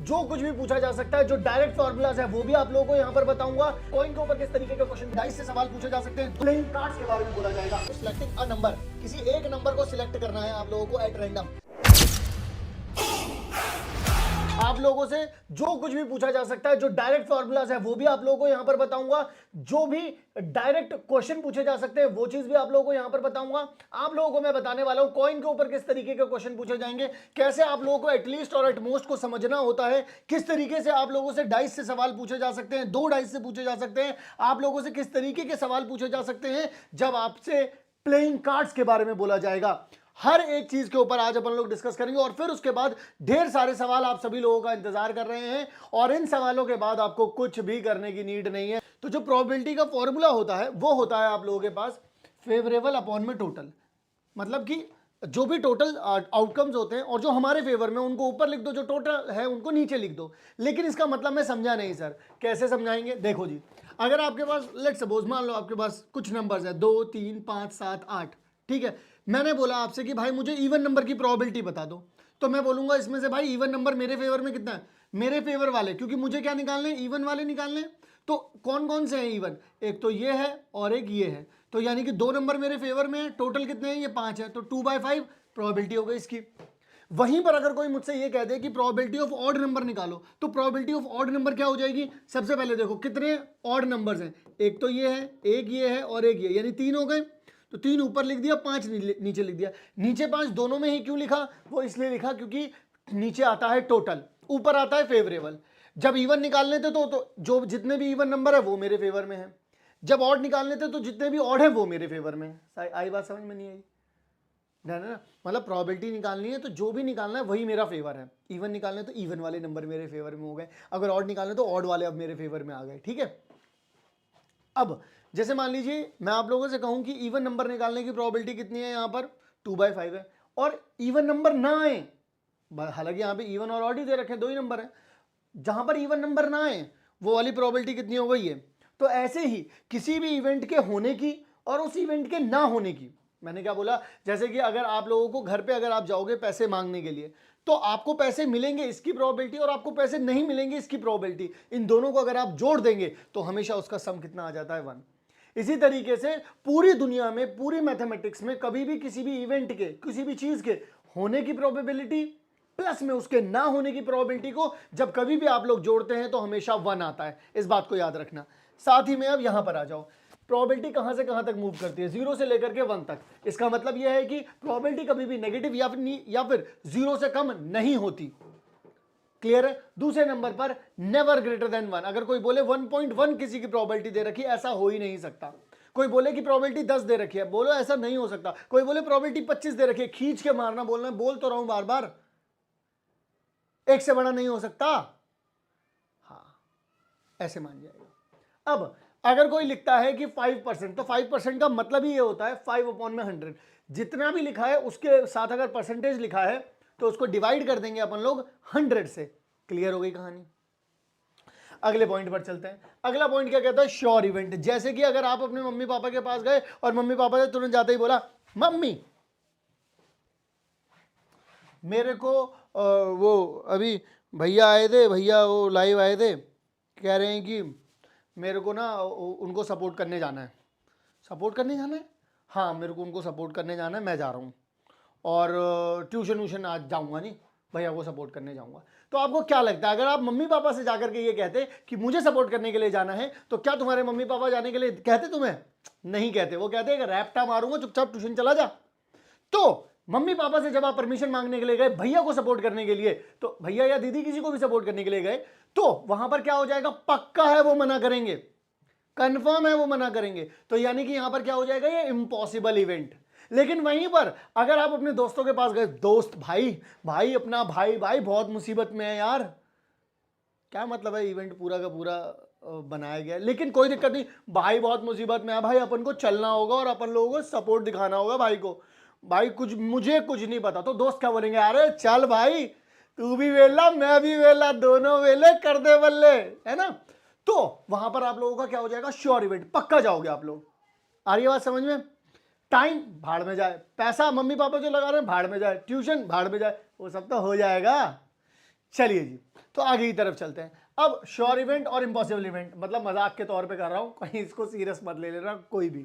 जो कुछ भी पूछा जा सकता है, जो डायरेक्ट फॉर्मूलाज है वो भी आप लोगों को यहाँ पर बताऊंगा। कॉइन के ऊपर किस तरीके के क्वेश्चन, डाइस से सवाल पूछे जा सकते हैं, प्लेइंग कार्ड्स के बारे में बोला जाएगा। सिलेक्टिंग अ नंबर, किसी एक नंबर को सिलेक्ट करना है आप लोगों को एट रैंडम। आप लोगों से जो कुछ भी पूछा जा सकता है, जो डायरेक्ट फॉर्मूलाज है वो भी आप लोगों को यहां पर बताऊंगा। जो भी डायरेक्ट क्वेश्चन पूछे जा सकते हैं वो चीज भी आप लोगों को यहां पर बताऊंगा। आप लोगों को मैं बताने वाला हूं कॉइन के ऊपर किस तरीके के क्वेश्चन पूछे जाएंगे, कैसे आप लोगों को एटलीस्ट और एटमोस्ट को समझना होता है, किस तरीके से आप लोगों से डाइस से सवाल पूछे जा सकते हैं, 2 डाइस से पूछे जा सकते हैं, आप लोगों से किस तरीके के सवाल पूछे जा सकते हैं जब आपसे प्लेइंग कार्ड्स के बारे में बोला जाएगा। हर एक चीज के ऊपर आज अपन लोग डिस्कस करेंगे और फिर उसके बाद ढेर सारे सवाल आप सभी लोगों का इंतजार कर रहे हैं और इन सवालों के बाद आपको कुछ भी करने की नीड नहीं है। तो जो प्रोबेबिलिटी का फॉर्मूला होता है वो होता है आप लोगों के पास फेवरेबल अपॉन में टोटल, मतलब कि जो भी टोटल आउटकम्स होते हैं और जो हमारे फेवर में उनको ऊपर लिख दो, जो टोटल है उनको नीचे लिख दो। लेकिन इसका मतलब मैं समझा नहीं सर, कैसे समझाएंगे? देखो जी, अगर आपके पास लेट्स सपोज मान लो आपके पास कुछ नंबर्स है 2 3 5 7 8, ठीक है। मैंने बोला आपसे कि भाई मुझे इवन नंबर की प्रोबेबिलिटी बता दो, तो मैं बोलूंगा इसमें से भाई इवन नंबर मेरे फेवर में कितना है, मेरे फेवर वाले, क्योंकि मुझे क्या निकालने हैं, इवन वाले निकालने हैं। तो कौन कौन से हैं इवन, एक तो ये है और एक ये है, तो यानी कि 2 नंबर मेरे फेवर में है। टोटल कितने हैं, ये 5 है, तो 2/5 प्रोबेबिलिटी हो गई इसकी। वहीं पर अगर कोई मुझसे ये कह दे कि प्रोबेबिलिटी ऑफ ऑड नंबर निकालो, तो प्रोबेबिलिटी ऑफ ऑड नंबर क्या हो जाएगी? सबसे पहले देखो कितने ऑड नंबर्स हैं, एक तो ये है, एक ये है और एक ये, यानी 3 हो गए। तो 3 ऊपर लिख दिया, 5 नीचे लिख दिया। नीचे 5 दोनों में ही क्यों लिखा? वो इसलिए लिखा क्योंकि नीचे आता है टोटल, ऊपर आता है फेवरेबल। जब इवन निकालने थे तो जो जितने भी इवन नंबर है वो मेरे फेवर में है, जब ऑड निकालने थे तो जितने भी ऑड है वो मेरे फेवर में है। आई बात समझ में नहीं आई? ना, मतलब प्रोबेबिलिटी निकालनी है तो जो भी निकालना है वही मेरा फेवर है। इवन निकालने तो इवन वाले नंबर मेरे फेवर में हो गए, अगर ऑड निकालने तो ऑड वाले अब मेरे फेवर में आ गए, ठीक है। अब जैसे मान लीजिए मैं आप लोगों से कहूं कि इवन नंबर निकालने की प्रोबेबिलिटी कितनी है, यहां पर 2/5 है, और इवन नंबर ना आए, हालांकि यहां पे इवन और ऑड ही दे रखे हैं, 2 ही नंबर है, जहां पर इवन नंबर ना आए वो वाली प्रोबेबिलिटी कितनी हो गई है। तो ऐसे ही किसी भी इवेंट के होने की और उस इवेंट के ना होने की, मैंने क्या बोला, जैसे कि अगर आप लोगों को घर पे अगर आप जाओगे पैसे मांगने के लिए, तो आपको पैसे मिलेंगे इसकी प्रोबेबिलिटी और आपको पैसे नहीं मिलेंगे इसकी प्रोबेबिलिटी, इन दोनों को अगर आप जोड़ देंगे तो हमेशा उसका सम कितना आ जाता है, 1। इसी तरीके से पूरी दुनिया में, पूरी मैथमेटिक्स में कभी भी किसी भी इवेंट के, किसी भी चीज के होने की प्रोबेबिलिटी प्लस में उसके ना होने की प्रोबेबिलिटी को जब कभी भी आप लोग जोड़ते हैं तो हमेशा 1 आता है, इस बात को याद रखना। साथ ही में अब यहां पर आ जाओ, प्रोबेबिलिटी कहां से कहां तक मूव करती है, 0 से लेकर के 1 तक। इसका मतलब यह है कि प्रोबेबिलिटी कभी भी नेगेटिव या फिर 0 से कम नहीं होती। क्लियर है? दूसरे नंबर पर नेवर ग्रेटर देन 1। अगर कोई बोले 1.1 किसी की प्रोबेबिलिटी दे रखी है, ऐसा हो ही नहीं सकता। कोई बोले कि प्रोबेबिलिटी 10 दे रखी है, बोलो ऐसा नहीं हो सकता। कोई बोले प्रोबेबिलिटी 25 दे रखी है, खींच के मारना, बोलना, बोल तो रहा हूं बार बार, 1 से बड़ा नहीं हो सकता। हाँ, ऐसे मान जाएगा। अब अगर कोई लिखता है कि 5%, तो 5% का मतलब ही ये होता है 5/100। जितना भी लिखा है उसके साथ अगर परसेंटेज लिखा है तो उसको डिवाइड कर देंगे अपन लोग 100 से। क्लियर हो गई कहानी? अगले पॉइंट पर चलते हैं। अगला पॉइंट क्या कहता है? Sure event. जैसे कि अगर आप अपने मम्मी पापा के पास गए और मम्मी पापा ने तुरंत जाते ही बोला, मम्मी मेरे को वो अभी भैया आए थे, भैया वो लाइव आए थे, कह रहे हैं कि मेरे को ना उनको सपोर्ट करने जाना है। सपोर्ट करने जाना है? हाँ, मेरे को उनको सपोर्ट करने जाना है, मैं जा रहा हूँ, और ट्यूशन व्यूशन आज जाऊँगा नहीं, भैया को सपोर्ट करने जाऊँगा। तो आपको क्या लगता है, अगर आप मम्मी पापा से जाकर के ये कहते कि मुझे सपोर्ट करने के लिए जाना है, तो क्या तुम्हारे मम्मी पापा जाने के लिए कहते? तुम्हें नहीं कहते। वो कहते हैं रैप्टा मारूंगा, चुपचाप ट्यूशन चला जा। तो मम्मी पापा से जब आप परमिशन मांगने के लिए गए भैया को सपोर्ट करने के लिए, तो भैया या दीदी किसी को भी सपोर्ट करने के लिए गए, तो वहां पर क्या हो जाएगा? पक्का है वो मना करेंगे, कंफर्म है वो मना करेंगे। तो यानी कि यहां पर क्या हो जाएगा? ये इम्पॉसिबल इवेंट। लेकिन वहीं पर अगर आप अपने दोस्तों के पास गए, दोस्त भाई अपना भाई बहुत मुसीबत में है यार, क्या मतलब है, इवेंट पूरा का पूरा बनाया गया, लेकिन कोई दिक्कत नहीं, भाई बहुत मुसीबत में है, भाई अपन को चलना होगा और अपन लोगों को सपोर्ट दिखाना होगा भाई को, भाई मुझे कुछ नहीं पता। तो दोस्त क्या बोलेंगे? अरे चल भाई, तू भी वेला मैं भी वेला, दोनों वेले कर दे बल्ले, है ना। तो वहां पर आप लोगों का क्या हो जाएगा? श्योर इवेंट, पक्का जाओगे आप लोग। आ रही है बात समझ में? टाइम भाड़ में जाए, पैसा मम्मी पापा जो लगा रहे हैं भाड़ में जाए, ट्यूशन भाड़ में जाए, वो सब तो हो जाएगा। चलिए जी, तो आगे की तरफ चलते हैं। अब श्योर इवेंट और इम्पॉसिबल इवेंट, मतलब मजाक के तौर पे कर रहा हूं, कहीं इसको सीरियस मत ले लेना कोई भी,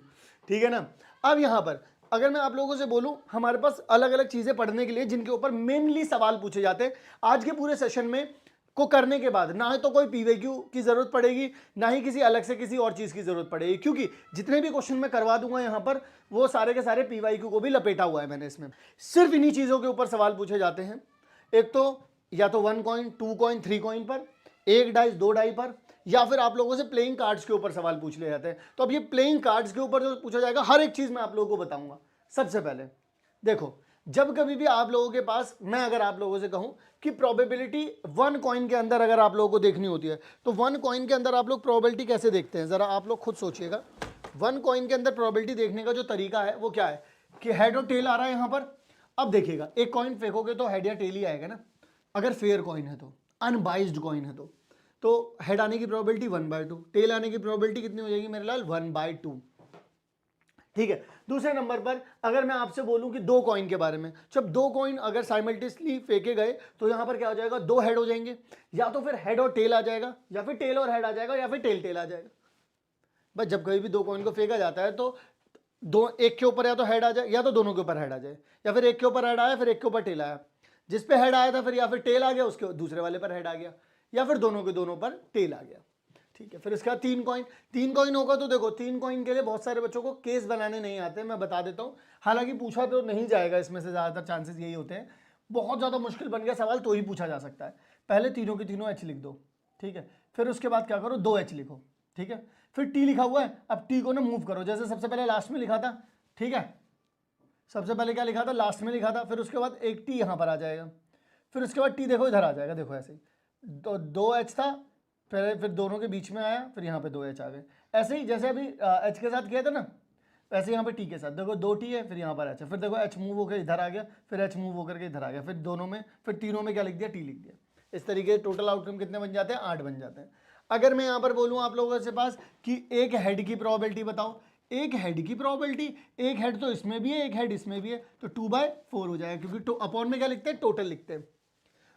ठीक है ना। अब यहां पर अगर मैं आप लोगों से बोलूं, हमारे पास अलग अलग चीजें पढ़ने के लिए जिनके ऊपर मेनली सवाल पूछे जाते हैं आज के पूरे सेशन में को करने के बाद, ना तो कोई पीवीक्यू की जरूरत पड़ेगी, ना ही किसी अलग से किसी और चीज की जरूरत पड़ेगी, क्योंकि जितने भी क्वेश्चन मैं करवा दूंगा यहां पर वो सारे के सारे पीवाईक्यू को भी लपेटा हुआ है मैंने इसमें। सिर्फ इन्हीं चीजों के ऊपर सवाल पूछे जाते हैं, एक तो या तो 1 कॉइन, 2 कॉइन, 3 कॉइन पर, 1 डाइस, 2 डाई पर, या फिर आप लोगों से प्लेइंग कार्ड्स के ऊपर सवाल पूछ लिए जाते हैं। तो अब ये प्लेइंग कार्ड्स के ऊपर जो पूछा जाएगा हर एक चीज मैं आप लोगों को बताऊंगा। सबसे पहले देखो, जब कभी भी आप लोगों के पास, मैं अगर आप लोगों से कहूं कि प्रोबेबिलिटी 1 कॉइन के अंदर अगर आप लोगों को देखनी होती है, तो 1 कॉइन के अंदर आप लोग प्रोबेबिलिटी कैसे देखते हैं, जरा आप लोग खुद सोचिएगा। 1 कॉइन के अंदर प्रोबेबिलिटी देखने का जो तरीका है वो क्या है कि हेड और टेल आ रहा है यहां पर। अब देखिएगा, एक कॉइन फेंकोगे तो हेड या टेल ही आएगा ना, अगर फेयर कॉइन है तो, अनबाइज्ड कॉइन है तो हेड आने की प्रोबेबिलिटी 1/2, टेल आने की प्रोबेबिलिटी कितनी हो जाएगी मेरे लाल, 1/2, ठीक है। दूसरे नंबर पर अगर मैं आपसे बोलूं कि 2 कॉइन के बारे में, जब 2 कॉइन अगर साइमल्टेनियसली फेंके गए तो यहां पर क्या हो जाएगा, 2 हेड हो जाएंगे, या तो फिर हेड और टेल आ जाएगा, या फिर टेल और हेड आ जाएगा, या फिर टेल टेल आ जाएगा। बस जब कभी भी 2 कॉइन को फेंका जाता है तो एक के ऊपर या तो हेड आ जाए या तो दोनों के ऊपर हेड आ जाए, या फिर एक के ऊपर हेड आया फिर एक के ऊपर टेल आया, जिस पे हेड आया था फिर या फिर टेल आ गया उसके दूसरे वाले पर हेड आ गया, या फिर दोनों के दोनों पर टेल आ गया, ठीक है। फिर इसका 3 कॉइन होगा तो देखो 3 कॉइन के लिए बहुत सारे बच्चों को केस बनाने नहीं आते, मैं बता देता हूं, हालांकि पूछा तो नहीं जाएगा, इसमें से ज्यादातर चांसेस यही होते हैं, बहुत ज्यादा मुश्किल बन गया सवाल तो ही पूछा जा सकता है। पहले तीनों के तीनों एच लिख दो, ठीक है, फिर उसके बाद क्या करो 2 एच लिखो, ठीक है, फिर टी लिखा हुआ है, अब टी को ना मूव करो, जैसे सबसे पहले लास्ट में लिखा था, ठीक है, सबसे पहले क्या लिखा था, लास्ट में लिखा था, फिर उसके बाद एक टी यहां पर आ जाएगा, फिर उसके बाद टी देखो इधर आ जाएगा, देखो ऐसे तो 2 एच था, फिर दोनों के बीच में आया, फिर यहाँ पे 2 एच आ गए, ऐसे ही जैसे अभी एच के साथ किया था ना, वैसे यहाँ पे टी के साथ देखो 2 टी है, फिर यहाँ पर एच है, फिर देखो एच मूव होकर इधर आ गया, फिर एच मूव होकर के इधर आ गया, फिर दोनों में, फिर तीनों में क्या लिख दिया, टी लिख दिया। इस तरीके से टोटल आउटकम कितने बन जाते हैं, 8 बन जाते हैं। अगर मैं यहाँ पर बोलूँ आप लोगों से पास कि एक हेड की प्रोबेबिलिटी बताओ, एक हेड की प्रोबेबिलिटी, एक हेड तो इसमें भी है एक हेड इसमें भी है, तो 2/4 हो जाएगा, क्योंकि अपॉन में क्या लिखते हैं, टोटल लिखते हैं।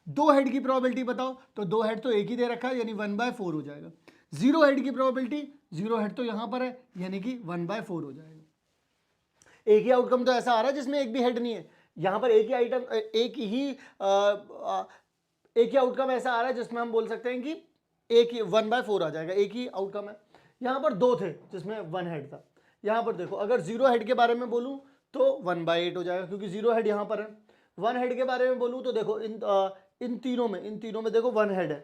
2 हेड की प्रोबेबिलिटी बताओ, तो 2 हेड तो एक ही दे रखा है यानी 1/4 हो जाएगा। 0 हेड की प्रोबेबिलिटी, 0 हेड तो यहां पर है यानी कि 1/4 हो जाएगा। एक ही आउटकम तो ऐसा आ रहा है जिसमें एक भी हेड नहीं है, यहां पर एक ही आइटम, एक ही आउटकम ऐसा आ रहा है जिसमें हम बोल सकते हैं कि एक ही 1/4 आ जाएगा, एक ही आउटकम है। यहां पर 2 थे जिसमें 1 हेड था, यहां पर देखो अगर 0 हेड के बारे में बोलूं तो 1/8 हो जाएगा, क्योंकि 0 हेड यहां पर है। 1 हेड के बारे में बोलूं तो देखो इन तीनों में देखो 1 हेड है,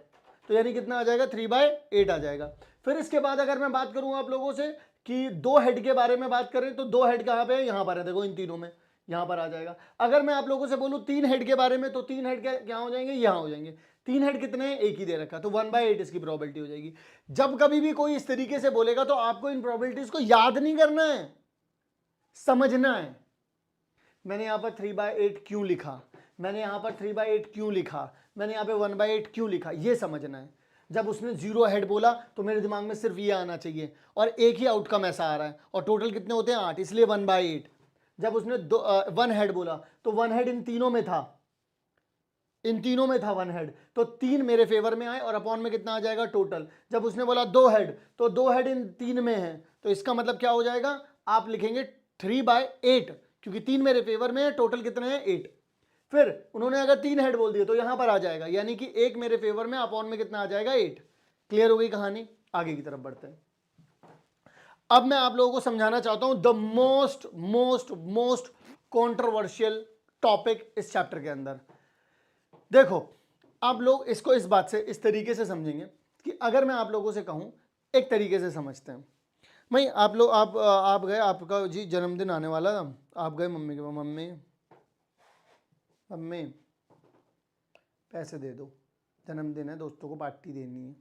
तो यानी कितना आ जाएगा, 3/8 आ जाएगा। फिर इसके बाद अगर मैं बात करूं आप लोगों से कि 2 हेड के बारे में बात करें, तो 2 हेड कहां पे है, यहां पर है, देखो इन तीनों में, यहां पर आ जाएगा। अगर मैं आप लोगों से बोलूं 3 हेड के बारे में, तो 3 हेड क्या हो जाएंगे, यहां हो जाएंगे। 3 हेड कितने हैं, एक ही दे रखा, तो 1/8 इसकी प्रोबेबिलिटी हो जाएगी। जब कभी भी कोई इस तरीके से बोलेगा तो आपको इन प्रोबेबिलिटीज को याद नहीं करना है, समझना है। मैंने यहां पर 3/8 क्यों लिखा, मैंने यहां पर 3/8 क्यों लिखा, मैंने यहां पे 1/8 क्यों लिखा, ये समझना है। जब उसने 0 हेड बोला तो मेरे दिमाग में सिर्फ ये आना चाहिए, और एक ही आउटकम ऐसा आ रहा है, और टोटल कितने होते हैं, 8, इसलिए 1/8। जब उसने 1 हेड बोला तो 1 हेड इन तीनों में था, इन तीनों में था 1 हेड, तो 3 मेरे फेवर में आए, और अपॉन में कितना आ जाएगा, टोटल। जब उसने बोला 2 हेड, तो 2 हेड इन 3 में है, तो इसका मतलब क्या हो जाएगा, आप लिखेंगे 3/8, क्योंकि 3 मेरे फेवर में है, टोटल कितने हैं, 8। फिर उन्होंने अगर 3 हेड बोल दिए तो यहां पर आ जाएगा, यानी कि 1 मेरे फेवर में, अपॉन में कितना आ जाएगा, 8। क्लियर हो गई कहानी, आगे की तरफ बढ़ते हैं। अब मैं आप लोगों को समझाना चाहता हूं the most most most controversial topic इस चैप्टर के अंदर। देखो आप लोग इसको इस बात से, इस तरीके से समझेंगे कि अगर मैं आप लोगों से कहूं, एक तरीके से समझते हैं भाई, आप लोग आप गए, आपका जी जन्मदिन आने वाला था, आप गए मम्मी के पास, मम्मी पैसे दे दो, जन्मदिन है, दोस्तों को पार्टी देनी है।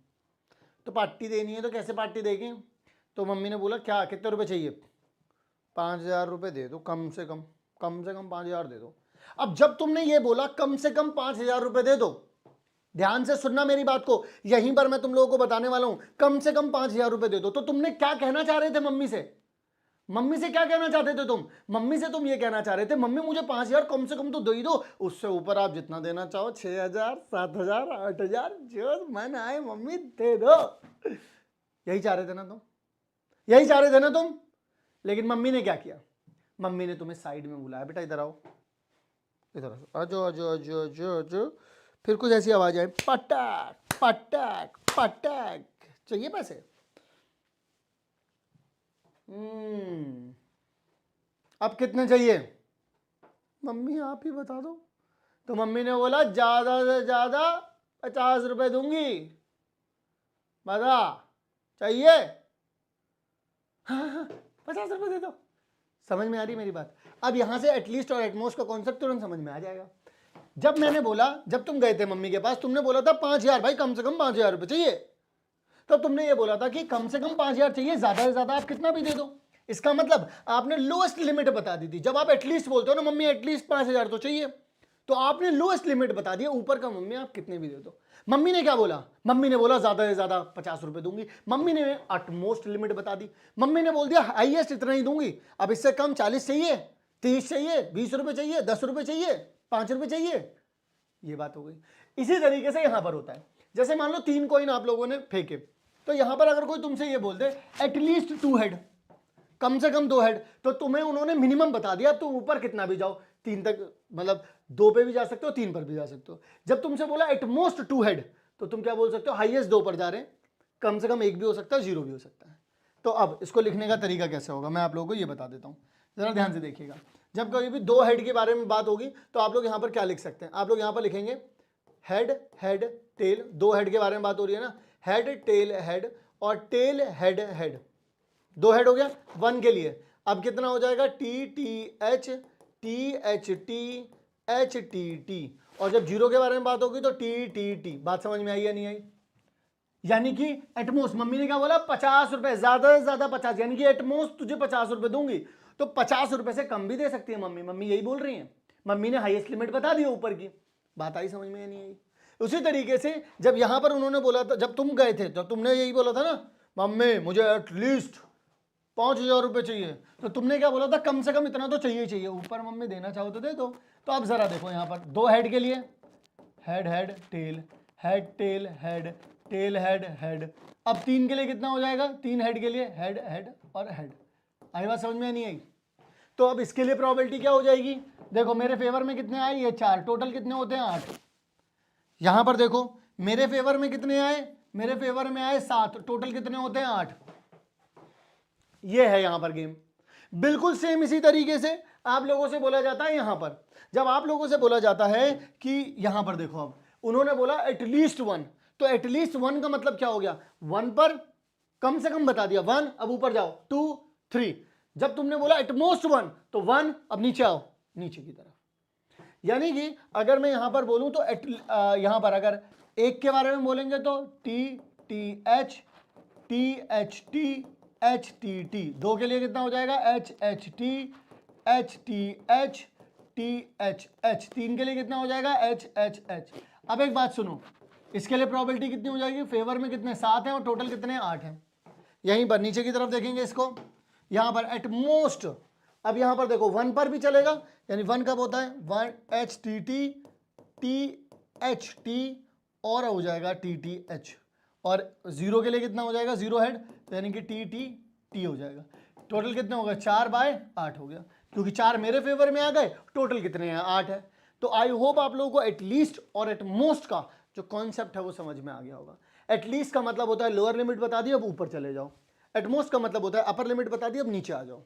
तो पार्टी देनी है तो कैसे पार्टी देंगे, तो मम्मी ने बोला क्या, कितने रुपए चाहिए, 5,000 रुपये दे दो, कम से कम 5,000 दे दो। अब जब तुमने ये बोला कम से कम 5,000 रुपये दे दो, ध्यान से सुनना मेरी बात को, यहीं पर मैं तुम लोगों को बताने वाला हूं, कम से कम 5,000 रुपये दे दो, तो तुमने क्या कहना चाह रहे थे मम्मी से, मम्मी से क्या कहना चाहते थे तुम? मम्मी से तुम ये कहना चाह रहे थे मम्मी मुझे 5,000 कम से कम तो दे ही दो, उससे ऊपर आप जितना देना चाहो 6,000 7,000 8,000 जो मन आए मम्मी दे दो। यही चाह रहे थे ना तुम? यही चाह रहे थे ना तुम? लेकिन मम्मी ने क्या किया? मम्मी ने तुम्हें साइड में बुलाया, बेटा इधर आओ, इधर आ जाओ आ जाओ आ जाओ आ जाओ आ जाओ। फिर कुछ ऐसी आवाज आई, पटक पटक पटक, चाहिए पैसे? अब कितने चाहिए? मम्मी आप ही बता दो। तो मम्मी ने बोला ज्यादा से ज्यादा 50 रुपए दूंगी, बता चाहिए? हाँ 50 रुपए दे दो। समझ में आ रही मेरी बात? अब यहां से एटलीस्ट और एटमोस्ट का कॉन्सेप्ट तुरंत समझ में आ जाएगा। जब मैंने बोला, जब तुम गए थे मम्मी के पास, तुमने बोला था 5,000 भाई, कम से कम 5,000 रुपए चाहिए। तो तुमने ये बोला था कि कम से कम 5,000 चाहिए, ज्यादा से ज्यादा आप कितना भी दे दो। इसका मतलब आपने लोएस्ट लिमिट बता दी थी। जब आप एटलीस्ट बोलते हो ना मम्मी एटलीस्ट 5,000 तो चाहिए, तो आपने लोएस्ट लिमिट बता दिया, ऊपर का मम्मी आप कितने भी दे दो। मम्मी ने क्या बोला? मम्मी ने बोला ज्यादा से ज्यादा 50 रुपए दूंगी। मम्मी ने अटमोस्ट लिमिट बता दी। मम्मी ने बोल दिया हाईएस्ट इतना ही दूंगी, अब इससे कम 40 चाहिए, 30 चाहिए, 20 रुपए चाहिए, 10 रुपए चाहिए, 5 रुपए चाहिए। ये बात हो गई। इसी तरीके से यहां पर होता है। जैसे मान लो 3 कॉइन आप लोगों ने फेंके, तो यहां पर अगर कोई तुमसे ये बोल दे एटलीस्ट 2 हेड, कम से कम 2 हेड, तो तुम्हें उन्होंने मिनिमम बता दिया, तुम ऊपर कितना भी जाओ, 3 तक, मतलब 2 पे भी जा सकते हो, 3 पर भी जा सकते हो। जब तुमसे बोला एटमोस्ट 2 हेड, तो तुम क्या बोल सकते हो? हाईएस्ट 2 पर जा रहे हैं, कम से कम 1 भी हो सकता है, 0 भी हो सकता है। तो अब इसको लिखने का तरीका कैसे होगा मैं आप लोगों को ये बता देता हूं, जरा ध्यान से देखिएगा। जब कभी भी 2 हेड के बारे में बात होगी तो आप लोग यहां पर क्या लिख सकते हैं? आप लोग यहां पर लिखेंगे हेड हेड टेल। 2 हेड के बारे में बात हो रही है ना, हेड टेल हेड, और टेल हेड हेड। 2 हेड हो गया 1 के लिए। अब कितना हो जाएगा? T T H T H T H T T. और जब 0 के बारे में बात होगी तो टी टी टी। बात समझ में आई या नहीं आई? यानी कि एटमोस्ट, मम्मी ने क्या बोला? 50 रुपए, ज्यादा से ज्यादा 50, यानी कि एटमोस्ट तुझे 50 रुपए दूंगी। तो 50 रुपए से कम भी दे सकती है मम्मी। मम्मी यही बोल रही है, मम्मी ने हाईएस्ट लिमिट बता दी ऊपर की। बात आई समझ में या नहीं आई? उसी तरीके से जब यहां पर उन्होंने बोला था, जब तुम गए थे तो तुमने यही बोला था ना मम्मी मुझे एटलीस्ट 5,000 रुपए चाहिए, तो तुमने क्या बोला था? कम से कम इतना तो चाहिए चाहिए, ऊपर मम्मी देना चाहो तो दे दो। तो अब जरा देखो यहां पर 2 हेड के लिए head head tail head tail head tail head head. अब 3 के लिए कितना हो जाएगा? 3 हेड के लिए हेड हेड और हेड। आई बात समझ में नहीं आई? तो अब इसके लिए प्रोबेबिलिटी क्या हो जाएगी? देखो मेरे फेवर में कितने आए? ये 4, टोटल कितने होते हैं? 8। यहां पर देखो मेरे फेवर में कितने आए? मेरे फेवर में आए 7, टोटल कितने होते हैं? 8। ये है यहां पर गेम। बिल्कुल सेम इसी तरीके से आप लोगों से बोला जाता है यहां पर। जब आप लोगों से बोला जाता है कि यहां पर देखो, अब उन्होंने बोला एटलीस्ट 1, तो एटलीस्ट 1 का मतलब क्या हो गया? 1 पर कम से कम बता दिया 1, अब ऊपर जाओ 2 3। जब तुमने बोला एटमोस्ट 1, तो 1, अब नीचे आओ, नीचे की तरफ। यानी कि अगर मैं यहां पर बोलूं तो यहां पर अगर 1 के बारे में बोलेंगे तो T T H T H T. 2 के लिए कितना हो जाएगा? H H T H T H H. 3 के लिए कितना हो जाएगा? H H H. अब एक बात सुनो, इसके लिए प्रोबेबिलिटी कितनी हो जाएगी? फेवर में कितने? 7 हैं, और टोटल कितने? 8 हैं। यहीं पर नीचे की तरफ देखेंगे इसको, यहां पर एटमोस्ट। अब यहां पर देखो 1 पर भी चलेगा, यानी 1 कब होता है? 1 एच टी एच टी, और हो जाएगा टी टी एच। और 0 के लिए कितना हो जाएगा? 0 हेड, यानी कि टी टी टी हो जाएगा। टोटल कितने हो गए? 4/8 हो गया, क्योंकि 4 मेरे फेवर में आ गए। टोटल कितने हैं? 8 है। तो आई होप आप लोगों को एटलीस्ट और एटमोस्ट का जो कॉन्सेप्ट है वो समझ में आ गया होगा। एटलीस्ट का मतलब होता है लोअर लिमिट बता दी, अब ऊपर चले जाओ। एटमोस्ट का मतलब होता है अपर लिमिट बता दी, अब नीचे आ जाओ।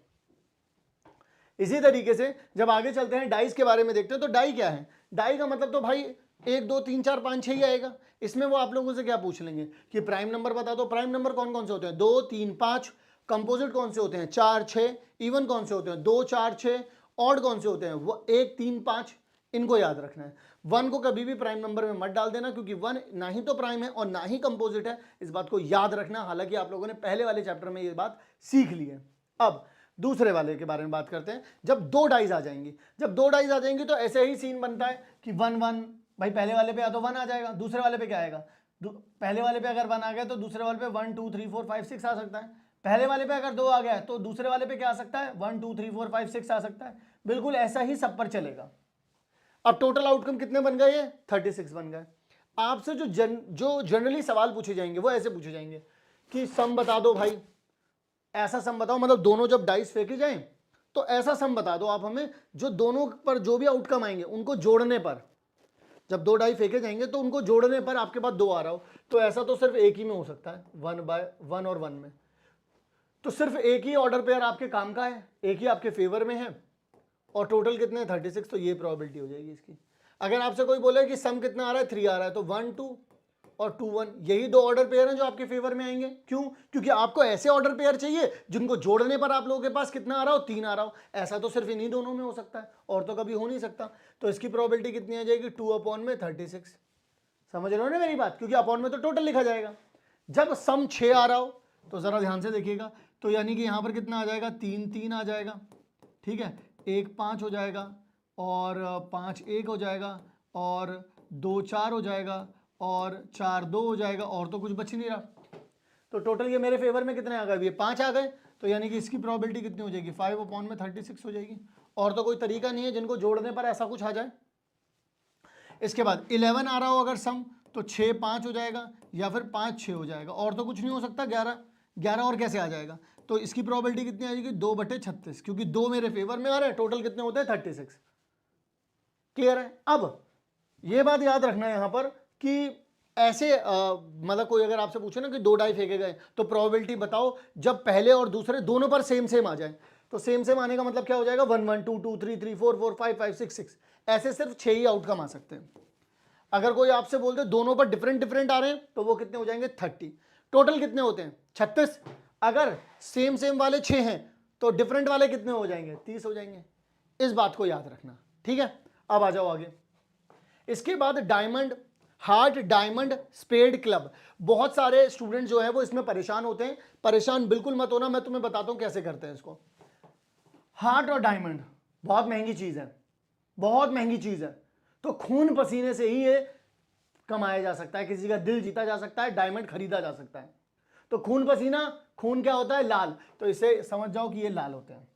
इसी तरीके से जब आगे चलते हैं डाइस के बारे में देखते हैं, तो डाई क्या है? डाई का मतलब तो भाई 1 2 3 4 5 6 ही आएगा। इसमें वो आप लोगों से क्या पूछ लेंगे कि प्राइम नंबर बता दो। प्राइम नंबर कौन कौन से होते हैं? 2 3 5। कंपोजिट कौन से होते हैं? 4 6। इवन कौन से होते हैं? 2 4 6। ऑड कौन से होते हैं? वो 1 3 5। इनको याद रखना है। 1 को कभी भी प्राइम नंबर में मत डाल देना, क्योंकि 1 ना ही तो प्राइम है और ना ही कंपोजिट है। इस बात को याद रखना। हालांकि आप लोगों ने पहले वाले चैप्टर में ये बात सीख ली है। अब दूसरे वाले के बारे में बात करते हैं। जब 2 डाइज आ जाएंगी, जब 2 डाइज आ जाएंगी तो ऐसे ही सीन बनता है कि 1 1, भाई पहले वाले पे या तो 1 आ जाएगा, दूसरे वाले पे क्या आएगा? पहले वाले पे अगर 1 आ गया तो दूसरे वाले पे 1 2 3 4 5 6 आ सकता है। पहले वाले पे अगर 2 आ गया तो दूसरे वाले पे क्या आ सकता है, 1 2 3 4 5 6 आ सकता है। बिल्कुल ऐसा ही सब पर चलेगा। अब टोटल आउटकम कितने बन गए, ये 36 बन गए। आपसे जो जनरली सवाल पूछे जाएंगे वो ऐसे पूछे जाएंगे कि सम बता दो भाई, ऐसा सम बताओ, मतलब दोनों जब डाइस फेंके जाएं तो ऐसा सम बता दो आप हमें, जो दोनों पर जो भी आउटकम आएंगे उनको जोड़ने पर, जब 2 डाई फेंके जाएंगे तो उनको जोड़ने पर आपके पास 2 आ रहा हो। तो ऐसा तो सिर्फ एक ही में हो सकता है, 1/1 और 1 में। तो सिर्फ एक ही ऑर्डर पेयर आपके काम का है, एक ही आपके फेवर में है, और टोटल कितने हैं 36। तो ये प्रोबेबिलिटी हो जाएगी इसकी। अगर आपसे कोई बोले कि सम कितना आ रहा है, 3 आ रहा है, तो 1 2 और 2 1, यही 2 ऑर्डर पेयर हैं जो आपके फेवर में आएंगे। क्यों? क्योंकि आपको ऐसे ऑर्डर पेयर चाहिए जिनको जोड़ने पर आप लोगों के पास कितना आ रहा हो, 3 आ रहा हो। ऐसा तो सिर्फ इन्हीं दोनों में हो सकता है, और तो कभी हो नहीं सकता। तो इसकी प्रोबेबिलिटी कितनी आ जाएगी, 2/36। समझ रहे हो ना मेरी बात? क्योंकि अपॉन में तो टोटल लिखा जाएगा। जब सम 6 आ रहा हो तो जरा ध्यान से देखिएगा, तो यानी कि यहां पर कितना आ जाएगा, 3 3 आ जाएगा, ठीक है, 1 5 हो जाएगा, और 5 1 हो जाएगा, और 2 4 हो जाएगा, और 4 2 हो जाएगा, और तो कुछ बच नहीं रहा। तो टोटल ये मेरे फेवर में कितने आ गए, ये 5 आ गए। तो यानी कि इसकी प्रोबेबिलिटी कितनी हो जाएगी, 5/36 हो जाएगी। और तो कोई तरीका नहीं है जिनको जोड़ने पर ऐसा कुछ आ जाए। इसके बाद 11 आ रहा हो अगर सम, तो 6 5 हो जाएगा, या फिर 5 6 हो जाएगा, और तो कुछ नहीं हो सकता। 11 और कैसे आ जाएगा? तो इसकी प्रोबेबिलिटी कितनी आ जाएगी, 2/36, क्योंकि 2 मेरे फेवर में आ रहे हैं। टोटल कितने होते हैं, 36। क्लियर है? अब ये बात याद रखना है यहां पर कि ऐसे मतलब कोई अगर आपसे पूछे ना कि 2 डाई फेंके गए तो प्रोबेबिलिटी बताओ जब पहले और दूसरे दोनों पर सेम सेम आ जाए। तो सेम सेम आने का मतलब क्या हो जाएगा, 1 1 2 2 3 3 4 4 5 5 6 6, ऐसे सिर्फ 6 ही आउटकम आ सकते हैं। अगर कोई आपसे बोलते दोनों पर डिफरेंट डिफरेंट आ रहे हैं तो वो कितने हो जाएंगे, 30। टोटल कितने होते हैं, 36। अगर सेम सेम वाले 6 हैं तो डिफरेंट वाले कितने हो जाएंगे, 30 हो जाएंगे। इस बात को याद रखना, ठीक है। अब आ जाओ आगे। इसके बाद diamond, heart, diamond, spade, club. बहुत सारे स्टूडेंट जो है वो इसमें परेशान होते हैं। परेशान बिल्कुल मत होना, मैं तुम्हें बताता हूं कैसे करते हैं इसको। हार्ट और डायमंड बहुत महंगी चीज है, बहुत महंगी चीज है। तो खून पसीने से ही ये कमाया जा सकता है, किसी का दिल जीता जा सकता है, डायमंड खरीदा जा सकता है। तो खून पसीना, खून क्या होता है, लाल, तो इसे समझ जाओ कि ये लाल होते हैं,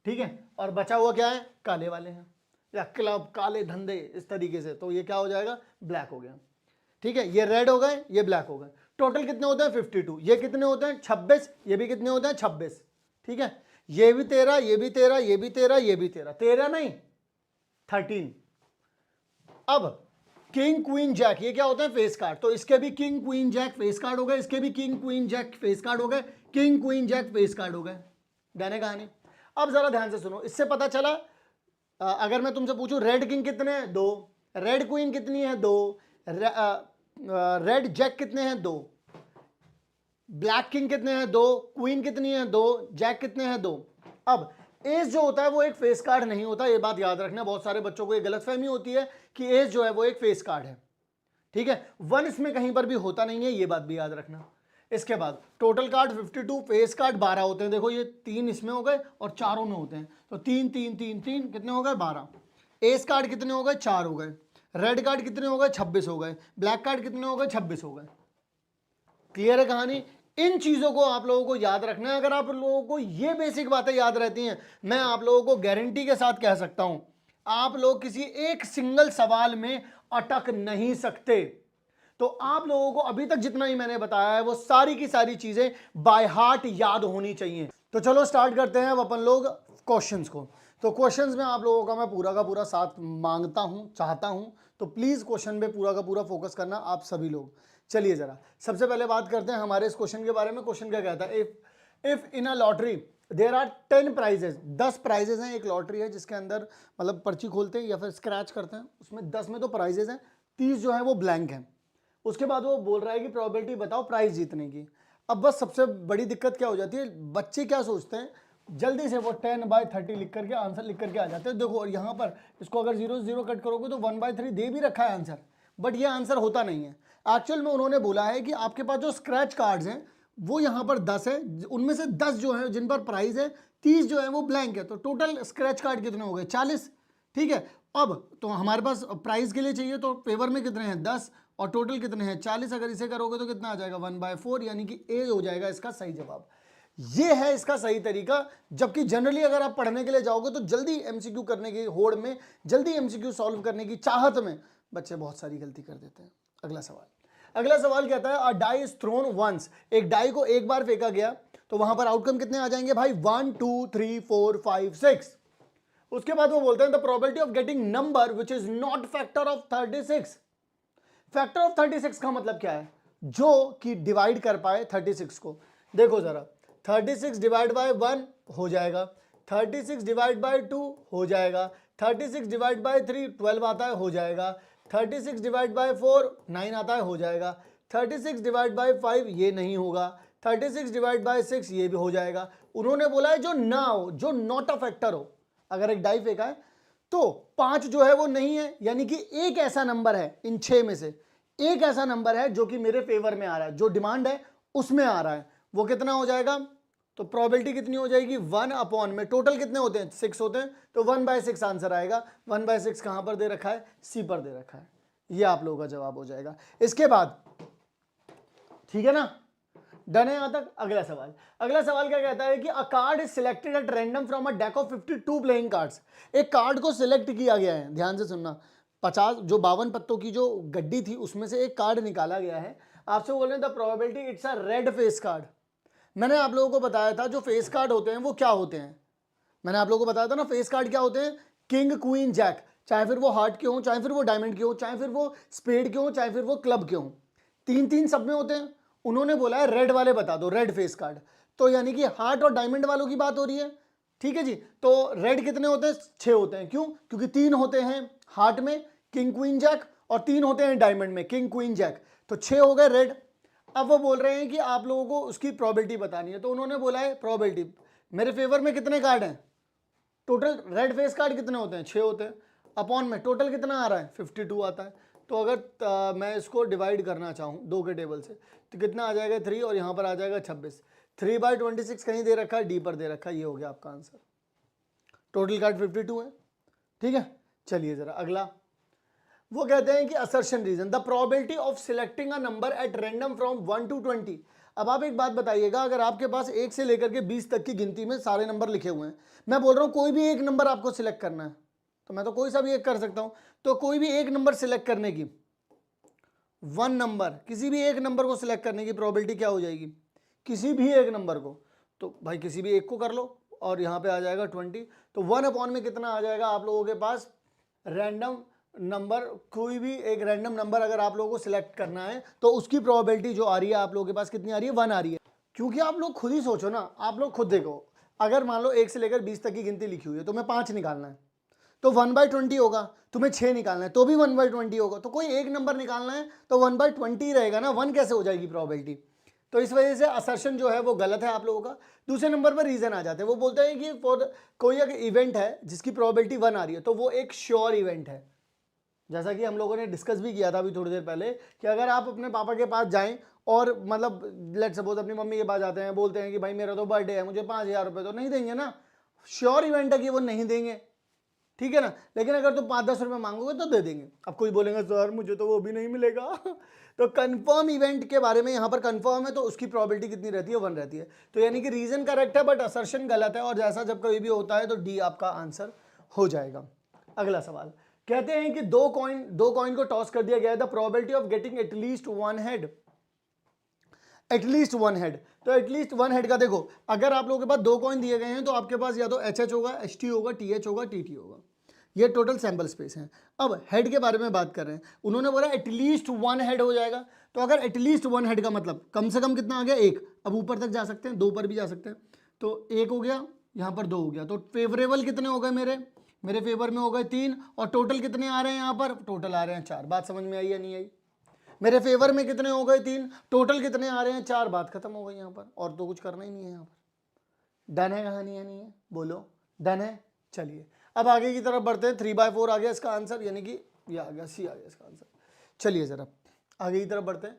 ठीक है। और बचा हुआ क्या है, काले वाले हैं, या क्लब, काले धंधे, इस तरीके से। तो ये क्या हो जाएगा, ब्लैक हो गया, ठीक है। ये रेड हो गए, ये ब्लैक हो गए। टोटल कितने होते हैं, 52। ये कितने होते हैं, 26। ये भी कितने होते हैं, 26, ठीक है। ये भी 13, ये भी 13, ये भी 13, ये भी 13, 13 नहीं 13। अब किंग क्वीन जैक, ये क्या होता है, फेस कार्ड। तो इसके भी king queen jack face card हो गए, इसके भी king queen jack face card हो गए, king queen jack face card हो गए। डन है कहानी। अब जरा ध्यान से सुनो, इससे पता चला अगर मैं तुमसे पूछूं रेड किंग कितने हैं, 2, रेड क्वीन कितनी है, 2, रेड जैक कितने हैं, 2, ब्लैक किंग कितने हैं, 2, क्वीन कितनी है, 2, जैक कितने हैं, 2। अब एस जो होता है वो एक फेस कार्ड नहीं होता, ये बात याद रखना। बहुत सारे बच्चों को ये गलतफहमी होती है कि एस जो है वो एक फेस कार्ड है, ठीक है। 1 इसमें कहीं पर भी होता नहीं है, ये बात भी याद रखना। इसके बाद टोटल कार्ड 52, फेस कार्ड 12 होते हैं। देखो ये 3 इसमें हो गए और चारों में होते हैं, तो 3 3 3 3 कितने हो गए, 12। एस कार्ड कितने हो गए, 4 हो गए। रेड कार्ड कितने हो गए, 26 हो गए। ब्लैक कार्ड कितने हो गए, 26 हो गए। क्लियर है कहानी। इन चीजों को आप लोगों को याद रखना है। अगर आप लोगों को ये बेसिक बातें याद रहती हैं, मैं आप लोगों को गारंटी के साथ कह सकता हूं, आप लोग किसी एक सिंगल सवाल में अटक नहीं सकते। तो आप लोगों को अभी तक जितना ही मैंने बताया है वो सारी की सारी चीजें बाय हार्ट याद होनी चाहिए। तो चलो स्टार्ट करते हैं अब अपन लोग क्वेश्चंस को। तो क्वेश्चंस में आप लोगों का मैं पूरा का पूरा साथ मांगता हूं, चाहता हूं। तो प्लीज क्वेश्चन पे पूरा का पूरा फोकस करना आप सभी लोग। चलिए जरा सबसे पहले बात करते हैं हमारे इस क्वेश्चन के बारे में। क्वेश्चन क्या कहता है, if in a lottery there are 10 prizes, 10 prizes हैं। एक लॉटरी है जिसके अंदर मतलब पर्ची खोलते हैं या फिर स्क्रैच करते हैं, उसमें 10 में तो प्राइजेस हैं, 30 जो है वो ब्लैंक है। उसके बाद वो बोल रहा है कि प्रोबेबिलिटी बताओ प्राइज जीतने की। अब बस सबसे बड़ी दिक्कत क्या हो जाती है, बच्चे क्या सोचते हैं, जल्दी से वो 10/30 लिख करके आंसर लिख करके आ जाते हैं। देखो और यहाँ पर इसको अगर 0 0 कट करोगे तो 1/3 दे भी रखा है आंसर, बट ये आंसर होता नहीं है। एक्चुअल में उन्होंने बोला है कि आपके पास जो स्क्रैच कार्ड्स हैं वो यहाँ पर 10 है, उनमें से 10 जो है जिन पर प्राइज है, 30 जो है वो ब्लैंक है। तो टोटल स्क्रैच कार्ड कितने हो गए, 40, ठीक है। अब तो हमारे पास प्राइज के लिए चाहिए, तो फेवर में कितने हैं, 10, और टोटल कितने हैं 40। अगर इसे करोगे तो कितना आ जाएगा 1/4, यानी कि ए हो जाएगा इसका सही जवाब। ये है इसका सही तरीका। जबकि जनरली अगर आप पढ़ने के लिए जाओगे तो जल्दी एमसीक्यू करने की होड़ में, जल्दी एमसीक्यू सॉल्व करने की चाहत में बच्चे बहुत सारी गलती कर देते हैं। अगला सवाल कहता है अ डाई इज थ्रोन वंस, एक डाई को एक बार फेंका गया तो वहां पर आउटकम कितने आ जाएंगे भाई 1 2 3 4 5 6। उसके बाद वो बोलते हैं the probability of getting number which is not factor of 36। Factor of 36 का मतलब क्या है, जो कि डिवाइड कर पाए 36 को। देखो जरा 36 डिवाइड बाय 1 हो जाएगा, 36 डिवाइड बाय 2 हो जाएगा, 36 डिवाइड बाय 3 12 आता है हो जाएगा, 36 डिवाइड बाय 4 9 आता है हो जाएगा, 36 डिवाइड बाय 5 ये नहीं होगा, 36 डिवाइड बाय 6 ये भी हो जाएगा। उन्होंने बोला है जो ना हो, जो नॉट अ फैक्टर हो। अगर एक डाई फेंका है तो 5 जो है वो नहीं है, यानी कि एक ऐसा नंबर है इन 6 में से, एक ऐसा नंबर है जो कि मेरे फेवर में आ रहा है, जो डिमांड है उसमें आ रहा है। वो कितना हो जाएगा, तो प्रोबेबिलिटी कितनी हो जाएगी 1 अपॉन में टोटल कितने होते हैं 6 होते हैं, तो 1/6 आंसर आएगा। 1/6 कहां पर दे रखा है, सी पर दे रखा है। ये आप लोगों का जवाब हो जाएगा। इसके बाद ठीक है ना, डन है यहां तक। अगला सवाल क्या कहता है कि अ card is selected at random from a deck of 52 playing cards. एक कार्ड को सिलेक्ट किया गया है, ध्यान से सुनना, 50 जो 52 पत्तों की जो गड्डी थी उसमें से एक कार्ड निकाला गया है। आपसे बोल रहे हैं the probability it's a red face card. मैंने आप लोगों को बताया था जो फेस कार्ड होते हैं वो क्या होते हैं, मैंने आप लोगों को बताया था ना फेस कार्ड क्या होते हैं, किंग क्वीन जैक, चाहे फिर वो हार्ट के हो, चाहे फिर वो डायमंड के हो, चाहे फिर वो स्पेड के हो, चाहे फिर वो क्लब के हो, 3-3 सब में होते हैं। उन्होंने बोला है रेड वाले बता दो, रेड फेस कार्ड, तो यानी कि हार्ट और डायमंड वालों की बात हो रही है। ठीक है जी, तो रेड कितने होते हैं 6 होते हैं, क्यों, क्योंकि 3 होते हैं हार्ट में किंग क्वीन जैक और 3 होते हैं डायमंड में किंग क्वीन जैक, तो 6 हो गए रेड। अब वो बोल रहे हैं कि आप लोगों को उसकी प्रोबेबिलिटी बतानी है, तो उन्होंने बोला है प्रोबेबिलिटी मेरे फेवर में कितने कार्ड हैं, टोटल रेड फेस कार्ड कितने होते हैं 6 होते हैं, अपॉन में टोटल कितना आ रहा है 52 आता है। तो अगर मैं इसको डिवाइड करना चाहूँ 2 के टेबल से तो कितना आ जाएगा 3 और यहाँ पर आ जाएगा 26। 3/26 कहीं दे रखा है, डी पर दे रखा है, ये हो गया आपका आंसर। टोटल कार्ड 52 है। ठीक है, चलिए जरा अगला। वो कहते हैं कि assertion reason the probability of selecting a number at random from 1 to 20। अब आप एक बात बताइएगा, अगर आपके पास 1 से लेकर के 20 तक की गिनती में सारे नंबर लिखे हुए हैं, मैं बोल रहा हूं कोई भी एक नंबर आपको सिलेक्ट करना है, तो मैं तो कोई सा भी एक कर सकता हूं, तो कोई भी एक नंबर सिलेक्ट करने की, 1 नंबर, किसी भी एक नंबर को सिलेक्ट करने की प्रोबेबिलिटी क्या हो जाएगी, किसी भी एक नंबर को, तो भाई किसी भी एक को कर लो और यहाँ पे आ जाएगा 20, तो 1 अपॉन में कितना आ जाएगा आप लोगों के पास रैंडम नंबर, कोई भी एक रैंडम नंबर अगर आप लोगों को सिलेक्ट करना है तो उसकी प्रोबेबिलिटी जो आ रही है आप लोगों के पास कितनी आ रही है 1 आ रही है। क्योंकि आप लोग खुद ही सोचो ना, आप लोग खुद देखो, अगर मान लो 1 से लेकर 20 तक की गिनती लिखी हुई है, तुम्हें 5 निकालना है तो 1/20 होगा, तुम्हें 6 निकालना है तो भी 1/20 होगा, तो कोई एक नंबर निकालना है तो 1/20 रहेगा ना, 1 कैसे हो जाएगी प्रोबेबिलिटी। तो इस वजह से असर्शन जो है वो गलत है आप लोगों का। दूसरे नंबर पर रीजन आ जाते हैं, वो बोलते हैं कि फॉर कोई अगर इवेंट है जिसकी प्रोबेबिलिटी 1 आ रही है तो वो एक श्योर इवेंट है। जैसा कि हम लोगों ने डिस्कस भी किया था अभी थोड़ी देर पहले कि अगर आप अपने पापा के पास जाएं और मतलब लेट सपोज अपनी मम्मी के पास जाते हैं, बोलते हैं कि भाई मेरा तो बर्थडे है, मुझे 5,000 रुपये, तो नहीं देंगे ना, श्योर इवेंट है कि वो नहीं देंगे। ठीक है ना, लेकिन अगर तुम 5-10 रुपये मांगोगे तो दे देंगे। अब कोई बोलेगा सर मुझे तो वो भी नहीं मिलेगा तो कंफर्म इवेंट के बारे में यहाँ पर कंफर्म है तो उसकी प्रोबेबिलिटी कितनी रहती है 1 रहती है। तो यानी कि रीजन करेक्ट है बट असर्शन गलत है, और जैसा जब कभी भी होता है तो डी आपका आंसर हो जाएगा। अगला सवाल कहते हैं कि दो कॉइन को टॉस कर दिया गया है, the probability of getting at least one head, at least one head. तो एटलीस्ट वन हेड का देखो, अगर आप लोगों के पास 2 कॉइन दिए गए हैं तो आपके पास या तो HH होगा, HT होगा, TH होगा, TT होगा, ये टोटल सैंपल स्पेस है। अब हेड के बारे में बात कर रहे हैं, उन्होंने बोला एटलीस्ट वन हेड हो जाएगा, तो अगर एटलीस्ट वन हेड का मतलब कम से कम कितना आ गया 1, अब ऊपर तक जा सकते हैं, 2 पर भी जा सकते हैं, तो 1 हो गया, यहाँ पर 2 हो गया, तो फेवरेबल कितने हो गए मेरे फेवर में हो गए 3, और टोटल कितने आ रहे हैं यहाँ पर, टोटल आ रहे हैं 4। बात समझ में आई या नहीं आई, मेरे फेवर में कितने हो गए 3, टोटल कितने आ रहे हैं 4, बात खत्म हो गई यहाँ पर, और तो कुछ करना ही नहीं है यहाँ पर। डन है कहानी या नहीं है, बोलो डन है। चलिए अब आगे की तरफ बढ़ते हैं, 3/4 आ गया इसका आंसर, यानी कि ये आ गया, सी आ गया इसका आंसर। चलिए जरा आगे की तरफ बढ़ते हैं।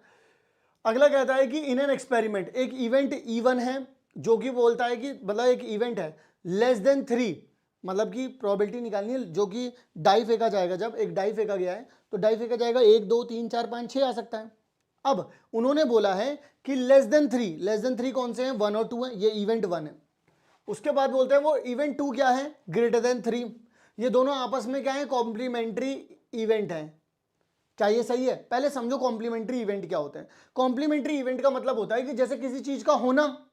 अगला कहता है कि इन एन एक्सपेरिमेंट, एक इवेंट E1 है जो कि बोलता है कि मतलब एक इवेंट है लेस देन 3, मतलब कि प्रोबेबिलिटी निकालनी है जो कि डाई फेंका जाएगा, जब एक डाई फेंका गया है तो डाई फेंका जाएगा 1 2 3 4 5 6 आ सकता है। अब उन्होंने बोला है कि लेस देन थ्री कौन से हैं, 1 और 2 है, ये इवेंट 1 है। उसके बाद बोलते हैं वो इवेंट 2 क्या है, ग्रेटर देन 3। ये दोनों आपस में क्या है, कॉम्प्लीमेंट्री इवेंट है। क्या ये सही है? पहले समझो कॉम्प्लीमेंट्री इवेंट क्या होते हैं। कॉम्प्लीमेंट्री इवेंट का मतलब होता है कि जैसे किसी चीज का होना,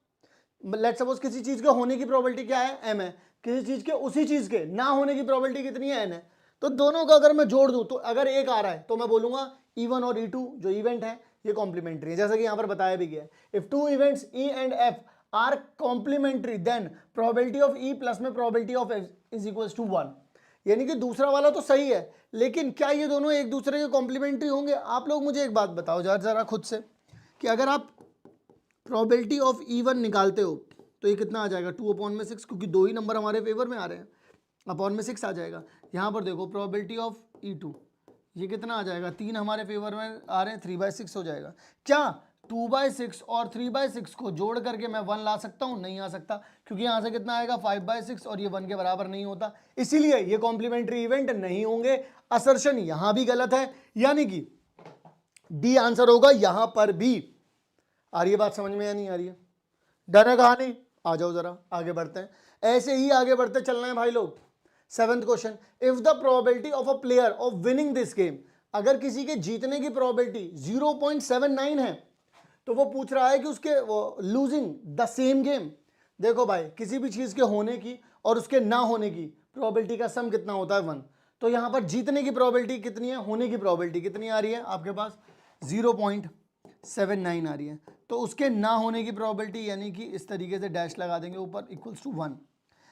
लेट्स सपोज किसी चीज के होने की प्रोबेबिलिटी क्या है, m है, किसी चीज के उसी चीज के ना होने की प्रोबेबिलिटी कितनी है, n है। तो दोनों का अगर मैं जोड़ दूं तो अगर एक आ रहा है तो मैं बोलूंगा E1 और E2 जो इवेंट है ये कॉम्प्लीमेंट्री है, जैसा कि यहां पर बताया भी गया है। If two events E and F are complementary then probability of E plus में probability of F is equals to 1। यानी कि दूसरा वाला तो सही है, लेकिन क्या ये दोनों एक दूसरे के कॉम्प्लीमेंट्री होंगे? आप लोग मुझे एक बात बताओ जरा खुद से, कि अगर आप प्रोबेबिलिटी ऑफ E1 निकालते हो तो ये कितना आ जाएगा, 2/6, क्योंकि दो ही नंबर हमारे फेवर में आ रहे हैं, अपॉन में 6 आ जाएगा। यहाँ पर देखो प्रोबेबिलिटी ऑफ E2 ये कितना आ जाएगा, 3 हमारे फेवर में आ रहे हैं, 3/6 हो जाएगा। क्या 2/6 और 3/6 को जोड़ करके मैं 1 ला सकता हूँ? नहीं आ सकता, क्योंकि यहाँ से कितना आएगा 5/6 और ये 1 के बराबर नहीं होता, इसीलिए ये कॉम्प्लीमेंट्री इवेंट नहीं होंगे। असर्शन यहाँ भी गलत है, यानी कि डी आंसर होगा यहाँ पर भी। आ रही है बात समझ में या नहीं आ रही है? डर है कहानी? आ जाओ जरा आगे बढ़ते हैं, ऐसे ही आगे बढ़ते चलना है भाई लोग। 7th question, if the probability of a player of winning this game, अगर किसी के जीतने की प्रोबेबिलिटी 0.79 है तो वो पूछ रहा है कि उसके लूजिंग द सेम गेम। देखो भाई, किसी भी चीज के होने की और उसके ना होने की प्रोबेबिलिटी का सम कितना होता है, 1। तो यहां पर जीतने की प्रोबेबिलिटी कितनी है, होने की प्रोबेबिलिटी कितनी आ रही है आपके पास, 0.79 आ रही है। तो उसके ना होने की प्रोबेबिलिटी यानी कि इस तरीके से डैश लगा देंगे ऊपर, इक्वल्स टू 1।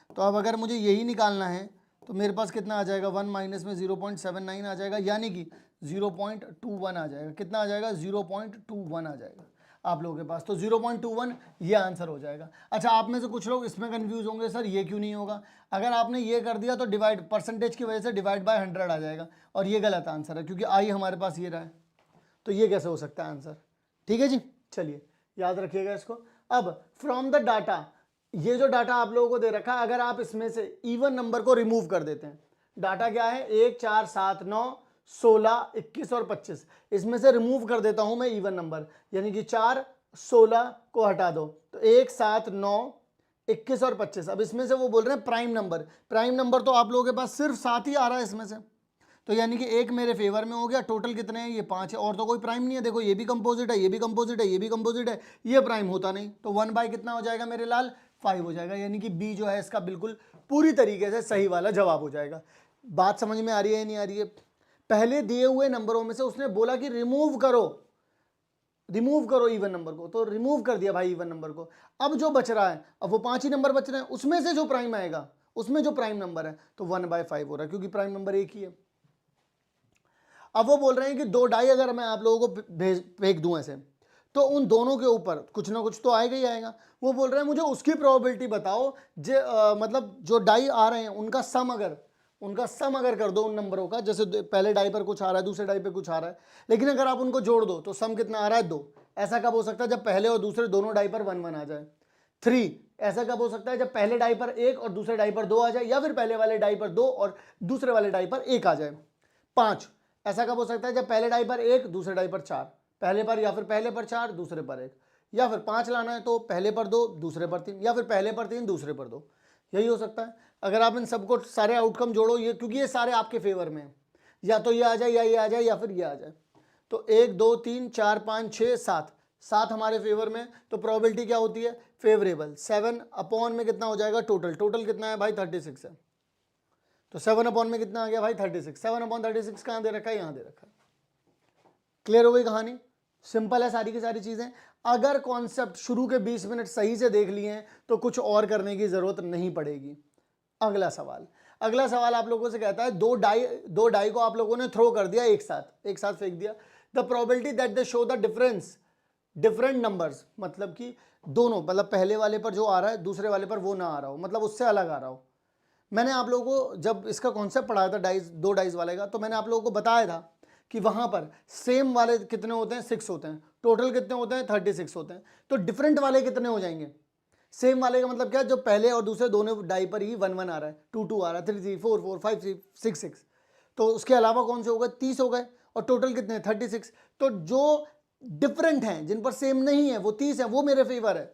तो अब अगर मुझे यही निकालना है तो मेरे पास कितना आ जाएगा, 1 माइनस में 0.79 आ जाएगा, यानी कि 0.21 आ जाएगा। कितना आ जाएगा, 0.21 आ जाएगा आप लोगों के पास। तो 0.21 ये आंसर हो जाएगा। अच्छा, आप में से कुछ लोग इसमें कंफ्यूज होंगे, सर ये क्यों नहीं होगा? अगर आपने ये कर दिया तो डिवाइड परसेंटेज की वजह से डिवाइड बाय 100 आ जाएगा, और ये गलत आंसर है, क्योंकि आई हमारे पास ये रहा है, तो ये कैसे हो सकता है आंसर? ठीक है जी, चलिए याद रखिएगा इसको। अब फ्रॉम द डाटा, ये जो डाटा आप लोगों को दे रखा है, अगर आप इसमें से इवन नंबर को रिमूव कर देते हैं, डाटा क्या है 1 4 7 9 16 21 और 25, इसमें से रिमूव कर देता हूं मैं इवन नंबर, यानी कि 4 16 को हटा दो तो 1 7 9 21 और 25। अब इसमें से वो बोल रहे हैं प्राइम नंबर, प्राइम नंबर तो आप लोगों के पास सिर्फ 7 ही आ रहा है इसमें से, तो यानी कि एक मेरे फेवर में हो गया। टोटल कितने हैं, ये 5 है, और तो कोई प्राइम नहीं है। देखो ये भी कंपोजिट है, ये भी कंपोजिट है, ये भी कंपोजिट है, ये प्राइम होता नहीं, तो 1 बाय कितना हो जाएगा मेरे लाल, 5 हो जाएगा। यानी कि बी जो है इसका बिल्कुल पूरी तरीके से सही वाला जवाब हो जाएगा। बात समझ में आ रही है या नहीं आ रही है? पहले दिए हुए नंबरों में से उसने बोला कि रिमूव करो इवन नंबर को, तो रिमूव कर दिया भाई इवन नंबर को। अब जो बच रहा है, अब वो 5 ही नंबर बच रहे हैं, उसमें से जो प्राइम आएगा, उसमें जो प्राइम नंबर है, तो 1/5 हो रहा है, क्योंकि प्राइम नंबर एक ही है। अब वो बोल रहे हैं कि 2 डाई अगर मैं आप लोगों को फेंक दूं ऐसे, तो उन दोनों के ऊपर कुछ ना कुछ तो आएगा ही आएगा। वो बोल रहे हैं मुझे उसकी प्रोबेबिलिटी बताओ, मतलब जो डाई आ रहे हैं उनका सम अगर कर दो उन नंबरों का, जैसे पहले डाई पर कुछ आ रहा है, दूसरे डाई पर कुछ आ रहा है, लेकिन अगर आप उनको जोड़ दो तो सम कितना आ रहा है, 2। ऐसा कब हो सकता है, जब पहले और दूसरे दोनों डाई पर 1 1 आ जाए। 3 ऐसा कब हो सकता है, जब पहले डाई पर 1 और दूसरे डाई पर 2 आ जाए, या फिर पहले वाले डाई पर 2 और दूसरे वाले डाई पर 1 आ जाए। 5 ऐसा कब हो सकता है, जब पहले डाई पर 1 दूसरे डाई पर 4, पहले पर या फिर पहले पर 4 दूसरे पर 1, या फिर 5 लाना है तो पहले पर 2 दूसरे पर 3, या फिर पहले पर 3 दूसरे पर 2, यही हो सकता है। अगर आप इन सबको सारे आउटकम जोड़ो, ये क्योंकि ये सारे आपके फेवर में हैं, या तो ये आ जाए या ये आ जाए या फिर ये आ जाए, तो 1 2 3 4 5 6 7 हमारे फेवर में, तो प्रोबेबिलिटी क्या होती है, फेवरेबल। 7 अपॉन में कितना हो जाएगा, टोटल कितना है भाई, 36 है, तो 7 अपॉन में कितना आ गया भाई, 36। 7/36 कहाँ दे रखा है, यहाँ दे रखा है। क्लियर हो गई कहानी? सिंपल है सारी की सारी चीजें। अगर कॉन्सेप्ट शुरू के 20 मिनट सही से देख लिए हैं तो कुछ और करने की जरूरत नहीं पड़ेगी। अगला सवाल आप लोगों से कहता है, दो डाई को आप लोगों ने थ्रो कर दिया एक साथ फेंक दिया। The probability that they show the different numbers, मतलब कि दोनों, मतलब पहले वाले पर जो आ रहा है दूसरे वाले पर वो ना आ रहा हो, मतलब उससे अलग आ रहा हो। मैंने आप लोगों को जब इसका कॉन्सेप्ट पढ़ाया था दो डाइस वाले का, तो मैंने आप लोगों को बताया था कि वहां पर सेम वाले कितने होते हैं, 6 होते हैं, टोटल कितने होते हैं, 36 होते हैं, तो डिफरेंट वाले कितने हो जाएंगे, सेम वाले का मतलब क्या है, जो पहले और दूसरे दोनों डाई पर ही 1 1 आ रहा है, 2 2 आ रहा है, 3 3 4 4 5 6 6 6, तो उसके अलावा कौन से हो गए, 30 हो गए, और टोटल कितने हैं 36। तो जो डिफरेंट हैं, जिन पर सेम नहीं है वो 30 है, वो मेरे फेवर है।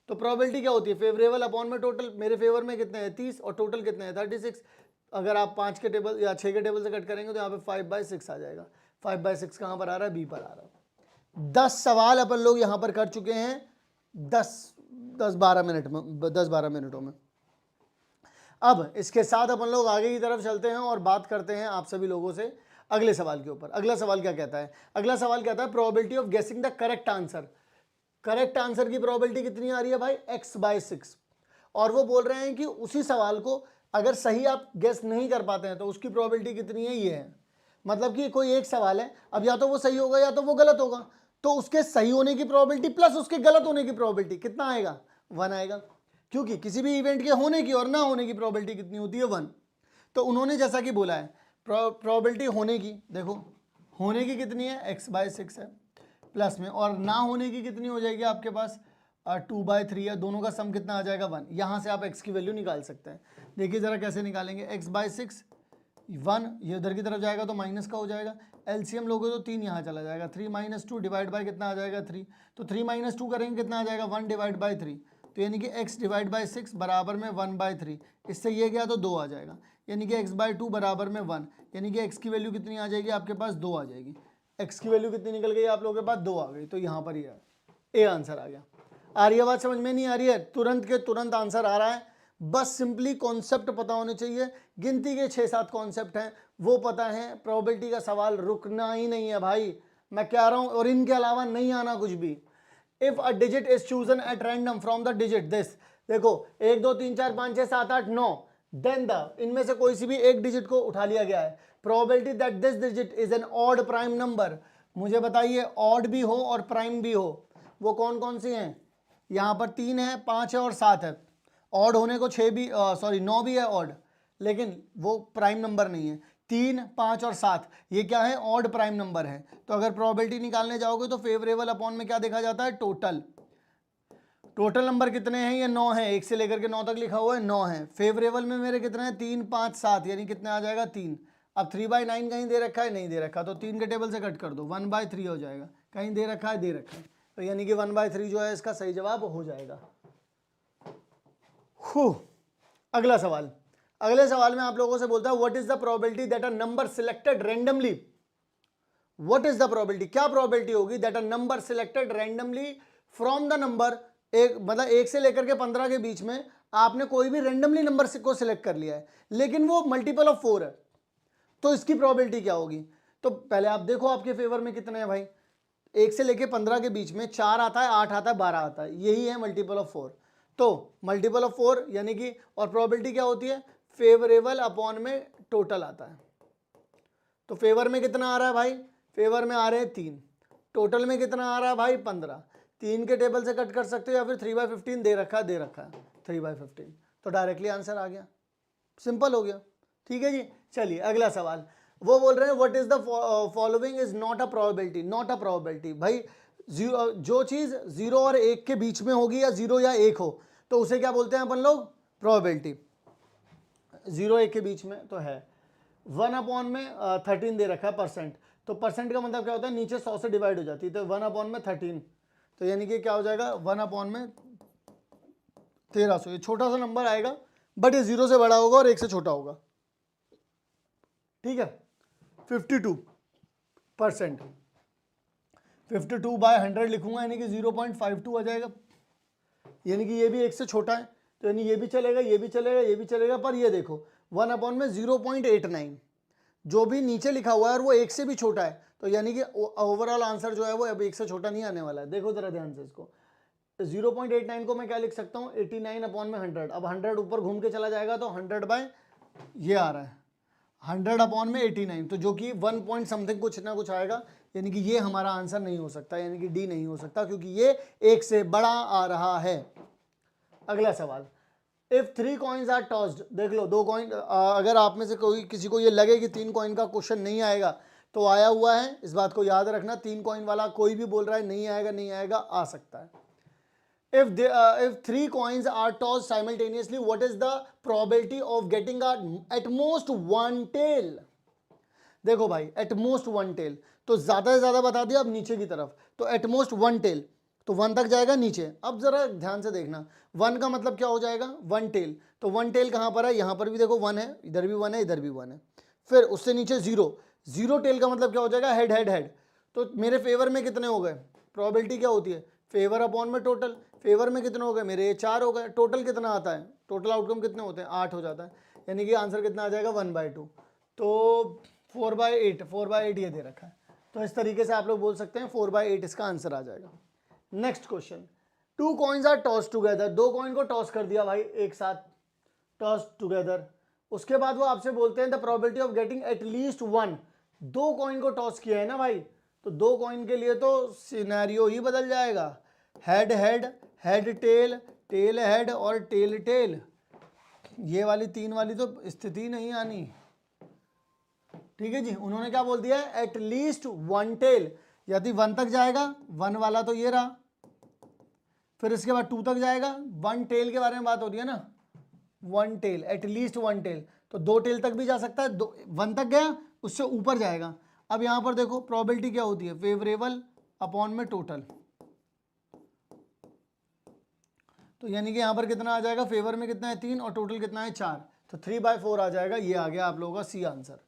तो प्रोबेबिलिटी क्या होती है, फेवरेबल अपॉन में टोटल। मेरे फेवर में कितने हैं 30 और टोटल कितने हैं 36। अगर आप 5 के टेबल या 6 के टेबल से कट करेंगे तो यहाँ पे 5/6 आ जाएगा। 5/6 कहाँ पर आ रहा है, बी पर आ रहा है। 10 सवाल अपन लोग यहाँ पर कर चुके हैं 10-12 मिनट में, 10-12 मिनटों में। अब इसके साथ अपन लोग आगे की तरफ चलते हैं और बात करते हैं आप सभी लोगों से अगले सवाल के ऊपर। अगला सवाल क्या कहता है, अगला सवाल कहता है probability of guessing the correct answer. Correct answer की प्रोबेबिलिटी कितनी आ रही है भाई, x/6। और वो बोल रहे हैं कि उसी सवाल को अगर सही आप गेस नहीं कर पाते हैं तो उसकी प्रोबेबिलिटी कितनी है, ये है। मतलब कि कोई एक सवाल है, अब या तो वो सही होगा या तो वो गलत होगा, तो उसके सही होने की प्रोबेबिलिटी प्लस उसके गलत होने की प्रोबेबिलिटी कितना आएगा, 1 आएगा। क्योंकि किसी भी इवेंट के होने की और ना होने की प्रोबेबिलिटी कितनी होती है, 1। तो उन्होंने जैसा कि बोला है प्रोबेबिलिटी होने की, देखो होने की कितनी है, x/6 है, प्लस में, और ना होने की कितनी हो जाएगी आपके पास 2/3 है। दोनों का सम कितना आ जाएगा, 1। यहाँ से आप x की वैल्यू निकाल सकते हैं। देखिए जरा कैसे निकालेंगे, x/6 1, ये उधर की तरफ जाएगा तो माइनस का हो जाएगा, एलसीएम लोगे तो 3 यहाँ चला जाएगा, 3 - 2 डिवाइड बाय कितना आ जाएगा 3, तो 3 - 2 करेंगे कितना आ जाएगा 1 डिवाइड बाई 3, तो यानी कि x डिवाइड बाई 6 बराबर में 1/3। इससे ये गया तो 2 आ जाएगा, यानी कि x/2 बराबर में 1, यानी कि x की वैल्यू कितनी आ जाएगी आपके पास, 2 आ जाएगी। x की वैल्यू कितनी निकल गई आप लोगों के पास, 2 आ गई। तो यहाँ पर ये ए आंसर आ गया। आ रही है बात समझ में, नहीं आ रही है, तुरंत के तुरंत आंसर आ रहा है। बस सिंपली कॉन्सेप्ट पता होने चाहिए। गिनती के 6-7 कॉन्सेप्ट हैं वो पता है, प्रोबेबिलिटी का सवाल रुकना ही नहीं है भाई, मैं कह रहा हूं, और इनके अलावा नहीं आना कुछ भी। If a digit is chosen at random from the digit this, देखो 1 2 3 4 5 6 7 8 9, देन द, इनमें से कोई सी भी एक डिजिट को उठा लिया गया है, probability that this digit is an odd prime number. मुझे बताइए ऑड भी हो और प्राइम भी हो, वो कौन कौन सी हैं, यहाँ पर 3 है, 5 है और 7 है। ऑड होने को 6 भी, सॉरी 9 भी है ऑड, लेकिन वो प्राइम नंबर नहीं है। 3 5 और 7 ये क्या है, ऑड प्राइम नंबर है। तो अगर प्रोबेबिलिटी निकालने जाओगे तो फेवरेबल अपॉन में क्या देखा जाता है, टोटल। टोटल नंबर कितने हैं, ये 9 है, 1 से लेकर के 9 तक लिखा हुआ है, 9 है। फेवरेबल में मेरे कितने हैं, 3 5 7, यानी कितने आ जाएगा 3। अब 3/9 कहीं दे रखा है, नहीं दे रखा, तो 3 के टेबल से कट कर दो, 1/3 हो जाएगा। कहीं दे रखा है, दे रखा है, तो यानी कि 1/3 जो है इसका सही जवाब हो जाएगा। अगला सवाल, अगले सवाल में आप लोगों से बोलता है what is the probability that a number selected randomly, what is the probability, क्या प्रोबेबिलिटी होगी that a number selected randomly from the number, एक मतलब 1 से लेकर के 15 के बीच में आपने कोई भी रैंडमली नंबर को सिलेक्ट कर लिया है, लेकिन वो मल्टीपल ऑफ 4 है, तो इसकी प्रोबेबिलिटी क्या होगी। तो पहले आप देखो आपके फेवर में कितने हैं भाई, 1 से लेकर 15 के बीच में 4 आता है, 8 आता है, 12 आता है, यही है मल्टीपल ऑफ 4। तो मल्टीपल ऑफ 4 यानी कि, और प्रोबेबिलिटी क्या होती है, फेवरेबल अपॉन में टोटल आता है। तो फेवर में कितना आ रहा है भाई, फेवर में आ रहे हैं 3, टोटल में कितना आ रहा है भाई 15। 3 के टेबल से कट कर सकते हो या फिर 3/15 दे रखा है 3/15, तो डायरेक्टली आंसर आ गया, सिंपल हो गया। ठीक है जी, चलिए अगला सवाल। वो बोल रहे हैं what is the following is not a probability, not a probability. भाई जो चीज 0 और 1 के बीच में होगी या 0 या 1 हो तो उसे क्या बोलते हैं अपन लोग, प्रोबेबिलिटी। 0 1 के बीच में तो है, 1/में 13 दे रखा है परसेंट, तो परसेंट का मतलब क्या होता है, नीचे 100 से डिवाइड हो जाती है, तो 1/में 13, तो यानी कि क्या हो जाएगा 1/में 1300। ये छोटा सा नंबर आएगा बट ये 0 से बड़ा होगा और 1 से छोटा होगा। ठीक है, 52%, 52/100 लिखूंगा यानी कि 0.52 आ जाएगा, यानी कि ये भी 1 से छोटा है, तो यानी ये भी चलेगा, ये भी चलेगा, ये भी चलेगा, पर ये देखो 1/में 0.89 जो भी नीचे लिखा हुआ है और वो 1 से भी छोटा है, तो यानी कि ओवरऑल आंसर जो है वो अब 1 से छोटा नहीं आने वाला है। देखो जरा ध्यान से इसको, 0.89 को मैं क्या लिख सकता हूँ, 89/100। अब 100 ऊपर घूम के चला जाएगा तो 100 ये आ रहा है, 100/89, तो जो कि 1 पॉइंट समथिंग कुछ ना कुछ आएगा, यानी कि ये हमारा आंसर नहीं हो सकता, यानी कि डी नहीं हो सकता, क्योंकि ये 1 से बड़ा आ रहा है। अगला सवाल, इफ 3 कॉइन्स आर टॉस्ड, देख लो 2 कॉइन, अगर आप में से कोई किसी को ये लगे कि 3 कॉइन का क्वेश्चन नहीं आएगा तो आया हुआ है, इस बात को याद रखना। 3 कॉइन वाला कोई भी बोल रहा है नहीं आएगा, नहीं आएगा, आ सकता है। if three coins are tossed simultaneously, what is the probability of getting at most one tail? देखो भाई, एट मोस्ट वन टेल, तो ज्यादा से ज्यादा बता दिया। अब नीचे की तरफ, तो एट मोस्ट वन टेल, तो वन तक जाएगा नीचे। अब जरा ध्यान से देखना, वन का मतलब क्या हो जाएगा, वन टेल। तो वन टेल कहां पर है, यहां पर भी देखो वन है, इधर भी वन है, इधर भी वन है। फिर उससे नीचे जीरो, जीरो टेल का मतलब क्या हो जाएगा, हेड हेड हेड। तो मेरे फेवर में कितने हो गए, प्रोबेबिलिटी क्या होती है, फेवर अपॉन में टोटल। फेवर में कितने हो गए मेरे, ये 4 हो गए। टोटल कितना आता है, टोटल आउटकम कितने होते हैं, 8 हो जाता है। यानी कि आंसर कितना आ जाएगा, 1/2। तो 4/8, 4/8 ये दे रखा है। तो इस तरीके से आप लोग बोल सकते हैं 4/8 इसका आंसर आ जाएगा। Next question, two coins are toss together, दो कॉइन को टॉस कर दिया भाई एक साथ, टॉस टुगेदर। उसके बाद वो आपसे बोलते हैं the probability of getting eight least one. दो कॉइन को टॉस किया है ना भाई, तो दो कॉइन के लिए तो सिनेरियो ही बदल जाएगा। Head head, head tail, tail head और टेल टेल, ये वाली तीन वाली तो स्थिति नहीं आनी। ठीक है जी, उन्होंने क्या बोल दिया है, एट लीस्ट वन टेल। यदि वन तक जाएगा, वन वाला तो ये रहा, फिर इसके बाद टू तक जाएगा, वन टेल के बारे में बात हो रही है ना, one tail, at least one tail, तो दो टेल तक भी जा सकता है। दो, वन तक गया, उससे ऊपर जाएगा। अब यहां पर देखो प्रोबेबिलिटी क्या होती है, फेवरेबल अपॉन में टोटल। तो यानी कि यहां पर कितना आ जाएगा, फेवर में कितना है 3 और टोटल कितना है 4, तो 3/4 आ जाएगा। ये आ गया आप लोगों का सी आंसर।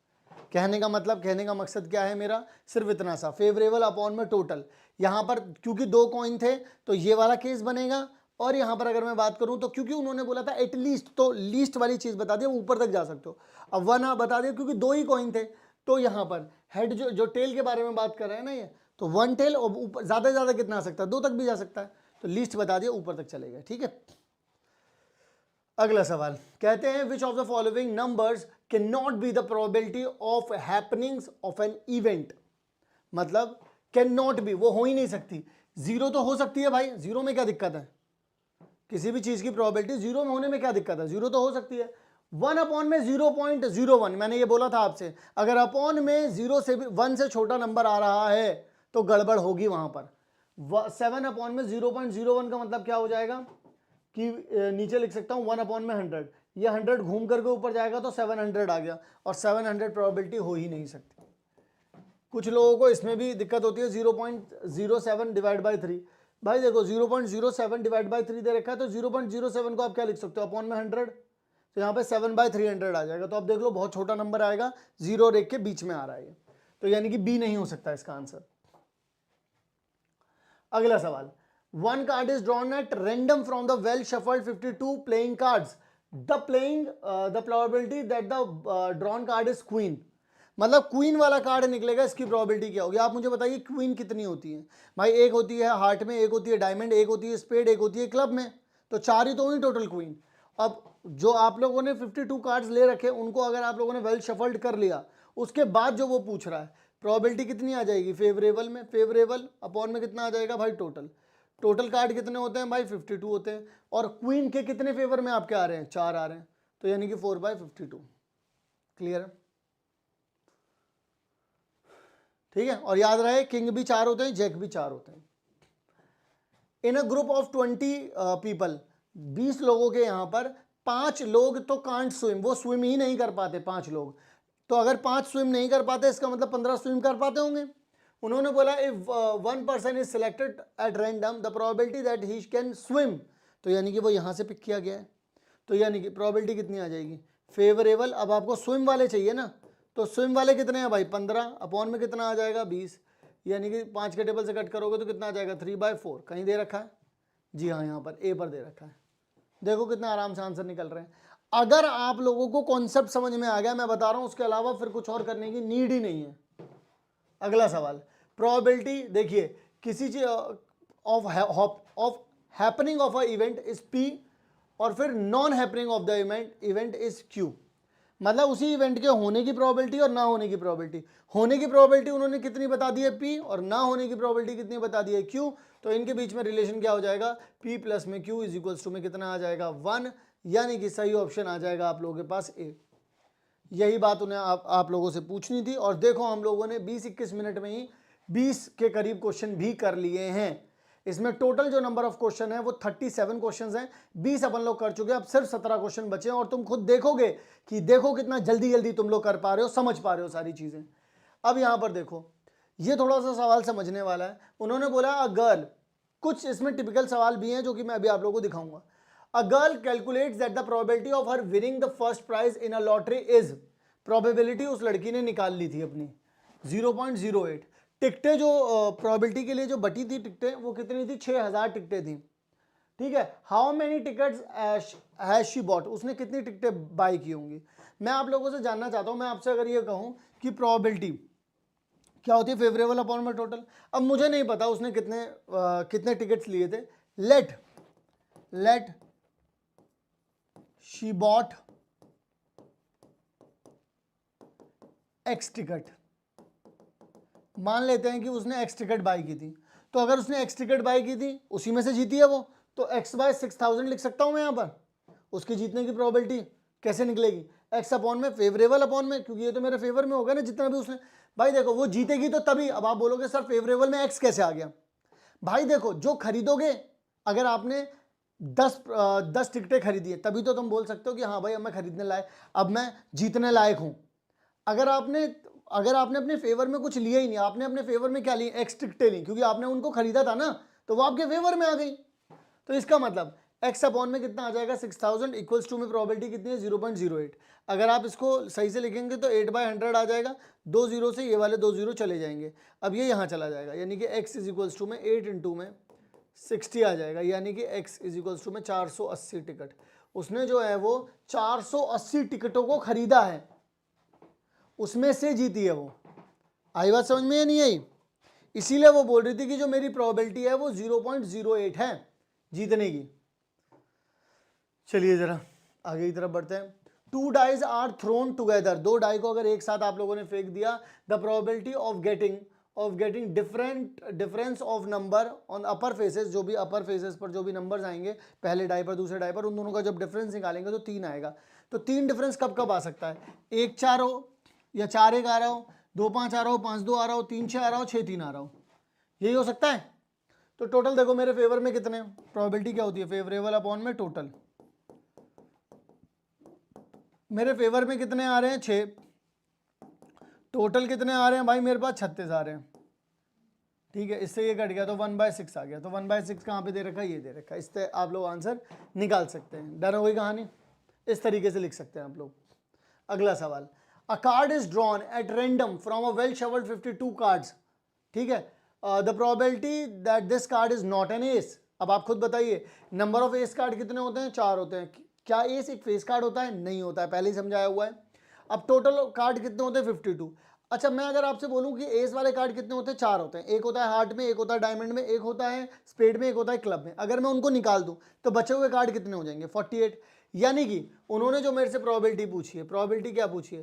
कहने का मतलब, कहने का मकसद क्या है मेरा, सिर्फ इतना सा, फेवरेबल अपॉन में टोटल। यहां पर क्योंकि दो कॉइन थे तो ये वाला केस बनेगा। और यहां पर अगर मैं बात करूं तो क्योंकि उन्होंने बोला था एटलीस्ट, तो लीस्ट वाली चीज बता दिया, ऊपर तक जा सकते हो। अब वन बता दिया क्योंकि दो ही कॉइन थे, तो यहां पर हेड जो टेल के बारे में बात कर रहे हैं ना ये, तो वन टेल और ऊपर ज्यादा से ज्यादा कितना आ सकता है, दो तक भी जा सकता है। तो लीस्ट बता दिया, ऊपर तक चलेगा। ठीक है, अगला सवाल कहते हैं which of the following numbers can not be the probability of happenings of an event. मतलब कैन नॉट बी, वो हो ही नहीं सकती। जीरो तो हो सकती है भाई, जीरो में क्या दिक्कत है, किसी भी चीज की प्रोबेबिलिटी जीरो में होने में क्या दिक्कत है, जीरो तो हो सकती है। 1 में 0.01, मैंने ये बोला था आपसे, अगर अपॉन में जीरो से भी 1 से छोटा नंबर आ रहा है तो गड़बड़ होगी वहां पर। 7 में 0.01 का मतलब क्या हो जाएगा कि नीचे लिख सकता हूं 1 में 100, ये 100 घूम करके ऊपर जाएगा तो 700 आ गया, और 700 प्रोबेबिलिटी हो ही नहीं सकती। कुछ लोगों को इसमें भी दिक्कत होती है, 0.07 डिवाइड बाई 3। भाई देखो 0.07 डिवाइड बाई 3 दे रखा है, तो 0.07 को आप क्या लिख सकते हो, अपॉन में 100, तो यहाँ पे 7/300 आ जाएगा। तो अब देख लो बहुत छोटा नंबर आएगा, जीरो रेख के बीच में आ रहा है, तो यानी कि बी नहीं हो सकता इसका आंसर। अगला सवाल, one card is drawn at random from the well shuffled 52 playing cards. The probability that the drawn card is queen. मतलब क्वीन वाला कार्ड निकलेगा, इसकी प्रोबेबिलिटी क्या होगी, आप मुझे बताइए। क्वीन कितनी होती है भाई, एक होती है हार्ट में, एक होती है डायमंड, एक होती है स्पेड, एक होती है क्लब में, तो 4 ही तो हुई टोटल क्वीन। अब जो आप लोगों ने 52 कार्ड्स ले रखे, उनको अगर आप लोगों ने वेल शफल्ड कर लिया, उसके बाद जो वो पूछ रहा है, प्रोबेबिलिटी कितनी आ जाएगी, फेवरेबल में, फेवरेबल अपॉन में कितना आ जाएगा भाई टोटल। टोटल कार्ड कितने होते हैं भाई, 52 होते हैं, और क्वीन के कितने फेवर में आपके आ रहे हैं, 4 आ रहे हैं, तो यानी कि 4/52। क्लियर है, ठीक है। और याद रहे किंग भी 4 होते हैं, जैक भी 4 होते हैं। इन अ ग्रुप ऑफ 20 पीपल, 20 लोगों के यहां पर 5 लोग तो कांट स्विम, वो स्विम ही नहीं कर पाते 5 लोग। तो अगर 5 स्विम नहीं कर पाते, इसका मतलब 15 स्विम कर पाते होंगे। उन्होंने बोला if one person is selected at random the probability that he can swim, तो यानी कि वो यहां से पिक किया गया है, तो यानी कि प्रोबेबिलिटी कितनी आ जाएगी, फेवरेबल। अब आपको स्विम वाले चाहिए ना, तो स्विम वाले कितने हैं भाई, 15, अपॉन में कितना आ जाएगा 20, यानी कि 5 के टेबल से कट करोगे तो कितना आ जाएगा 3/4। कहीं दे रखा है, जी हाँ यहाँ पर ए पर दे रखा है। देखो कितना आराम से आंसर निकल रहे हैं। अगर आप लोगों को कॉन्सेप्ट समझ में आ गया, मैं बता रहा हूं, उसके अलावा फिर कुछ और करने की नीड ही नहीं है। अगला सवाल, प्रोबेबिलिटी देखिए, किसी चीज of happening of a event is P, और फिर non happening of the event is Q. मतलब उसी इवेंट के होने की प्रोबेबिलिटी और ना होने की प्रोबेबिलिटी। होने की प्रोबेबिलिटी उन्होंने कितनी बता दी है पी, और ना होने की प्रोबेबिलिटी कितनी बता दी है क्यू। तो इनके बीच में रिलेशन क्या हो जाएगा, पी प्लस में क्यू इज इक्वल्स टू में कितना आ जाएगा 1, यानी कि सही ऑप्शन आ जाएगा आप लोगों के पास ए। यही बात उन्हें आप लोगों से पूछनी थी, और देखो हम लोगों ने 20-21 मिनट में ही 20 के करीब क्वेश्चन भी कर लिए हैं। इसमें टोटल जो नंबर ऑफ क्वेश्चन है वो 37 क्वेश्चंस हैं, 20 अपन लोग कर चुके हैं, अब सिर्फ 17 क्वेश्चन बचे हैं और तुम खुद देखोगे कि देखो कितना जल्दी जल्दी तुम लोग कर पा रहे हो, समझ पा रहे हो सारी चीजें। अब यहां पर देखो, ये थोड़ा सा सवाल समझने वाला है। उन्होंने बोला अ गर्ल, कुछ इसमें टिपिकल सवाल भी हैं जो कि मैं अभी आप लोगों को दिखाऊंगा। A girl calculates that the probability of her winning the first prize in a lottery is, probability उस लड़की ने निकाल ली थी अपनी 0.08। टिकटें जो प्रोबेबिलिटी के लिए जो बटी थी टिकटें वो कितनी थी, 6000 टिकटें थी, ठीक है। How many tickets has she bought, उसने कितनी टिकटें बाई की होंगी। मैं आप लोगों से जानना चाहता हूं, मैं आपसे अगर ये कहूं कि प्रोबेबिलिटी क्या होती है, फेवरेबल अपॉन में टोटल। अब मुझे नहीं पता उसने कितने टिकट्स लिए थे। Let she bought X ticket, मान लेते हैं कि उसने एक्स टिकट बाई की थी, तो अगर उसने एक्स टिकट बाई की थी उसी में से जीती है वो, तो x बाय 6000 लिख सकता हूं मैं यहां पर। उसकी जीतने की प्रोबेबिलिटी कैसे निकलेगी, x अपॉन में फेवरेबल अपॉन में, क्योंकि ये तो मेरे फेवर में होगा ना जितना भी उसने। भाई देखो वो जीतेगी तो तभी, अब आप बोलोगे सर फेवरेबल में x कैसे आ गया। भाई देखो जो खरीदोगे, अगर आपने 10 टिकटें खरीदी है तभी तो तुम बोल सकते हो कि हाँ भाई अब मैं खरीदने लायक, अब मैं जीतने लायक हूं। अगर आपने अपने फेवर में कुछ लिया ही नहीं, आपने अपने फेवर में क्या ली, एक्स टिकटें ली, क्योंकि आपने उनको खरीदा था ना, तो वो आपके फेवर में आ गई। तो इसका मतलब x अपॉन में कितना आ जाएगा 6000 इक्वल्स टू में प्रोबेबिलिटी कितनी है 0.08। अगर आप इसको सही से लिखेंगे तो 8/100 आ जाएगा, 2 जीरो से ये वाले 2 जीरो चले जाएंगे, अब ये यहाँ चला जाएगा, यानी कि x इज इक्वल्स टू में 8 इंटू में 60 आ जाएगा, यानी कि x इज इक्वल्स टू में 480 टिकट। उसने जो है वो 480 टिकटों को खरीदा है, उसमें से जीती है वो। आई बात समझ में या नहीं आई। इसीलिए वो बोल रही थी कि जो मेरी प्रोबेबिलिटी है वो 0.08 है जीतने की। चलिए जरा आगे की तरफ बढ़ते हैं। 2 dies are thrown together, 2 die को अगर एक साथ आप लोगों ने फेंक दिया, the probability of getting difference of number on upper faces, जो भी अपर फेसेस पर जो भी नंबर्स आएंगे पहले डाई पर दूसरे डाई पर, उन दोनों का जब डिफरेंस निकालेंगे तो 3 आएगा। तो 3 डिफरेंस कब कब आ सकता है, 1-4 हो या 4-1 आ रहा हो, 2-5 आ रहा हो, 5-2 आ रहा हो, 3-6 आ रहा हो, 6-3 आ रहा हो, यही हो सकता है। तो टोटल देखो मेरे फेवर में कितने, प्रोबेबिलिटी क्या होती है फेवरेबल अपॉन में टोटल, मेरे फेवर में कितने आ रहे हैं 6, टोटल कितने आ रहे हैं भाई मेरे पास 36 आ रहे हैं, ठीक है। इससे ये कट गया तो 1/6 आ गया, तो 1/6 कहाँ पे दे रखा है, ये दे रखा है। इससे आप लोग आंसर निकाल सकते हैं, डर हो गई कहानी, इस तरीके से लिख सकते हैं आप लोग। अगला सवाल, अ card is drawn at random from a well shuffled 52 cards, ठीक है। The probability that this card is not an S. अब आप खुद बताइए नंबर ऑफ एस कार्ड कितने होते हैं, 4 होते हैं। क्या एस एक फेस कार्ड होता है, नहीं होता है, पहले ही समझाया हुआ है। अब टोटल कार्ड कितने होते हैं 52। अच्छा मैं अगर आपसे बोलूं कि एस वाले कार्ड कितने होते हैं, 4 होते हैं, एक होता है हार्ट में, एक होता है डायमंड में, एक होता है स्पेड में, एक होता है क्लब में। अगर मैं उनको निकाल दूं तो बचे हुए कार्ड कितने हो जाएंगे 48। यानी कि उन्होंने जो मेरे से प्रोबेबिलिटी पूछी है, प्रोबेबिलिटी क्या पूछी है,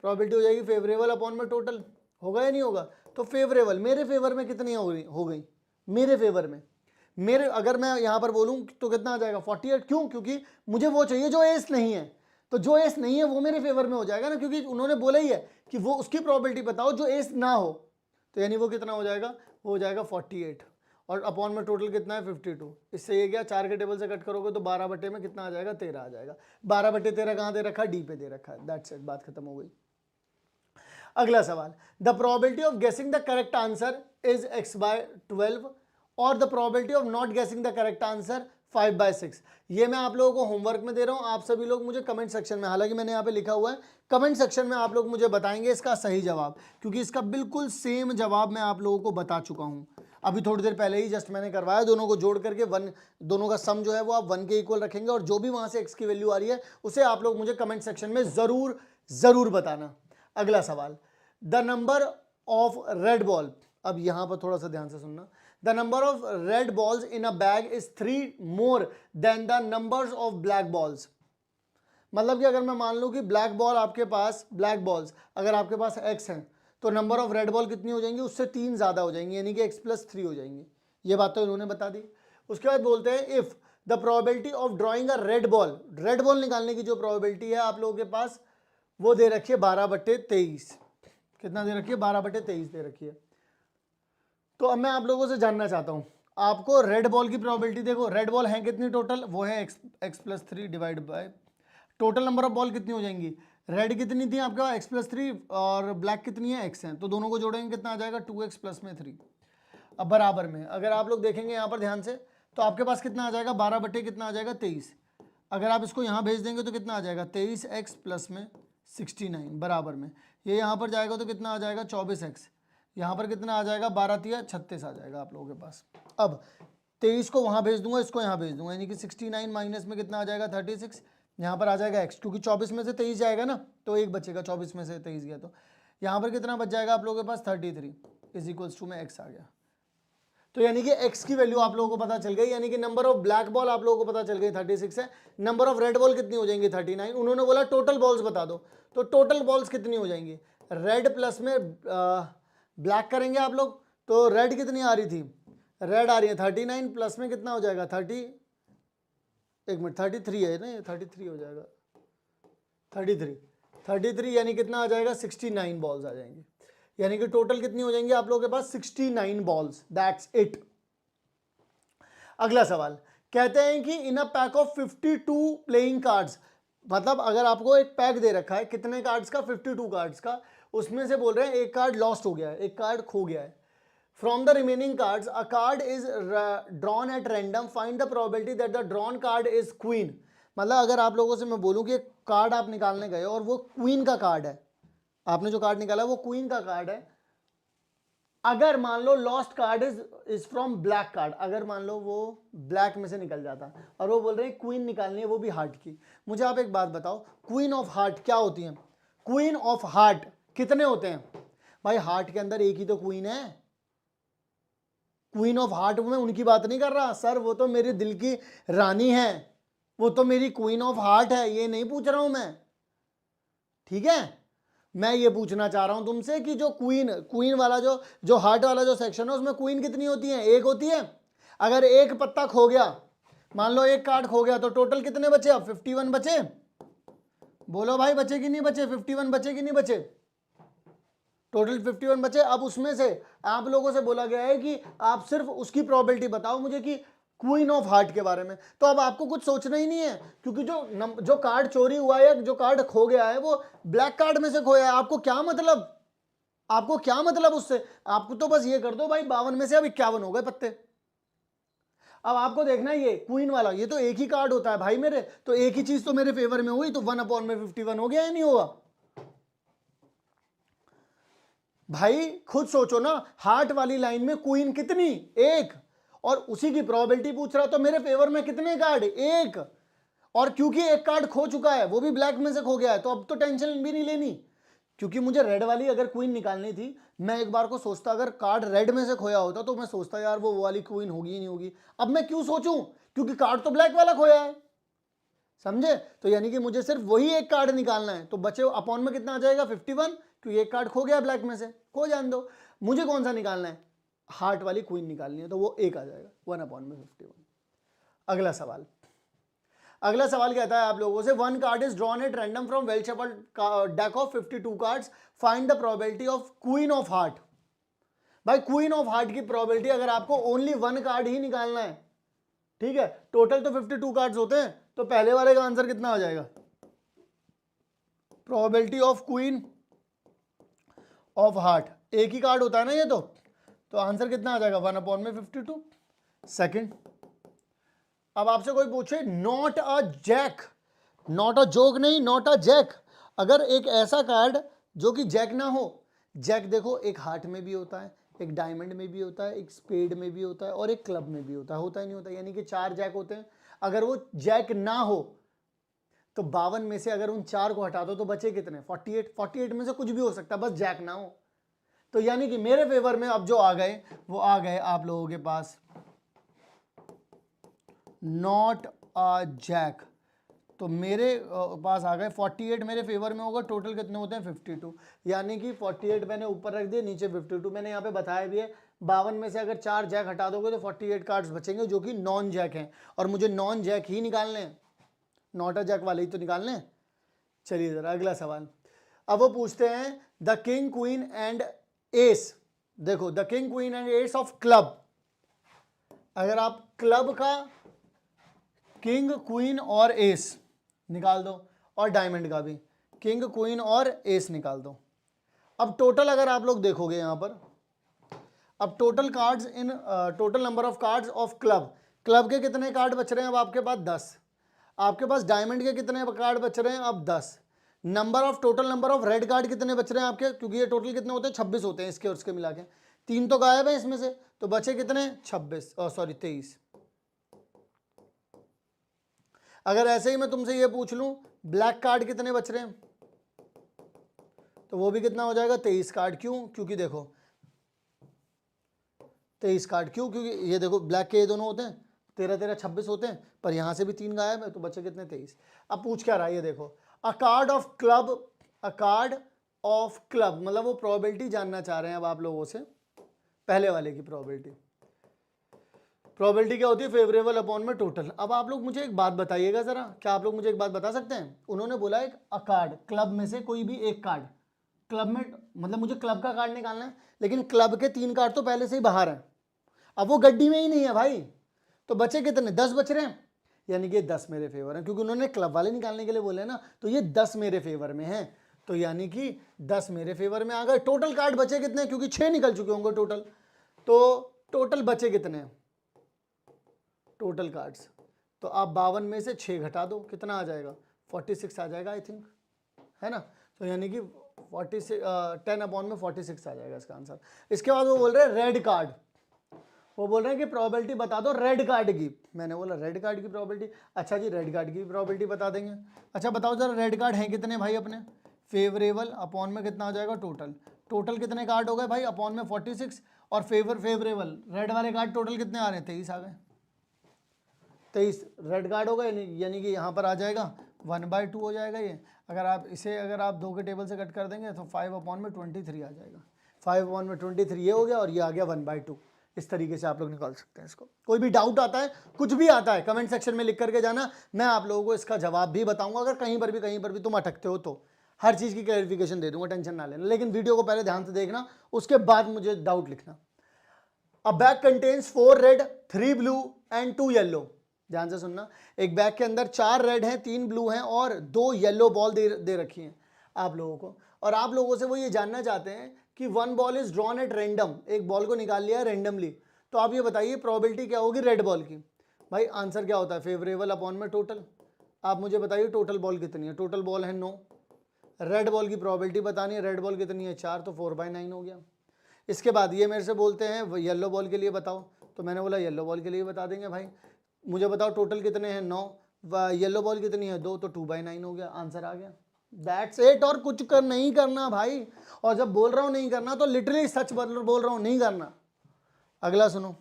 प्रोबेबिलिटी हो जाएगी फेवरेबल अपॉन में टोटल, होगा या नहीं होगा। तो फेवरेबल मेरे फेवर में कितनी हो गई मेरे फेवर में, मेरे अगर मैं यहां पर बोलूं तो कितना आ जाएगा 48। क्यों, क्योंकि मुझे वो चाहिए जो एस नहीं है, तो जो एस नहीं है वो मेरे फेवर में हो जाएगा ना, क्योंकि उन्होंने बोला ही है कि वो उसकी प्रोबेबिलिटी बताओ जो एस ना हो, तो यानी वो कितना हो जाएगा, वो हो जाएगा 48 और अपॉन में टोटल कितना है 52। इससे ये गया 4 के टेबल से कट करोगे तो 12 बटे में कितना आ जाएगा 13 आ जाएगा। 12 बटे 13 कहाँ दे रखा है, डी पे दे रखा है, दैट्स इट, बात खत्म हो गई। अगला सवाल, the probability of guessing the correct answer is x/12 और the probability of not guessing the correct answer 5/6। ये मैं आप लोगों को होमवर्क में दे रहा हूं, आप सभी लोग मुझे कमेंट सेक्शन में, हालांकि मैंने यहाँ पे लिखा हुआ है, कमेंट सेक्शन में आप लोग मुझे बताएंगे इसका सही जवाब, क्योंकि इसका बिल्कुल सेम जवाब मैं आप लोगों को बता चुका हूं अभी थोड़ी देर पहले ही, जस्ट मैंने करवाया। दोनों को जोड़ करके 1, दोनों का सम जो है वो आप 1 के इक्वल रखेंगे और जो भी वहां से x की वैल्यू आ रही है उसे आप लोग मुझे कमेंट सेक्शन में जरूर बताना। अगला सवाल, the number of red ball, अब यहां पर थोड़ा सा ध्यान से सुनना, the number of red balls in a bag is 3 more than the numbers of black balls. मतलब कि अगर मैं मान लूं कि ब्लैक बॉल आपके पास, ब्लैक बॉल्स अगर आपके पास x हैं तो नंबर ऑफ रेड बॉल कितनी हो जाएंगी, उससे 3 ज्यादा हो जाएंगी, यानी कि x+3 हो जाएंगी। ये बात तो इन्होंने बता दी। उसके बाद बोलते हैं if the probability of drawing a red ball निकालने की जो प्रोबेबिलिटी है आप लोगों के पास वो दे रखी है 12/23। कितना दे रखी है, 12/23 दे रखी है। तो अब मैं आप लोगों से जानना चाहता हूं, आपको रेड बॉल की प्रोबेबिलिटी देखो, रेड बॉल है कितनी टोटल, वो है x+3 divide by total number of ball कितनी हो जाएंगी, रेड कितनी थी आपके पास x+3 और ब्लैक कितनी है x है, तो दोनों को जोड़ेंगे कितना आ जाएगा 2x प्लस में 3। अब बराबर में अगर आप लोग देखेंगे यहाँ पर ध्यान से तो आपके पास कितना आ जाएगा 12 बटे कितना आ जाएगा 23। अगर आप इसको यहाँ भेज देंगे तो कितना आ जाएगा 23x प्लस में 69 बराबर में, ये यहाँ पर जाएगा तो कितना आ जाएगा 24x, यहाँ पर कितना आ जाएगा 12 तिया 36 आ जाएगा आप लोगों के पास। अब 23 को वहाँ भेज दूंगा, इसको यहाँ भेज दूंगा, यानी कि 69 माइनस में कितना आ जाएगा 36, यहाँ पर आ जाएगा x, क्योंकि 24 में से 23 जाएगा ना तो एक बचेगा, 24 में से 23 गया तो यहाँ पर कितना बच जाएगा आप लोगों के पास 33 इज इक्वल्स टू में x आ गया। तो यानी कि x की वैल्यू आप लोगों को पता चल गई, यानी कि नंबर ऑफ ब्लैक बॉल आप लोगों को पता चल गई 36 है, नंबर ऑफ रेड बॉल कितनी हो जाएंगी 39। उन्होंने बोला टोटल बॉल्स बता दो, तो टोटल बॉल्स कितनी हो जाएंगी, रेड प्लस में ब्लैक करेंगे आप लोग, तो रेड कितनी आ रही थी, रेड आ रही है 39 प्लस में कितना हो जाएगा 30, एक मिनट 33 है ना, 33 हो जाएगा 33 यानी कितना आ जाएगा 69 बॉल्स आ जाएंगे, यानी कि टोटल कितनी हो जाएंगी आप लोगों के पास 69 बॉल्स, दैट्स इट। अगला सवाल कहते हैं कि in a pack of 52 playing cards, मतलब अगर आपको एक पैक दे रखा है कितने कार्ड्स का 52 कार्ड्स का, उसमें से बोल रहे हैं एक कार्ड लॉस्ट हो गया है, एक कार्ड खो गया है। From the remaining cards a card is drawn at random, find the probability that the drawn card is queen. मतलब अगर आप लोगों से मैं बोलूं कि एक कार्ड आप निकालने गए और वो क्वीन का कार्ड है, आपने जो कार्ड निकाला वो क्वीन का कार्ड है, अगर मान लो lost card is from black card, अगर मान लो वो ब्लैक में से निकल जाता और वो बोल रहे हैं क्वीन निकालनी है वो भी हार्ट की, मुझे आप एक बात बताओ क्वीन ऑफ हार्ट क्या होती है, क्वीन ऑफ हार्ट कितने होते हैं भाई, हार्ट के अंदर एक ही तो क्वीन है, क्वीन ऑफ हार्ट में उनकी बात नहीं कर रहा सर, वो तो मेरे दिल की रानी है, वो तो मेरी क्वीन ऑफ हार्ट है, ये नहीं पूछ रहा हूं मैं, ठीक है। मैं ये पूछना चाह रहा हूं तुमसे कि जो क्वीन वाला जो हार्ट वाला जो सेक्शन है उसमें क्वीन कितनी होती है, एक होती है। अगर एक पत्ता खो गया, मान लो एक कार्ड खो गया, तो टोटल कितने बचे, अब 51 बचे, बोलो भाई बचे कि नहीं बचे, 51 बचे कि नहीं बचे, टोटल 51 बचे। अब उसमें से आप लोगों से बोला गया है कि आप सिर्फ उसकी प्रोबेबिलिटी बताओ मुझे कि क्वीन ऑफ हार्ट के बारे में, तो अब आपको कुछ सोचना ही नहीं है, क्योंकि जो कार्ड चोरी हुआ है, जो कार्ड खो गया है वो ब्लैक कार्ड में से खोया है, आपको क्या मतलब, आपको क्या मतलब उससे, आपको तो बस ये कर दो भाई 52 में से अब 51 हो गए पत्ते। अब आपको देखना है ये क्वीन वाला, ये तो एक ही कार्ड होता है भाई मेरे, तो एक ही चीज तो मेरे फेवर में हुई, तो 1/51 हो गया या नहीं होगा भाई, खुद सोचो ना, हार्ट वाली लाइन में क्वीन कितनी, एक, और उसी की प्रोबेबिलिटी पूछ रहा, तो मेरे फेवर में कितने कार्ड, एक, और क्योंकि एक कार्ड खो चुका है वो भी ब्लैक में से खो गया है, तो अब तो टेंशन भी नहीं लेनी, क्योंकि मुझे रेड वाली अगर क्वीन निकालनी थी, मैं एक बार को सोचता अगर कार्ड रेड में से खोया होता तो मैं सोचता यार वो वाली क्वीन होगी ही नहीं होगी, अब मैं क्यों सोचूं, क्योंकि कार्ड तो ब्लैक वाला खोया है, समझे। तो यानी कि मुझे सिर्फ वही एक कार्ड निकालना है, तो बचे अपॉन में कितना आ जाएगा 51, क्योंकि एक कार्ड खो गया ब्लैक में से, खो जान दो, मुझे कौन सा निकालना है, हार्ट वाली क्वीन निकालनी है, तो वो एक आ जाएगा 1/51। अगला सवाल, अगला सवाल कहता है आप लोगों से, one card is drawn at random from well shuffled deck of 52 cards, find the probability of queen of heart. भाई क्वीन ऑफ हार्ट की प्रोबेबिलिटी अगर आपको ओनली वन कार्ड ही निकालना है, ठीक है, टोटल तो 52 कार्ड्स होते हैं, तो पहले वाले का आंसर कितना आ जाएगा, probability of queen of heart, एक ही कार्ड होता है ना ये, तो आंसर कितना आ जाएगा 1/52। सेकंड, अब आपसे कोई पूछे not a jack, not a joke नहीं, नॉट अ जैक, अगर एक ऐसा कार्ड जो कि जैक ना हो, जैक देखो एक हार्ट में भी होता है, एक डायमंड में भी होता है, एक स्पेड में भी होता है और एक क्लब में भी होता है, होता ही नहीं होता, यानी कि 4 जैक होते हैं। अगर वो जैक ना हो तो 52 में से अगर उन 4 को हटा दो तो बचे कितने 48 में से कुछ भी हो सकता है, बस जैक ना हो। तो यानी कि मेरे फेवर में अब जो आ गए वो आ गए आप लोगों के पास नॉट अ जैक, तो मेरे पास आ गए 48 मेरे फेवर में होगा, टोटल कितने होते हैं 52, यानी कि 48 मैंने ऊपर रख दिए, नीचे 52, मैंने यहाँ पे बताया भी है 52 में से अगर 4 जैक हटा दोगे तो 48 कार्ड्स बचेंगे जो कि नॉन जैक हैं, और मुझे नॉन जैक ही निकालने हैं, नॉट अ जैक वाले ही तो निकालने हैं। चलिए जरा अगला सवाल, अब वो पूछते हैं the king queen and ace, देखो the king queen and ace of club, अगर आप क्लब का किंग क्वीन और एस निकाल दो और डायमंड का भी किंग क्वीन और एस निकाल दो। अब टोटल अगर आप लोग देखोगे यहां पर, अब total cards in total number of cards of club, club के कितने कार्ड बच रहे हैं अब आपके पास 10, आपके पास डायमंड के कितने कार्ड बच रहे हैं अब 10, number of total number of red card कितने बच रहे हैं आपके, क्योंकि ये टोटल कितने होते हैं 26 होते हैं इसके और इसके मिला के, 3 तो गायब है इसमें से, तो बचे कितने 26 सॉरी 23। अगर ऐसे ही मैं तुमसे ये पूछ लूं ब्लैक कार्ड कितने बच रहे हैं, तो वो भी कितना हो जाएगा 23 कार्ड। क्यों, क्योंकि देखो 23 कार्ड, क्यों, क्योंकि ये देखो ब्लैक के ये दोनों होते हैं 13 13 26 होते हैं, पर यहां से भी 3 गायब है, तो बचे कितने 23। अब पूछ क्या रहा है ये देखो, अ card of club, a card of club, मतलब वो प्रोबेबिलिटी जानना चाह रहे हैं अब आप लोगों से, पहले वाले की प्रोबेबिलिटी। प्रोबेबिलिटी क्या होती है, फेवरेबल अपॉन में टोटल। अब आप लोग मुझे एक बात बताइएगा जरा, क्या आप लोग मुझे एक बात बता सकते हैं, उन्होंने बोला एक अ कार्ड, क्लब में से कोई भी एक कार्ड, क्लब में मतलब मुझे क्लब का कार्ड निकालना है, लेकिन क्लब के 3 कार्ड तो पहले से ही बाहर हैं, अब वो गड्डी में ही नहीं है भाई, तो बचे कितने 10 बच रहे हैं, यानी कि 10 मेरे फेवर हैं, क्योंकि उन्होंने क्लब वाले निकालने के लिए बोले ना, तो ये 10 मेरे फेवर में हैं, तो यानी कि 10 मेरे फेवर में आ गए। टोटल कार्ड बचे कितने, क्योंकि 6 निकल चुके होंगे टोटल, तो टोटल बचे कितने टोटल कार्ड्स, तो आप 52 में से 6 घटा दो, कितना आ जाएगा 46 आ जाएगा आई थिंक, है ना, तो यानी कि 46 10 अपॉन में 46 आ जाएगा इसका आंसर। इसके बाद वो बोल रहे हैं रेड कार्ड, वो बोल रहे हैं कि प्रोबेबिलिटी बता दो रेड कार्ड की, मैंने बोला रेड कार्ड की प्रोबेबिलिटी, अच्छा जी रेड कार्ड की प्रोबेबिलिटी बता देंगे। अच्छा बताओ जरा रेड कार्ड हैं कितने भाई अपने, फेवरेबल अपॉन में कितना आ जाएगा टोटल, टोटल कितने कार्ड हो गए भाई अपॉन में 46, और फेवरेबल रेड वाले कार्ड टोटल कितने आ रहे हैं 23 आ गए, 23 रेड कार्ड हो गए, यानी कि यहाँ पर आ जाएगा 1/2 हो जाएगा ये। अगर आप इसे अगर आप 2 के टेबल से कट कर देंगे तो 5 अपॉन में 23 आ जाएगा, 5 अपॉन में 23 ये हो गया, और ये आ गया 1/2। इस तरीके से आप लोग निकाल सकते हैं इसको। कोई भी डाउट आता है, कुछ भी आता है, कमेंट सेक्शन में लिख करके जाना, मैं आप लोगों को इसका जवाब भी बताऊंगा। अगर कहीं पर भी तुम अटकते हो तो हर चीज़ की क्लैरिफिकेशन दे दूंगा, टेंशन ना लेना, लेकिन वीडियो को पहले ध्यान से देखना, उसके बाद मुझे डाउट लिखना। अ bag contains 4 red 3 blue and 2 yellow, ध्यान से सुनना, एक बैग के अंदर 4 रेड हैं 3 ब्लू हैं और 2 येलो बॉल दे रखी हैं आप लोगों को, और आप लोगों से वो ये जानना चाहते हैं कि 1 ball is drawn at random, एक बॉल को निकाल लिया है रैंडमली, तो आप ये बताइए प्रोबेबिलिटी क्या होगी रेड बॉल की। भाई आंसर क्या होता है, फेवरेबल अपॉन में टोटल। आप मुझे बताइए टोटल बॉल कितनी है, टोटल बॉल है 9, रेड बॉल की प्रोबेबिलिटी बतानी है, रेड बॉल कितनी है 4, तो 4/9 हो गया। इसके बाद ये मेरे से बोलते हैं येलो बॉल के लिए बताओ, तो मैंने बोला येलो बॉल के लिए बता देंगे भाई, मुझे बताओ टोटल कितने हैं 9, येलो बॉल कितनी है 2, तो 2/9 हो गया, आंसर आ गया। दैट्स इट, और कुछ नहीं करना भाई, और जब बोल रहा हूँ नहीं करना तो लिटरली सच बोल रहा हूँ, नहीं करना। अगला सुनो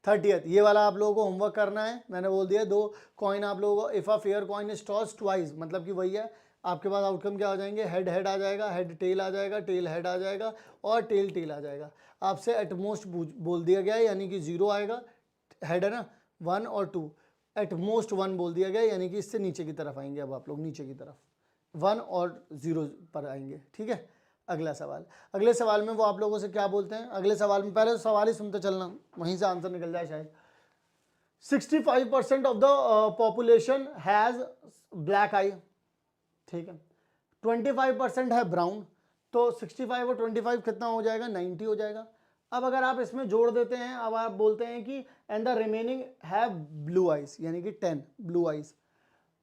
30th, ये वाला आप लोगों को होमवर्क करना है, मैंने बोल दिया 2 कॉइन आप लोगों को, if a fair coin is tossed twice, मतलब कि वही है, आपके पास आउटकम क्या हो जाएंगे, हेड हेड आ जाएगा, हेड टेल आ जाएगा, टेल हेड आ जाएगा, और टेल टेल आ जाएगा। आपसे एटमोस्ट बोल दिया गया है, यानी कि 0 आएगा, हेड है ना 1 और 2, एटमोस्ट 1 बोल दिया गया, यानी कि इससे नीचे की तरफ आएंगे, अब आप लोग नीचे की तरफ 1 और 0 पर आएंगे, ठीक है। अगला सवाल, अगले सवाल में वो आप लोगों से क्या बोलते हैं, अगले सवाल में, पहले सवाल ही सुनते चलना, वहीं से आंसर निकल जाए शायद। 65% of the population has black eye, ठीक है, 25% है ब्राउन, तो 65 और 25 कितना हो जाएगा 90 हो जाएगा। अब अगर आप इसमें जोड़ देते हैं, अब आप बोलते हैं कि and the remaining have blue eyes, यानी कि 10 ब्लू आइज,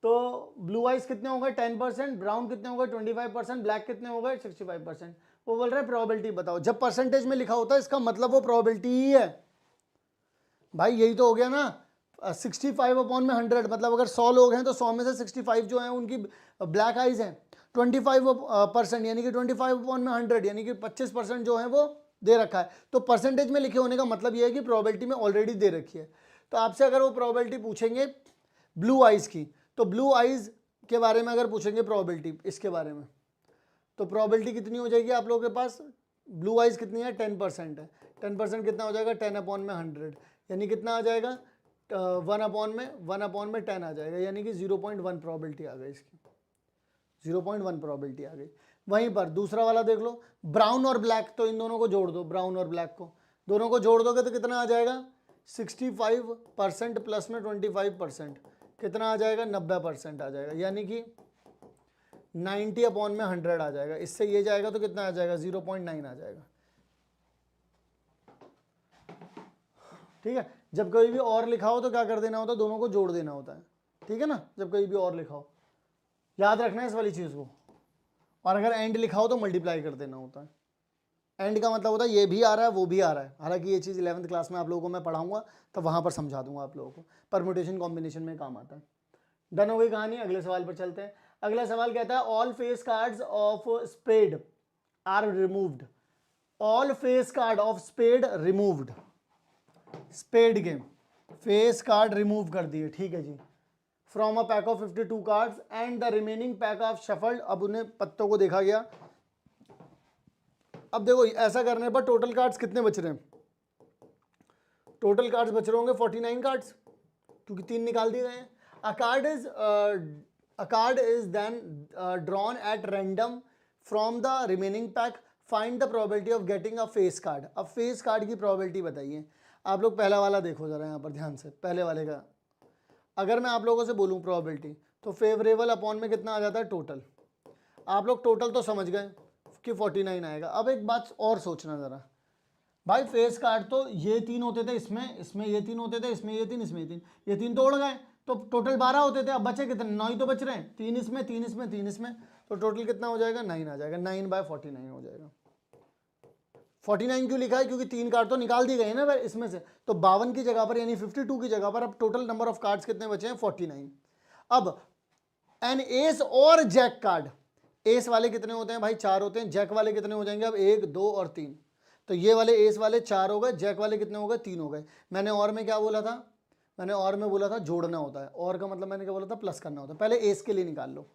तो ब्लू आइज कितने हो गए 10%, ब्राउन कितने हो गए 25%, ब्लैक कितने हो गए 65%। वो बोल रहे हैं प्रोबेबिलिटी बताओ, जब परसेंटेज में लिखा होता है इसका मतलब वो प्रोबेबिलिटी ही है भाई, यही तो हो गया ना, 65 अपॉन में 100, मतलब अगर 100 लोग हैं तो 100 में से 65 जो हैं उनकी ब्लैक आइज हैं, 25% यानी कि 25 अपॉन में 100, यानी कि 25% जो है वो दे रखा है, तो परसेंटेज में लिखे होने का मतलब ये है कि प्रोबेबिलिटी में ऑलरेडी दे रखी है। तो आपसे अगर वो प्रोबेबिलिटी पूछेंगे ब्लू आइज की, तो ब्लू आइज के बारे में अगर पूछेंगे प्रोबेबिलिटी इसके बारे में, तो प्रोबेबिलिटी कितनी हो जाएगी आप लोगों के पास, ब्लू आइज कितनी है 10% है, 10% कितना हो जाएगा 10 अपॉन में 100, यानी कितना आ जाएगा 1 अपॉन में 10 आ जाएगा, यानी कि 0.1 प्रोबेबिलिटी आ गई इसकी, 0.1 प्रोबेबिलिटी आ गई। वहीं पर दूसरा वाला देख लो, ब्राउन और ब्लैक, तो इन दोनों को जोड़ दो, ब्राउन और ब्लैक को दोनों को जोड़ दोगे तो कितना आ जाएगा 65% प्लस में 25% कितना आ जाएगा, 90% आ जाएगा, यानी कि 90 अपॉन में 100 आ जाएगा। इससे ये जाएगा तो कितना आ जाएगा, 0.9 आ जाएगा। ठीक है, जब कभी भी और लिखा हो तो क्या कर देना होता है, दोनों को जोड़ देना होता है। ठीक है ना, जब कभी भी और लिखा हो याद रखना है इस वाली चीज को। और अगर एंड लिखा हो तो मल्टीप्लाई कर देना होता है। एंड का मतलब होता है ये भी आ रहा है वो भी आ रहा है। हालांकि ये चीज़ 11th क्लास में आप लोगों को मैं पढ़ाऊंगा, तो वहां पर समझा दूंगा आप लोगों को। परम्यूटेशन कॉम्बिनेशन में काम आता है। डन हो गई कहानी, अगले सवाल पर चलते हैं। अगला सवाल कहता है all face cards of spade are removed. All face card of spade removed. Spade गेम फेस कार्ड रिमूव कर दिए, ठीक है जी, from a pack of 52 cards and the remaining pack of shuffled. अब उन्हें पत्तों को देखा गया। अब देखो ऐसा करने पर टोटल कार्ड्स कितने बच रहे हैं, टोटल कार्ड्स बच रहे होंगे 49 कार्ड्स, क्योंकि 3 निकाल दिए गए हैं। A card is then drawn at random from the remaining pack, find the probability of getting a face card. अब फेस कार्ड की प्रोबेबिलिटी बताइए। आप लोग पहला वाला देखो जरा यहाँ पर ध्यान से, पहले वाले का अगर मैं आप लोगों से बोलूँ प्रोबेबिलिटी, तो फेवरेबल अपॉन में कितना आ जाता है, टोटल। आप लोग टोटल तो समझ गए कि 49 आएगा। अब एक बात और सोचना ज़रा, भाई फेस कार्ड तो ये 3 होते थे, इसमें ये 3 होते थे, इसमें ये 3, इसमें ये 3, ये 3 तो उड़ गए, तो टोटल 12 होते थे। अब बचे कितने, 9 ही तो बच रहे हैं, 3 इसमें 3 इसमें 3 इसमें, तो टोटल कितना हो जाएगा, 9 आ जाएगा। 9/49 हो जाएगा। 49 क्यों लिखा है, क्योंकि 3 कार्ड तो निकाल दिए गए ना इसमें से, तो 52 की जगह पर यानी 52 की जगह पर अब टोटल नंबर ऑफ कार्ड्स कितने बचे हैं, 49। अब एन एस और जैक कार्ड, एस वाले कितने होते हैं भाई, 4 होते हैं। जैक वाले कितने हो जाएंगे अब, 1 2 और 3, तो ये वाले एस वाले 4 हो गए, जैक वाले कितने हो गए, 3 हो गए। मैंने और में क्या बोला था, मैंने और में बोला था जोड़ना होता है, और का मतलब मैंने क्या बोला था, प्लस करना होता है। पहले एस के लिए निकाल लो,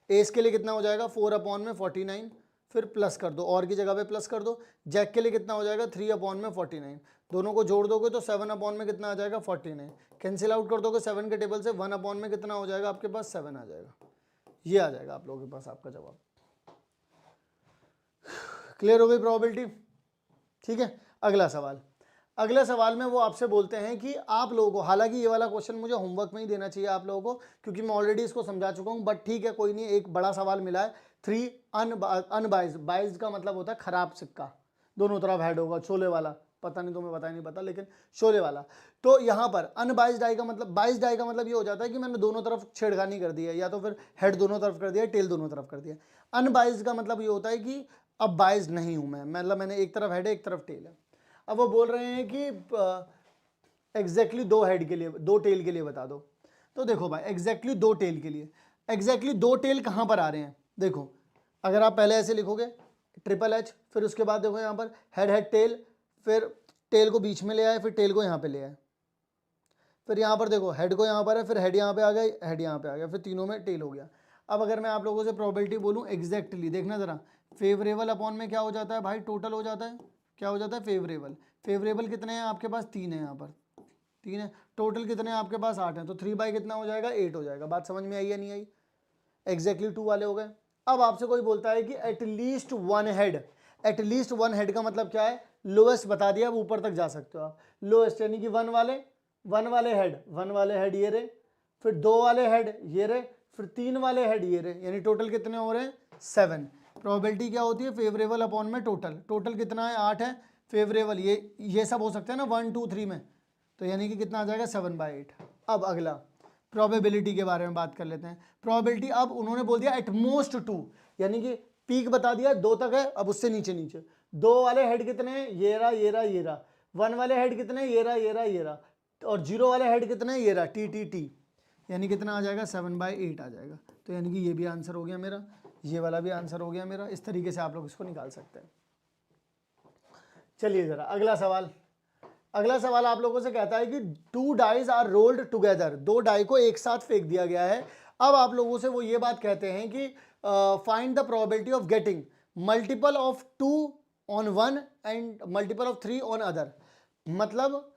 एस के लिए कितना हो जाएगा, 4/49, फिर प्लस कर दो, और की जगह पे प्लस कर दो। जैक के लिए कितना हो जाएगा, 3/49, दोनों को जोड़ दोगे तो 7 में कितना आ जाएगा, 49। कैंसिल आउट कर दोगे 7 के टेबल से, 1 में कितना हो जाएगा आपके पास, 7 आ जाएगा। ये आ जाएगा आप लोगों के पास आपका जवाब। क्लियर हो गई प्रोबेबिलिटी, ठीक है। अगला सवाल, अगले सवाल में वो आपसे बोलते हैं कि आप लोगों को, हालांकि ये वाला क्वेश्चन मुझे होमवर्क में ही देना चाहिए आप लोगों को, क्योंकि मैं ऑलरेडी इसको समझा चुका हूं, बट ठीक है कोई नहीं, एक बड़ा सवाल मिला है। 3 अनबाइज्ड, बाइज्ड का मतलब होता है खराब सिक्का, दोनों तरफ हेड होगा, शोले वाला, पता नहीं तुम्हें पता ही नहीं पता, लेकिन शोले वाला। तो यहाँ पर अनबाइज्ड आई का मतलब, बाइज्ड आई का मतलब ये हो जाता है कि मैंने दोनों तरफ छेड़खानी कर दी है, या तो फिर हेड दोनों तरफ कर दिया, टेल दोनों तरफ कर दिया। अनबाइज्ड का मतलब ये होता है कि अब बाइज्ड नहीं हूं मैं, मतलब मैंने एक तरफ हेड है एक तरफ टेल है। अब वो बोल रहे हैं कि एग्जैक्टली 2 हेड के लिए 2 टेल के लिए बता दो। तो देखो भाई एग्जैक्टली 2 टेल के लिए, एग्जैक्टली 2 टेल कहाँ पर आ रहे हैं, देखो अगर आप पहले ऐसे लिखोगे ट्रिपल एच, फिर उसके बाद देखो यहाँ पर हेड हेड टेल, फिर टेल को बीच में ले आए, फिर टेल को यहाँ पे ले आए, फिर यहाँ पर देखो हेड को यहाँ पर है, फिर हेड यहाँ पे आ गया, हेड यहाँ पे आ गया, फिर तीनों में टेल हो गया। अब अगर मैं आप लोगों से प्रोबेबिलिटी बोलूँ एग्जैक्टली, देखना जरा, फेवरेबल अपॉन में क्या हो जाता है भाई, टोटल हो जाता है, क्या हो जाता है, फेवरेबल। फेवरेबल कितने हैं आपके पास, 3 है, यहाँ पर 3 है। टोटल कितने हैं आपके पास, 8 है, तो 3 बाई कितना हो जाएगा, 8 हो जाएगा। बात समझ में आई या नहीं आई, एग्जैक्टली 2 वाले हो गए। अब आपसे कोई बोलता है कि एटलीस्ट 1 हेड, एटलीस्ट 1 हेड का मतलब क्या है, लोएस्ट बता दिया, अब ऊपर तक जा सकते हो आप। लोएस्ट यानी कि 1 वाले हेड, 1 वाले हेड ये रहे, फिर 2 वाले हेड ये रहे, फिर 3 वाले हेड ये रहे, यानी टोटल कितने हो रहे हैं, 7। प्रोबेबिलिटी क्या होती है, फेवरेबल अपॉन में टोटल, टोटल कितना है, 8 है, फेवरेबल ये सब हो सकते हैं ना 1 2 3 में, तो यानी कि कितना आ जाएगा, 7/8। अब अगला प्रोबेबिलिटी के बारे में बात कर लेते हैं। प्रोबेबिलिटी, अब उन्होंने बोल दिया एटमोस्ट 2, यानी कि पीक बता दिया 2 तक है, अब उससे नीचे नीचे। 2 वाले हेड कितने हैं, ये रहा ये रहा ये रहा। 1 वाले हेड कितने हैं, ये रहा ये रहा ये रहा। और 0 वाले हेड कितने हैं, ये रहा टी, यानी कितना आ जाएगा, 7/8 आ जाएगा। तो यानी कि ये भी आंसर हो गया मेरा, ये वाला भी आंसर हो गया मेरा। इस तरीके से आप लोग इसको निकाल सकते हैं। चलिए जरा अगला सवाल, अगला सवाल आप लोगों से कहता है कि 2 dies are rolled together, 2 die को एक साथ फेंक दिया गया है। अब आप लोगों से वो ये बात कहते हैं कि find the probability of getting multiple of 2 on 1 and multiple of 3 on other. मतलब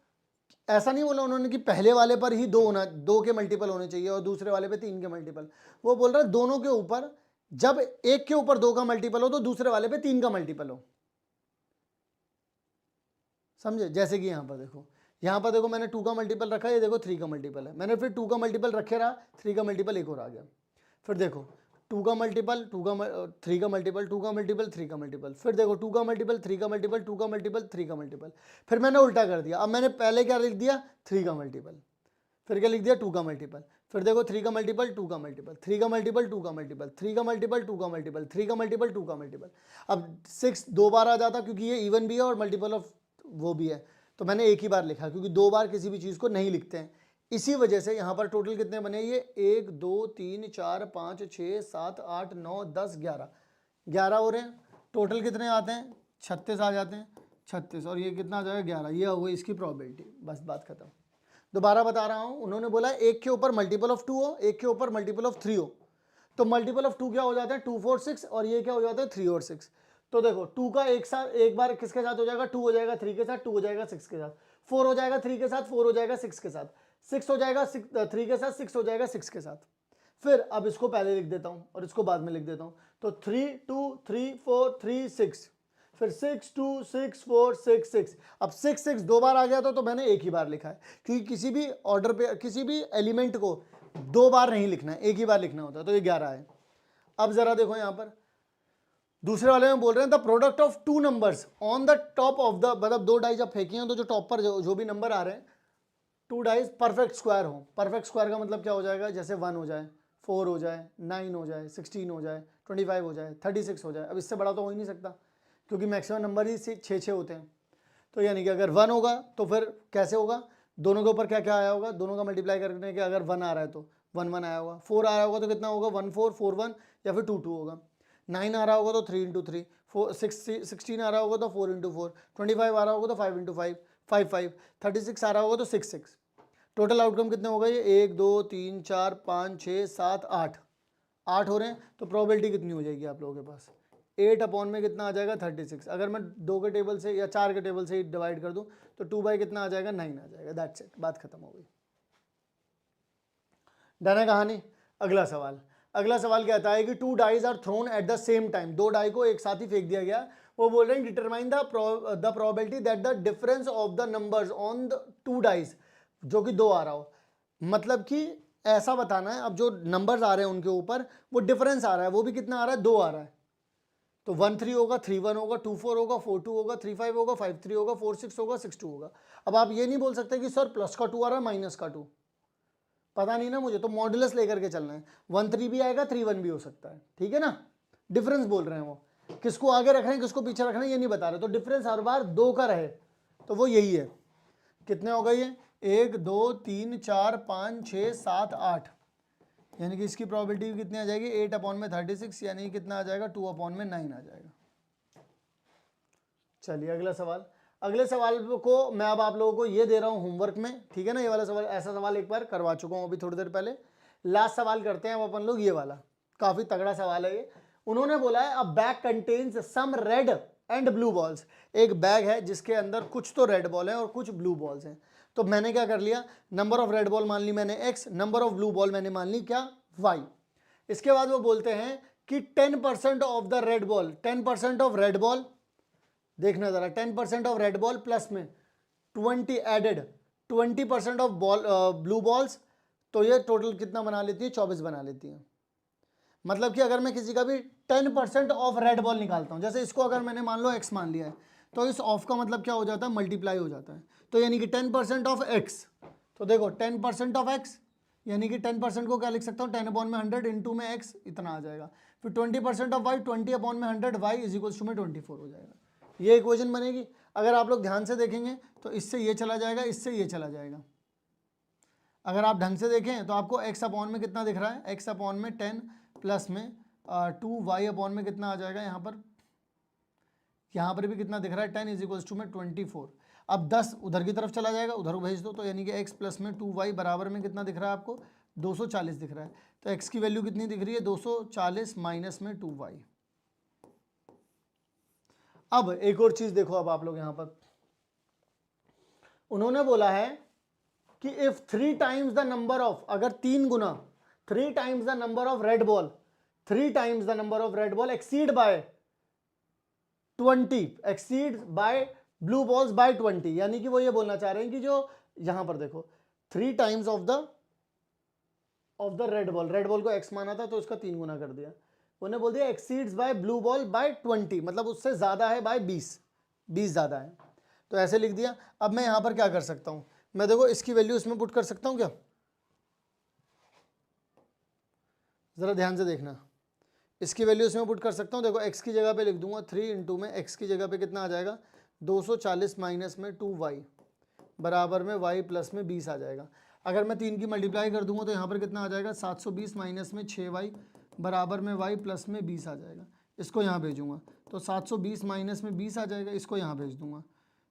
ऐसा नहीं बोला उन्होंने कि पहले वाले पर ही 2 के मल्टीपल होने चाहिए और दूसरे वाले पे 3 के मल्टीपल। वो बोल रहा है दोनों के ऊपर, जब एक के ऊपर 2 का मल्टीपल हो तो दूसरे वाले पे 3 का मल्टीपल हो। समझे, जैसे कि यहां पर देखो, यहाँ पर देखो मैंने 2 का मल्टीपल रखा है, ये देखो 3 का मल्टीपल है, मैंने फिर 2 का मल्टीपल रखे रहा, 3 का मल्टीपल एक और आ गया। फिर देखो 2 का मल्टीपल 3 का मल्टीपल 2 का मल्टीपल 3 का मल्टीपल, फिर देखो 2 का मल्टीपल 3 का मल्टीपल 2 का मल्टीपल 3 का मल्टीपल, फिर मैंने उल्टा कर दिया। अब मैंने पहले क्या लिख दिया, 3 का मल्टीपल, फिर क्या लिख दिया, 2 का मल्टीपल, फिर देखो 3 का मल्टीपल 2 का मल्टीपल 3 का मल्टीपल 2 का मल्टीपल 3 का मल्टीपल 2 का मल्टीपल 3 का मल्टीपल 2 का मल्टीपल। अब 6 दो बार आ जाता क्योंकि ये इवन भी है और मल्टीपल ऑफ वो भी है, तो मैंने एक ही बार लिखा क्योंकि दो बार किसी भी चीज़ को नहीं लिखते हैं। इसी वजह से यहाँ पर टोटल कितने बने, ये 1 2 3 4 5 6 7 8 9 10 11 11 हो रहे हैं। टोटल कितने आते हैं, 36 आ जाते हैं, 36, और ये कितना आ जाएगा 11, ये हो गई इसकी प्रोबेबिलिटी। बस बात खत्म। दोबारा बता रहा हूँ, उन्होंने बोला एक के ऊपर मल्टीपल ऑफ 2 हो, एक के ऊपर मल्टीपल ऑफ 3 हो, तो मल्टीपल ऑफ 2 क्या हो जाता है 2 4 6, और ये क्या हो जाता है 3 और 6। तो देखो 2 का एक बार किसके साथ हो जाएगा, 2 हो जाएगा 3 के साथ, 2 हो जाएगा 6 के साथ, 4 हो जाएगा 3 के साथ, 4 हो जाएगा 6 के साथ, 6 हो जाएगा 3 के साथ, 6 हो जाएगा 6 के साथ। फिर अब इसको पहले लिख देता हूँ और इसको बाद में लिख देता हूँ, तो 3 2 3 4 3 6, फिर 6 2 6 4 6 6। अब 6 6 दो बार आ गया तो मैंने एक ही बार लिखा है, क्योंकि किसी भी ऑर्डर पे किसी भी एलिमेंट को दो बार नहीं लिखना है, एक ही बार लिखना होता है, तो ये 11 है। अब जरा देखो यहाँ पर दूसरे वाले में बोल रहे हैं the product of two numbers on the top of the, मतलब दो डाइस जब फेंकी हैं तो जो टॉप पर जो भी नंबर आ रहे हैं, टू डाइस परफेक्ट स्क्वायर हो। परफेक्ट स्क्वायर का मतलब क्या हो जाएगा, जैसे 1 हो जाए, 4 हो जाए, 9 हो जाए, 16 हो जाए, 25 हो जाए, 36 हो जाए। अब इससे बड़ा तो हो ही नहीं सकता क्योंकि मैक्सिमम नंबर ही 6 होते हैं। तो यानी कि अगर 1 होगा तो फिर कैसे होगा, दोनों के ऊपर क्या क्या आया होगा, दोनों का मल्टीप्लाई करने के अगर 1 आ रहा है तो 1 1 आया होगा, 4 आया होगा तो कितना होगा 1 4 4 1, या फिर 2 2 होगा, 9 आ रहा होगा तो 3 इंटू 3, 16 आ रहा होगा तो 4 इंटू 4, 25 आ रहा होगा तो 5 इंटू 5 5 5, 36 आ रहा होगा तो 6 6। टोटल आउटकम कितने हो गए, ये 1 2 3 4 5 6 7 8 8 हो रहे हैं। तो प्रोबेबिलिटी कितनी हो जाएगी आप लोगों के पास, 8 अपॉन में कितना आ जाएगा 36। अगर मैं 2 के टेबल से या 4 के टेबल से डिवाइड कर दूं तो 2 बाई कितना आ जाएगा 9 आ जाएगा। दैट्स इट, बात खत्म हो गई। डन है कहानी। अगला सवाल, अगला सवाल कहता है कि 2 dies are thrown at the same time, 2 die को एक साथ ही फेंक दिया गया। वो बोल रहे हैं determine the probability that the difference of the numbers on the 2 dies, जो कि 2 आ रहा हो, मतलब कि ऐसा बताना है अब जो नंबर्स आ रहे हैं उनके ऊपर वो डिफरेंस आ रहा है, वो भी कितना आ रहा है 2 आ रहा है। तो 1 3 होगा, 3 1 होगा, 2 4 होगा, 4 2 होगा, 3 5 होगा, 5 3 होगा, 4 6 होगा, 6 2 होगा। अब आप ये नहीं बोल सकते कि सर प्लस का 2 आ रहा है माइनस का 2, पता नहीं ना मुझे, तो मॉडुलस लेकर के चलना है। 1 3 भी आएगा, 3 1 भी हो सकता है, ठीक है ना। डिफरेंस बोल रहे हैं वो, किसको आगे रख रहे हैं किसको पीछे रख रहे हैं ये नहीं बता रहे, तो डिफरेंस हर बार 2 का रहे, तो वो यही है। कितने हो गए ये, 1 2 3 4 5 6 7 8, यानी कि इसकी प्रोबेबिलिटी कितनी आ जाएगी 8 अपॉन में 36, यानी कि कितना आ जाएगा 2 अपॉन में 9 आ जाएगा। चलिए अगला सवाल, अगले सवाल को मैं अब आप लोगों को ये दे रहा हूँ होमवर्क में, ठीक है ना। ये वाला सवाल, ऐसा सवाल एक बार करवा चुका हूँ अभी थोड़ी देर पहले। लास्ट सवाल करते हैं अब अपन लोग, ये वाला काफी तगड़ा सवाल है ये। उन्होंने बोला है a bag contains some red and blue balls, एक बैग है जिसके अंदर कुछ तो रेड बॉल है और कुछ ब्लू बॉल्स हैं। तो मैंने क्या कर लिया, नंबर ऑफ रेड बॉल मान ली मैंने x, number of blue ball मैंने मान ली क्या y। इसके बाद वो बोलते हैं कि 10% of the red ball, 10% of red ball, देखना जरा 10% ऑफ रेड बॉल प्लस में 20 added 20% of ball blue balls, तो ये टोटल कितना बना लेती है 24 बना लेती है। मतलब कि अगर मैं किसी का भी 10% ऑफ रेड बॉल निकालता हूं, जैसे इसको अगर मैंने मान लो x मान लिया है, तो इस ऑफ का मतलब क्या हो जाता है मल्टीप्लाई हो जाता है। तो यानी कि 10% ऑफ x, तो देखो 10% ऑफ x यानी कि 10% को क्या लिख सकता हूँ 10 अपॉन में 100 इंटू में x इतना आ जाएगा। फिर 20% ऑफ y 20 अपॉन में 100 y इज इक्वल्स टू में 24 हो जाएगा। ये इक्वेशन बनेगी। अगर आप लोग ध्यान से देखेंगे तो इससे ये चला जाएगा, इससे ये चला जाएगा। अगर आप ढंग से देखें तो आपको x अपॉन में कितना दिख रहा है, x अपॉन में 10 प्लस में 2 y अपॉन में कितना आ जाएगा, यहाँ पर भी कितना दिख रहा है 10 इज इक्वल्स टू में 24। अब 10 उधर की तरफ चला जाएगा, उधर भेज दो, तो यानी कि x प्लस में 2y बराबर में कितना दिख रहा है आपको 240 दिख रहा है। तो x की वैल्यू कितनी दिख रही है 240 माइनस में 2y। अब एक और चीज देखो, अब आप लोग यहां पर उन्होंने बोला है कि if 3 times the number of, अगर 3 गुना 3 times the number of red ball, 3 times the number of red ball exceed by 20 blue balls by 20, यानी कि वो ये बोलना चाह रहे हैं कि जो यहां पर देखो 3 times of the red ball को x माना था तो उसका 3 गुना कर दिया, उन्हें बोल दिया exceeds by blue ball by 20, मतलब उससे ज्यादा है बाय 20 ज्यादा है, तो ऐसे लिख दिया। अब मैं यहां पर क्या कर सकता हूं, मैं देखो इसकी वैल्यू इसमें पुट कर सकता हूं क्या, जरा ध्यान से देखना, इसकी वैल्यू इसमें पुट कर सकता हूं। देखो x की जगह पे लिख दूंगा 3 इंटू में x की जगह पे कितना आ जाएगा 240 माइनस में 2y बराबर में y प्लस में 20 आ जाएगा। अगर मैं 3 की मल्टीप्लाई कर दूंगा तो यहाँ पर कितना आ जाएगा 720 माइनस में 6y बराबर में y प्लस में 20 आ जाएगा। इसको यहाँ भेजूंगा तो 720 माइनस में 20 आ जाएगा, इसको यहाँ भेज दूंगा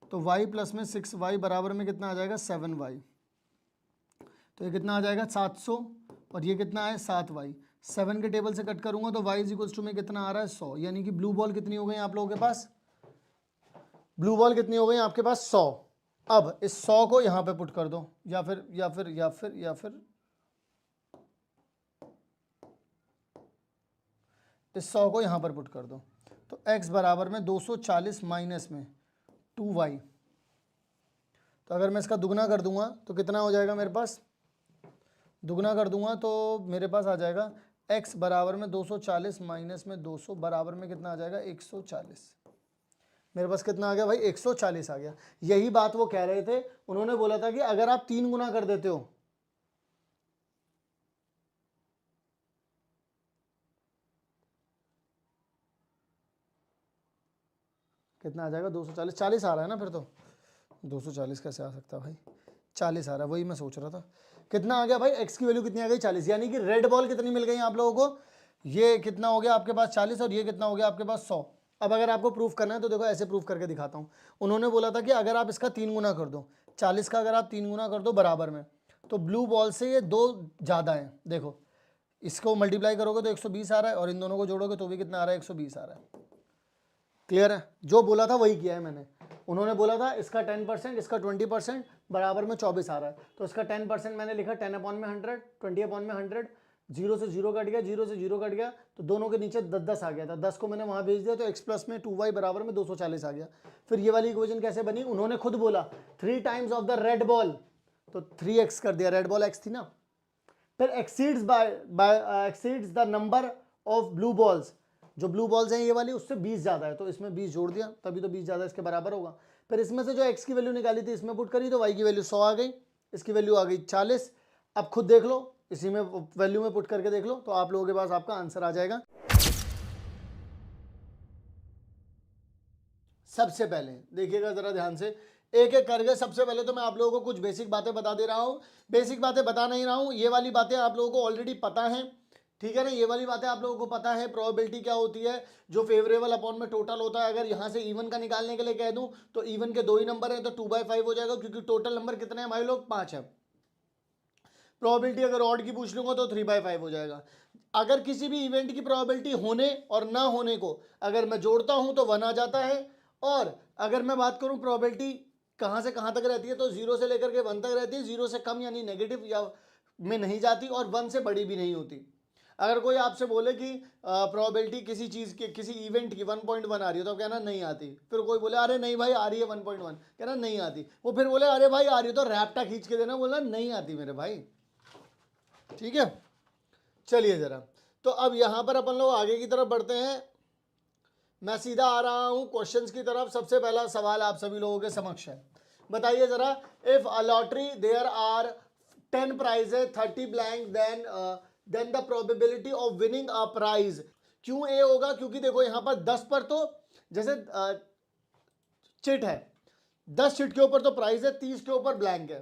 तो y प्लस में 6y बराबर में कितना आ जाएगा 7y, तो ये कितना आ जाएगा 700 और ये कितना है 7y। 7 के टेबल से कट करूंगा तो y इज इक्वल्स टू में कितना आ रहा है 100, यानी कि ब्लू बॉल कितनी हो गई आप लोगों के पास, ब्लू बॉल कितनी हो गई आपके पास 100। अब इस 100 को यहां पे पुट कर दो, या फिर इस 100 को यहां पर पुट कर दो, तो x बराबर में 240 माइनस में 2y, तो अगर मैं इसका दुगना कर दूंगा तो कितना हो जाएगा मेरे पास, दुगना कर दूंगा तो मेरे पास आ जाएगा x बराबर में 240 माइनस में 200 बराबर में कितना आ जाएगा 140। मेरे पास कितना आ गया भाई 140 आ गया। यही बात वो कह रहे थे, उन्होंने बोला था कि अगर आप 3 गुना कर देते हो कितना आ जाएगा 240, 40 आ रहा है ना, फिर तो 240 कैसे आ सकता है भाई, 40 आ रहा है, वही मैं सोच रहा था। कितना आ गया भाई x की वैल्यू कितनी आ गई 40, यानी कि रेड बॉल कितनी मिल गई आप लोगों को, ये कितना हो गया आपके पास 40 और ये कितना हो गया आपके पास 100। अब अगर आपको प्रूफ करना है तो देखो ऐसे प्रूफ करके दिखाता हूँ। उन्होंने बोला था कि अगर आप इसका 3 गुना कर दो, 40 का अगर आप 3 गुना कर दो बराबर में, तो ब्लू बॉल से ये 2 ज़्यादा है। देखो इसको मल्टीप्लाई करोगे तो 120 आ रहा है और इन दोनों को जोड़ोगे तो भी कितना आ रहा है 120 आ रहा है। क्लियर है, जो बोला था वही किया है मैंने। उन्होंने बोला था इसका 10%, इसका 20% बराबर में 24 आ रहा है, तो इसका 10% मैंने लिखा 10 अपॉन में 100, 20 अपॉन में 100, 0 से 0 कट गया, 0 से 0 कट गया, तो दोनों के नीचे 10 आ गया था, 10 को मैंने वहां भेज दिया तो x प्लस में 2y बराबर में 240 आ गया। फिर ये वाली इक्वेशन कैसे बनी, उन्होंने खुद बोला 3 times of the red ball, तो 3x कर दिया, रेड बॉल x थी ना, फिर exceeds exceeds the number of blue balls, जो ब्लू बॉल्स हैं ये वाली उससे 20 ज़्यादा है, तो इसमें 20 जोड़ दिया तभी तो 20 ज़्यादा इसके बराबर होगा। फिर इसमें से जो x की वैल्यू निकाली थी इसमें पुट करी तो y की वैल्यू 100 आ गई, इसकी वैल्यू आ गई 40। अब खुद देख लो, इसी में वैल्यू में पुट करके देख लो तो आप लोगों के पास आपका आंसर आ जाएगा। सबसे पहले देखिएगा जरा ध्यान से, एक एक करके। सबसे पहले तो मैं आप लोगों को कुछ बेसिक बातें बता दे रहा हूँ, बेसिक बातें बता नहीं रहा हूँ, ये वाली बातें आप लोगों को ऑलरेडी पता है, ठीक है ना, ये वाली बातें आप लोगों को पता है। प्रोबेबिलिटी क्या होती है, जो फेवरेबल अपॉन में टोटल होता है, अगर यहाँ से इवन का निकालने के लिए कह दूं तो इवन के 2 ही नंबर है तो 2/5 हो जाएगा, क्योंकि टोटल नंबर कितने हैं भाई लोग 5 है। प्रोबेबिलिटी अगर ऑड की पूछ लूंगा तो 3/5 हो जाएगा। अगर किसी भी इवेंट की प्रोबेबिलिटी होने और ना होने को अगर मैं जोड़ता हूं तो 1 आ जाता है, और अगर मैं बात करूं प्रोबेबिलिटी कहां से कहां तक रहती है तो 0 से लेकर के 1 तक रहती है, 0 से कम यानी नेगेटिव या में नहीं जाती और 1 से बड़ी भी नहीं होती। अगर कोई आपसे बोले कि प्रोबेबिलिटी किसी चीज़ के किसी इवेंट की 1.1 आ रही है तो कहना नहीं आती, फिर कोई बोले अरे नहीं भाई आ रही है 1.1, कहना नहीं आती, वो फिर बोले अरे भाई आ रही है तो रैप्टा खींच के देना, बोलना नहीं आती मेरे भाई, ठीक है। चलिए जरा, तो अब यहां पर अपन लोग आगे की तरफ बढ़ते हैं, मैं सीधा आ रहा हूं क्वेश्चंस की तरफ। सबसे पहला सवाल आप सभी लोगों के समक्ष है, बताइए जरा, if a lottery there are 10 prizes 30 blank then the probability of winning a prize, क्यों ए होगा, क्योंकि देखो यहां पर 10 पर तो जैसे चिट है, 10 चिट के ऊपर तो प्राइज है, 30 के ऊपर ब्लैंक है,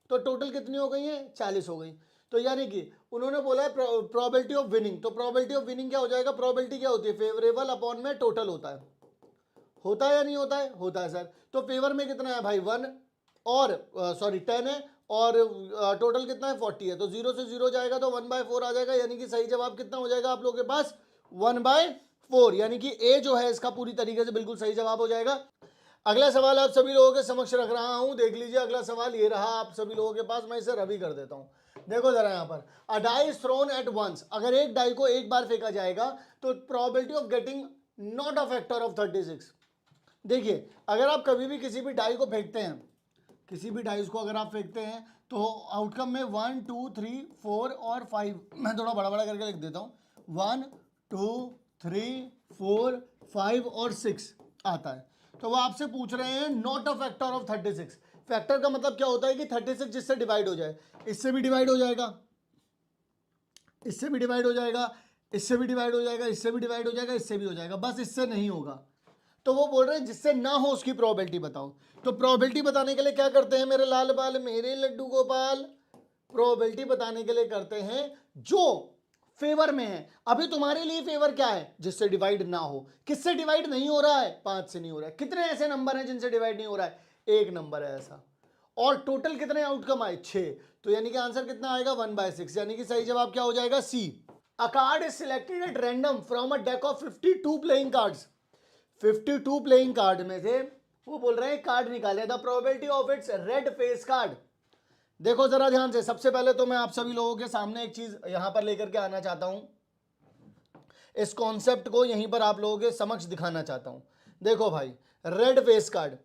तो टोटल कितनी हो गई है 40 हो गई। तो यानी कि उन्होंने बोला है प्रोबेबिलिटी ऑफ विनिंग, तो प्रोबेबिलिटी ऑफ विनिंग क्या हो जाएगा, प्रोबेबिलिटी क्या होती है फेवरेबल अपॉन में टोटल होता है या नहीं होता है, होता है सर। तो फेवर में कितना है भाई 1 और 10 है और टोटल कितना है 40 है, तो 0 से 0 जाएगा तो 1/4 आ जाएगा, यानी कि सही जवाब कितना हो जाएगा आप लोगों के पास 1/4, यानी कि ए जो है इसका पूरी तरीके से बिल्कुल सही जवाब हो जाएगा। अगला सवाल आप सभी लोगों के समक्ष रख रहा हूं, देख लीजिए अगला सवाल ये रहा आप सभी लोगों के पास, मैं इसे रवि कर देता हूं। देखो जरा यहां पर, a die is thrown at once, अगर एक डाई को एक बार फेंका जाएगा तो probability of getting not a factor of 36, देखिए अगर आप कभी भी किसी भी डाई को फेंकते हैं, किसी भी डाइस को अगर आप फेंकते हैं तो आउटकम में 1 2 3 4 और 5, मैं थोड़ा बड़ा बड़ा करके लिख देता हूँ, 1 2 3 4 5 और 6 आता है। तो वो आपसे पूछ रहे हैं not a factor of 36। Factor का मतलब क्या होता है कि 36 जिससे डिवाइड हो जाए, इससे भी डिवाइड हो जाएगा, इससे भी डिवाइड हो जाएगा, इससे भी डिवाइड हो जाएगा, इससे भी डिवाइड हो जाएगा, इससे भी हो जाएगा, बस इससे नहीं होगा। तो वो बोल रहे हैं जिससे ना हो उसकी प्रोबेबिलिटी बताओ। तो प्रोबेबिलिटी बताने के लिए क्या करते हैं मेरे लाल बाल, मेरे लड्डू गोपाल, प्रोबेबिलिटी बताने के लिए करते हैं जो फेवर में है। अभी तुम्हारे लिए फेवर क्या है, जिससे डिवाइड ना हो। किससे डिवाइड नहीं हो रहा है, 5 से नहीं हो रहा है। कितने ऐसे नंबर हैं जिनसे डिवाइड नहीं हो रहा है, एक नंबर है ऐसा। और टोटल कितने आउटकम आए, 6। तो यानी कि आंसर कितना आएगा, 1/6। यानी कि सही जवाब क्या हो जाएगा, C. A card is selected at random from a deck of 52 playing cards. 52 playing card में से वो बोल रहे हैं कार्ड निकाले, the probability of its red face card. देखो जरा ध्यान से, सबसे पहले तो मैं आप सभी लोगों के सामने एक चीज यहां पर लेकर के आना चाहता हूं, इस कॉन्सेप्ट को यहीं पर आप लोगों के समक्ष दिखाना चाहता हूं। देखो भाई, रेड फेस कार्ड,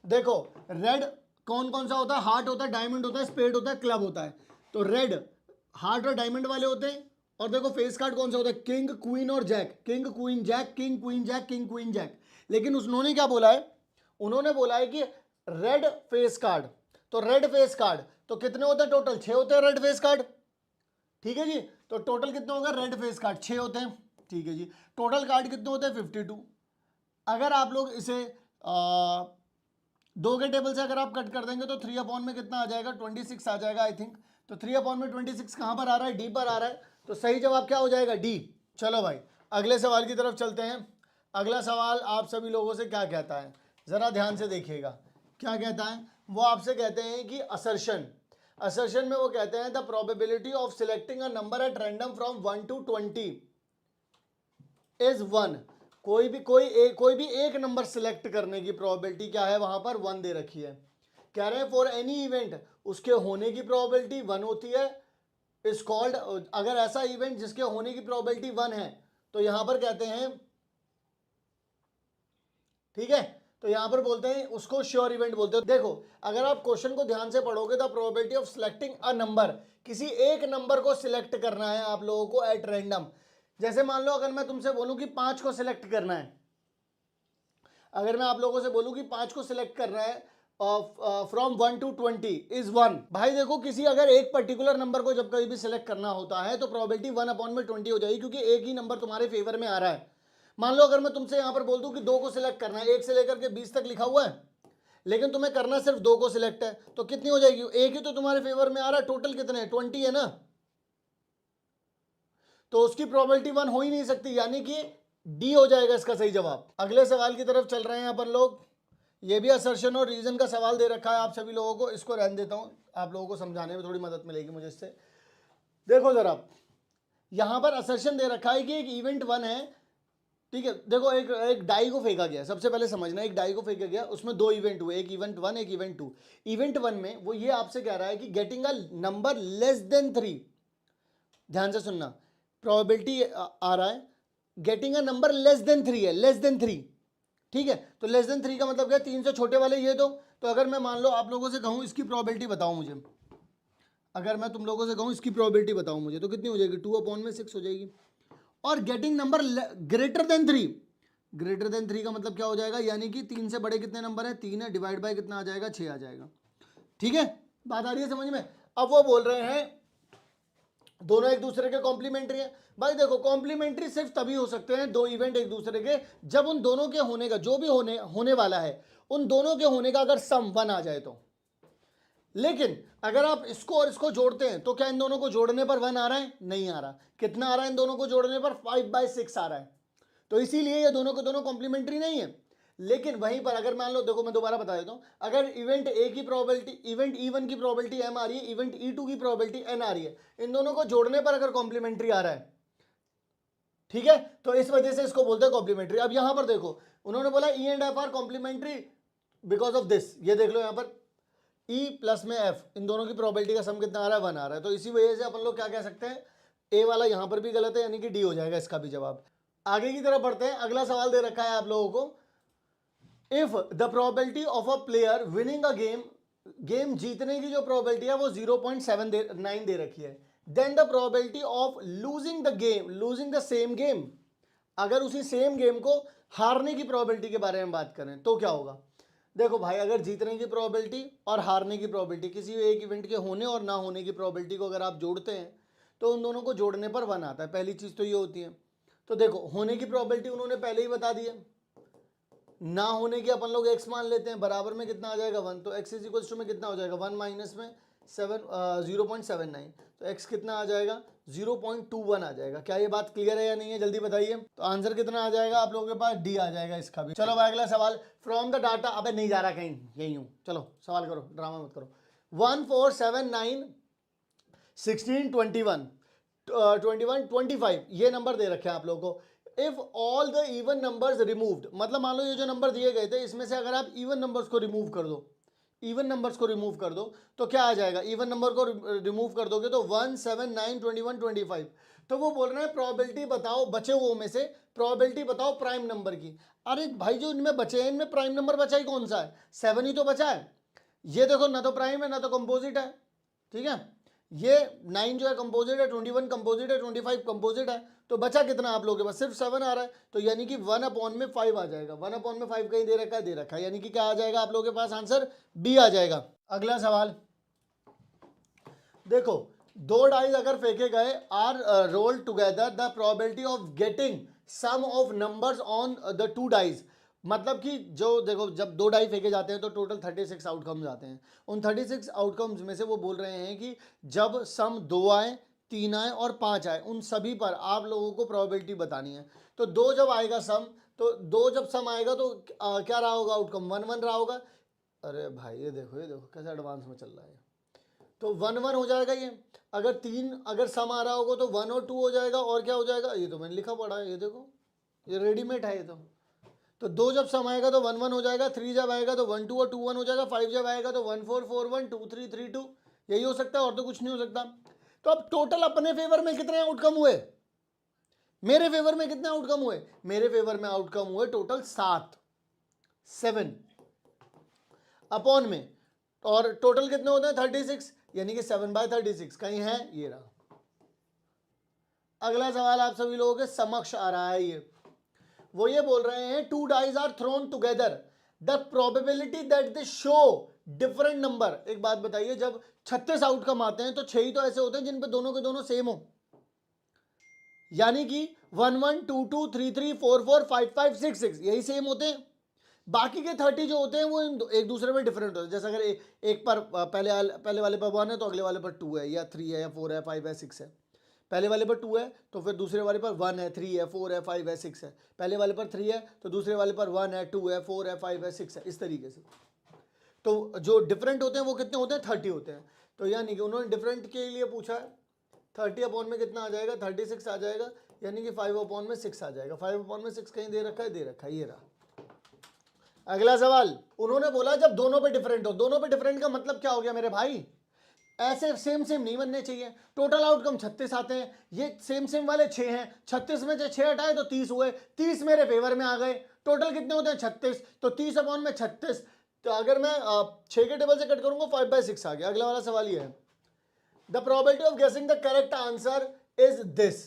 देखो रेड कौन कौन सा होता है, हार्ट होता है, डायमंड होता है, स्पेड होता है, क्लब होता है। तो रेड हार्ट और डायमंड वाले होते हैं। और देखो फेस कार्ड कौन सा होता है, किंग क्वीन और jack, king queen jack, king queen jack, king queen jack. लेकिन उन्होंने क्या बोला है, उन्होंने बोला है कि रेड फेस कार्ड। तो रेड फेस कार्ड तो कितने होते हैं, टोटल 6 होते हैं रेड फेस कार्ड। ठीक है जी, तो टोटल कितने होगा, रेड फेस कार्ड 6 होते हैं। ठीक है जी, टोटल कार्ड कितने होते हैं, 52। अगर आप लोग इसे दो के टेबल से अगर आप कट कर देंगे तो 3 अपॉन में कितना आ जाएगा, 26 आ जाएगा आई थिंक। तो 3 अपॉन में 26 कहां पर आ रहा है, डी पर आ रहा है। तो सही जवाब क्या हो जाएगा, डी। चलो भाई अगले सवाल की तरफ चलते हैं। अगला सवाल आप सभी लोगों से क्या कहता है, जरा ध्यान से देखिएगा। क्या कहता है, वो आपसे कहते हैं कि असर्शन, असर्शन में वो कहते हैं the probability of selecting a number at random from 1 to 20 is 1। कोई भी एक नंबर सिलेक्ट करने की प्रोबेबिलिटी क्या है, वहां पर 1 दे रखी है। कह रहे हैं फॉर एनी इवेंट, उसके होने की प्रोबेबिलिटी 1 होती है, इज कॉल्ड, अगर ऐसा इवेंट जिसके होने की प्रोबेबिलिटी 1 है तो यहां पर कहते हैं, ठीक है, तो यहां पर बोलते हैं उसको श्योर इवेंट बोलते हैं। देखो अगर आप क्वेश्चन को ध्यान से पढ़ोगे, the probability of selecting a number, किसी एक नंबर को सिलेक्ट करना है आप लोगों को एट रैंडम। जैसे मान लो अगर मैं तुमसे बोलूं कि 5 को सिलेक्ट करना है, अगर मैं आप लोगों से बोलूं कि 5 को सिलेक्ट करना है फ्रॉम 1 to 20 इज 1। भाई देखो किसी अगर एक पर्टिकुलर नंबर को जब कभी भी सिलेक्ट करना होता है तो प्रोबेबिलिटी 1 अपॉन में 20 हो जाएगी, क्योंकि एक ही नंबर तुम्हारे फेवर में आ रहा है। मान लो अगर मैं तुमसे यहां पर बोल दूं कि 2 को सिलेक्ट करना है, 1 से लेकर के 20 तक लिखा हुआ है, लेकिन तुम्हें करना सिर्फ 2 को सिलेक्ट है, तो कितनी हो जाएगी, एक ही तो तुम्हारे फेवर में आ रहा है, टोटल कितने हैं, 20 है ना। तो उसकी प्रोबेबिलिटी 1 हो ही नहीं सकती, यानी कि डी हो जाएगा इसका सही जवाब। अगले सवाल की तरफ चल रहे हैं अपन लोग। ये भी असर्शन और रीजन का सवाल दे रखा है आप सभी लोगों को, इसको रहने देता हूं, आप लोगों को समझाने में थोड़ी मदद मिलेगी मुझे इससे। देखो जरा, यहां पर असर्शन दे रखा है कि एक इवेंट 1 है, ठीक है। देखो एक डाई को फेंका गया, सबसे पहले समझना, एक डाई को फेंका गया, उसमें 2 इवेंट हुए, एक इवेंट 1 एक इवेंट 2। इवेंट 1 में वो ये आपसे कह रहा है कि getting a number less than 3, ध्यान से सुनना, प्रोबेबिलिटी आ रहा है getting a number less than 3 है, लेस देन 3, ठीक है। तो लेस देन 3 का मतलब क्या, 3 से छोटे वाले ये दो। तो अगर मैं मान लो आप लोगों से कहूं इसकी प्रोबेबिलिटी बताओ मुझे, अगर मैं तुम लोगों से कहूं इसकी प्रोबेबिलिटी बताओ मुझे, तो कितनी हो जाएगी, 2 अपॉन में 6 हो जाएगी। और getting number greater than 3, greater than 3 का मतलब क्या हो जाएगा, यानी कि 3 से बड़े कितने नंबर है, 3 है, डिवाइड बाय कितना आ जाएगा, 6 आ जाएगा। ठीक है, बात आ रही है समझ में। अब वो बोल रहे हैं दोनों एक दूसरे के कॉम्प्लीमेंट्री है। भाई देखो कॉम्प्लीमेंट्री सिर्फ तभी हो सकते हैं दो इवेंट एक दूसरे के, जब उन दोनों के होने का, जो भी होने वाला है, उन दोनों के होने का अगर सम 1 आ जाए तो। लेकिन अगर आप इसको और इसको जोड़ते हैं तो क्या इन दोनों को जोड़ने पर 1 आ रहा है, नहीं आ रहा। कितना आ रहा है इन दोनों को जोड़ने पर, 5/6 आ रहा है। तो इसीलिए ये दोनों को दोनों कॉम्प्लीमेंट्री नहीं है। लेकिन वहीं पर अगर मान लो, देखो मैं दोबारा बता देता हूं, अगर इवेंट ए की प्रोबेबिलिटी, इवेंट E1 की प्रोबेबिलिटी m आ रही है, इवेंट E2 की प्रोबेबिलिटी n आ रही है, इन दोनों को जोड़ने पर अगर कॉम्प्लीमेंट्री आ रहा है, ठीक है, तो इस वजह से इसको बोलते हैं कॉम्प्लीमेंट्री। अब यहां पर देखो उन्होंने बोला E and F are complementary because of this, ये देख लो यहां पर E प्लस में F, इन दोनों की प्रोबेबिलिटी का सम कितना आ रहा है, 1 आ रहा है। तो इसी वजह से अपन लोग क्या कह सकते हैं, ए वाला यहां पर भी गलत है, यानी कि डी हो जाएगा इसका भी जवाब। आगे की तरफ बढ़ते हैं, अगला सवाल दे रखा है आप लोगों को, if the probability of a player winning a game, game जीतने की जो प्रोबेबिलिटी है वो 0.79 दे रखी है, then the probability of losing the game, losing the same game, अगर उसी सेम गेम को हारने की प्रोबेबिलिटी के बारे में बात करें तो क्या होगा। देखो भाई, अगर जीतने की प्रोबेबिलिटी और हारने की प्रोबेबिलिटी, किसी एक इवेंट के होने और ना होने की प्रोबेबिलिटी को अगर आप जोड़ते हैं तो उन दोनों को जोड़ने पर 1 आता है। पहली चीज तो ये होती है। तो देखो, होने की प्रोबेबिलिटी उन्होंने पहले ही बता दी है, ना होने की अपन लोग x मान लेते हैं, बराबर में कितना आ जाएगा 1, तो x इज इक्वल्स टू में कितना हो जाएगा 1 माइनस में 0.79, तो x कितना आ जाएगा 0.21 आ जाएगा। क्या ये बात क्लियर है या नहीं है, जल्दी बताइए। तो आंसर कितना आ जाएगा आप लोगों के पास, डी आ जाएगा इसका भी। चलो भाई अगला सवाल, फ्रॉम द डाटा, अबे नहीं जा रहा कहीं, यही हूं, चलो सवाल करो, ड्रामा मत करो। 1 4 7 9 16 21 21 25 ये नंबर दे रखे हैं आप लोगों को। If all the even numbers removed, मतलब मान लो ये जो नंबर दिए गए थे इसमें से अगर आप इवन नंबर्स को रिमूव कर दो, इवन नंबर्स को रिमूव कर दो तो क्या आ जाएगा, इवन नंबर को रिमूव कर दोगे तो 1 7 9 21 25। तो वो बोल रहे हैं प्रोबेबिलिटी बताओ बचे हुए में से, प्रोबेबिलिटी बताओ प्राइम नंबर की। अरे भाई जो इनमें बचे हैं इनमें प्राइम नंबर बचा ही कौन सा है, 7 ही तो बचा है। ये देखो ना तो प्राइम है ना तो कंपोजिट है, ठीक है। ये 9 जो है कंपोजिट है, 21 कंपोजिट है, 25 कंपोजिट है, तो बचा कितना आप लोगों के पास, सिर्फ 7 आ रहा है। तो यानी कि 1/5 आ जाएगा, 1/5 कहीं दे रखा है, दे रखा है, यानी कि क्या आ जाएगा आप लोगों के पास आंसर बी आ जाएगा। अगला सवाल देखो, दो डाइस अगर फेंके गए are rolled together, the probability of getting sum of numbers on the 2 dice, मतलब कि जो देखो जब 2 डाई फेंके जाते हैं तो टोटल 36 आउटकम्स आते हैं। उन 36 आउटकम्स में से वो बोल रहे हैं कि जब सम 2 आए, 3 आए और 5 आए, उन सभी पर आप लोगों को प्रोबेबिलिटी बतानी है। तो 2 जब आएगा सम, तो 2 जब सम आएगा तो क्या रहा होगा आउटकम, 1 1 रहा होगा। अरे भाई ये देखो कैसे एडवांस में चल रहा है, तो 1 1 हो जाएगा ये। अगर 3 अगर सम आ रहा होगा तो 1 और 2 हो जाएगा, और क्या हो जाएगा, ये तो मैंने लिखा पड़ा है, ये देखो ये रेडीमेड है ये तो 2 जब सम आएगा तो 1 1 हो जाएगा, 3 जब आएगा तो 1 2 और 2 1 हो जाएगा, 5 जब आएगा तो 1 4 4 1 2 3 3 2, यही हो सकता है और तो कुछ नहीं हो सकता। तो अब टोटल अपने फेवर में कितने आउटकम हुए, मेरे फेवर में कितने आउटकम हुए, मेरे फेवर में आउटकम हुए टोटल 7 अपॉन में, और टोटल कितने होते हैं 36, यानी कि 7/36 कहीं है, ये रहा। अगला सवाल आप सभी लोगों के समक्ष आ रहा है, ये वो ये बोल रहे हैं 2 dies are thrown together, the probability that they show different number. एक बात बताइए, जब 36 आउटकम आते हैं तो 6 ही तो ऐसे होते हैं जिन पे दोनों के दोनों सेम हो, यानी कि 1 1 2 2 3 3 4 4 5 5 6 6 यही सेम होते हैं। बाकी के 30 जो होते हैं वो एक दूसरे में डिफरेंट होते हैं। जैसे अगर एक पर पहले वाले पर 1 है तो अगले वाले पर 2 है या 3 है या 4 है 5 है 6 है। पहले वाले पर 2 है तो फिर दूसरे वाले पर 1 है 3 है 4 है 5 है 6 है। पहले वाले पर 3 है तो दूसरे वाले पर 1 है 2 है 4 है 5 है 6 है, इस तरीके से। तो जो डिफरेंट होते हैं वो कितने होते हैं 30 होते हैं। तो यानी कि उन्होंने डिफरेंट के लिए पूछा है, 30 अपॉन में कितना आ जाएगा 36 आ जाएगा, यानी कि 5 अपॉन में 6 आ जाएगा। 5 अपॉन में 6 कहीं दे रखा है, दे रखा है, ये रहा। अगला सवाल, उन्होंने बोला जब दोनों पे डिफरेंट हो, दोनों पे डिफरेंट का मतलब क्या हो गया मेरे भाई, ऐसे सेम सेम नहीं बनने चाहिए। टोटल आउटकम 36 आते हैं, ये सेम सेम वाले 6 हैं, 36 में से 6 हटाए तो 30 हुए, 30 मेरे फेवर में आ गए। टोटल कितने होते हैं 36, तो 30 अपॉन में 36, तो अगर मैं 6 के टेबल से कट करूंगा 5/6 आ गया। अगला वाला सवाल ये है, the probability of guessing the correct answer is this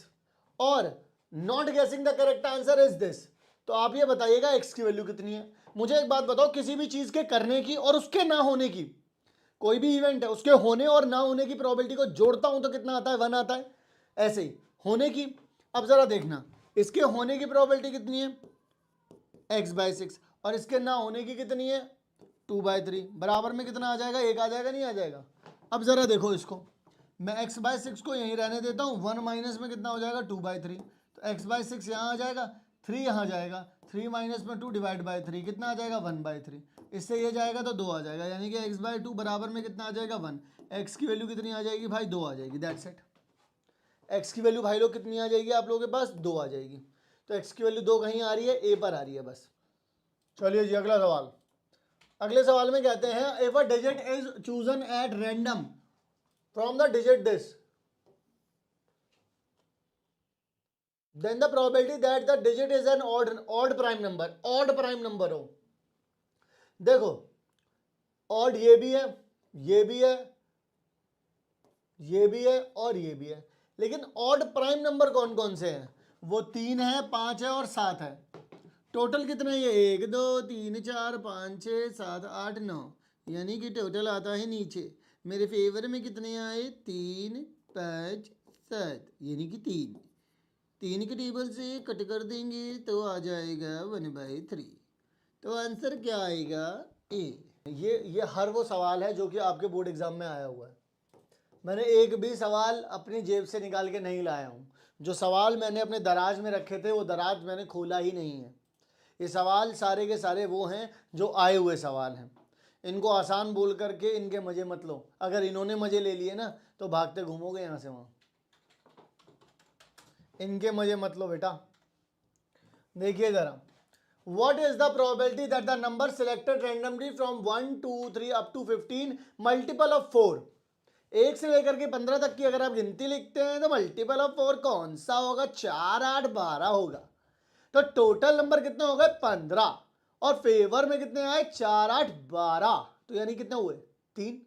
और not guessing the correct answer is this. तो आप ये बताइएगा एक्स की वैल्यू कितनी है। मुझे एक बात बताओ, किसी भी चीज के करने की और उसके ना होने की, कोई भी इवेंट है उसके होने और ना होने की प्रोबेबिलिटी को जोड़ता हूं तो कितना आता है 1 आता है। ऐसे ही होने की, अब जरा देखना, इसके होने की प्रोबेबिलिटी कितनी है x/6 और इसके ना होने की कितनी है 2/3, बराबर में कितना आ जाएगा, 1 आ जाएगा नहीं आ जाएगा। अब जरा देखो इसको, मैं x/6 को यहीं रहने देता हूं, 1 माइनस में कितना हो जाएगा 2/3, तो x/6 यहाँ आ जाएगा, 3 यहाँ जाएगा, 3 माइनस में 2 डिवाइड बाई 3 कितना आ जाएगा 1/3, इससे ये जाएगा तो 2 आ जाएगा, यानी कि x/2 बराबर में कितना आ जाएगा 1। x की वैल्यू कितनी आ जाएगी भाई 2 आ जाएगी, दैट्स इट। x की वैल्यू भाई लोग कितनी आ जाएगी आप लोगों के पास 2 आ जाएगी। तो x की वैल्यू 2 कहीं आ रही है, a पर आ रही है बस। चलिए जी अगला सवाल, अगले सवाल में कहते हैं if a digit is chosen at random from the digit this, then the probability that the digit is an odd prime number, odd prime number हो, देखो ऑड ये भी है, ये भी है, ये भी है और ये भी है, लेकिन ऑड प्राइम नंबर कौन कौन से हैं? वो 3 है, 5 है और 7 है। टोटल कितने ये 1 2 3 4 5 6 7 8 9, यानी कि टोटल आता है नीचे। मेरे फेवर में कितने आए? 3 5 7, यानी कि 3 के टेबल से कट कर देंगे तो आ जाएगा 1/3। तो आंसर क्या आएगा? ए। ये हर वो सवाल है जो कि आपके बोर्ड एग्जाम में आया हुआ है। मैंने एक भी सवाल अपनी जेब से निकाल के नहीं लाया हूँ। जो सवाल मैंने अपने दराज में रखे थे वो दराज मैंने खोला ही नहीं है। ये सवाल सारे के सारे वो हैं जो आए हुए सवाल हैं। इनको आसान बोल करके इनके मजे मत लो। अगर इन्होंने मजे ले लिए ना तो भागते घूमोगे यहाँ से वहाँ। इनके मजे मत लो बेटा। देखिए जरा, what is the probability that the number selected randomly from 1 2 3 up to 15 multiple of 4? 1 से लेकर के 15 तक की अगर आप गिनती लिखते हैं तो मल्टीपल ऑफ 4 कौन सा होगा? 4 8 12 होगा। तो टोटल नंबर कितने हो गए? 15। और फेवर में कितने आए? 4 8 12। तो यानी कितने हुए? 3।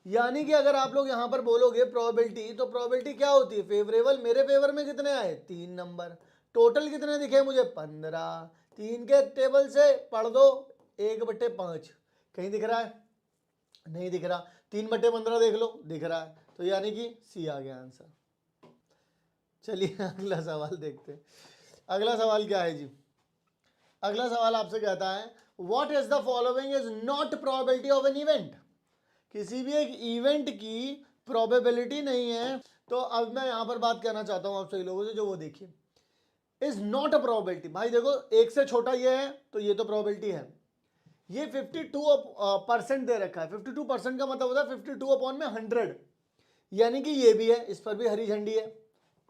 यानी कि अगर आप लोग यहां पर बोलोगे प्रोबेबिलिटी, तो प्रोबेबिलिटी क्या होती है? फेवरेबल। मेरे फेवर में कितने आए? 3 नंबर। टोटल कितने दिखे मुझे? 15। 3 के टेबल से पढ़ दो 1/5। कहीं दिख रहा है? नहीं दिख रहा। 3/15 देख लो, दिख रहा है। तो यानी कि सी आ गया आंसर। चलिए अगला सवाल देखते हैं। अगला सवाल क्या है जी? अगला सवाल आपसे कहता है what is the following is not probability of an event? किसी भी एक इवेंट की प्रोबेबिलिटी नहीं है। तो अब मैं यहां पर बात करना चाहता हूं आप सभी लोगों से, जो वो देखिए इज नॉट अ प्रोबेबिलिटी। भाई देखो, एक से छोटा ये है तो ये तो प्रोबेबिलिटी है। ये 52% दे रखा है। 52% का मतलब होता है 52/100, यानी कि ये भी है, इस पर भी हरी झंडी है,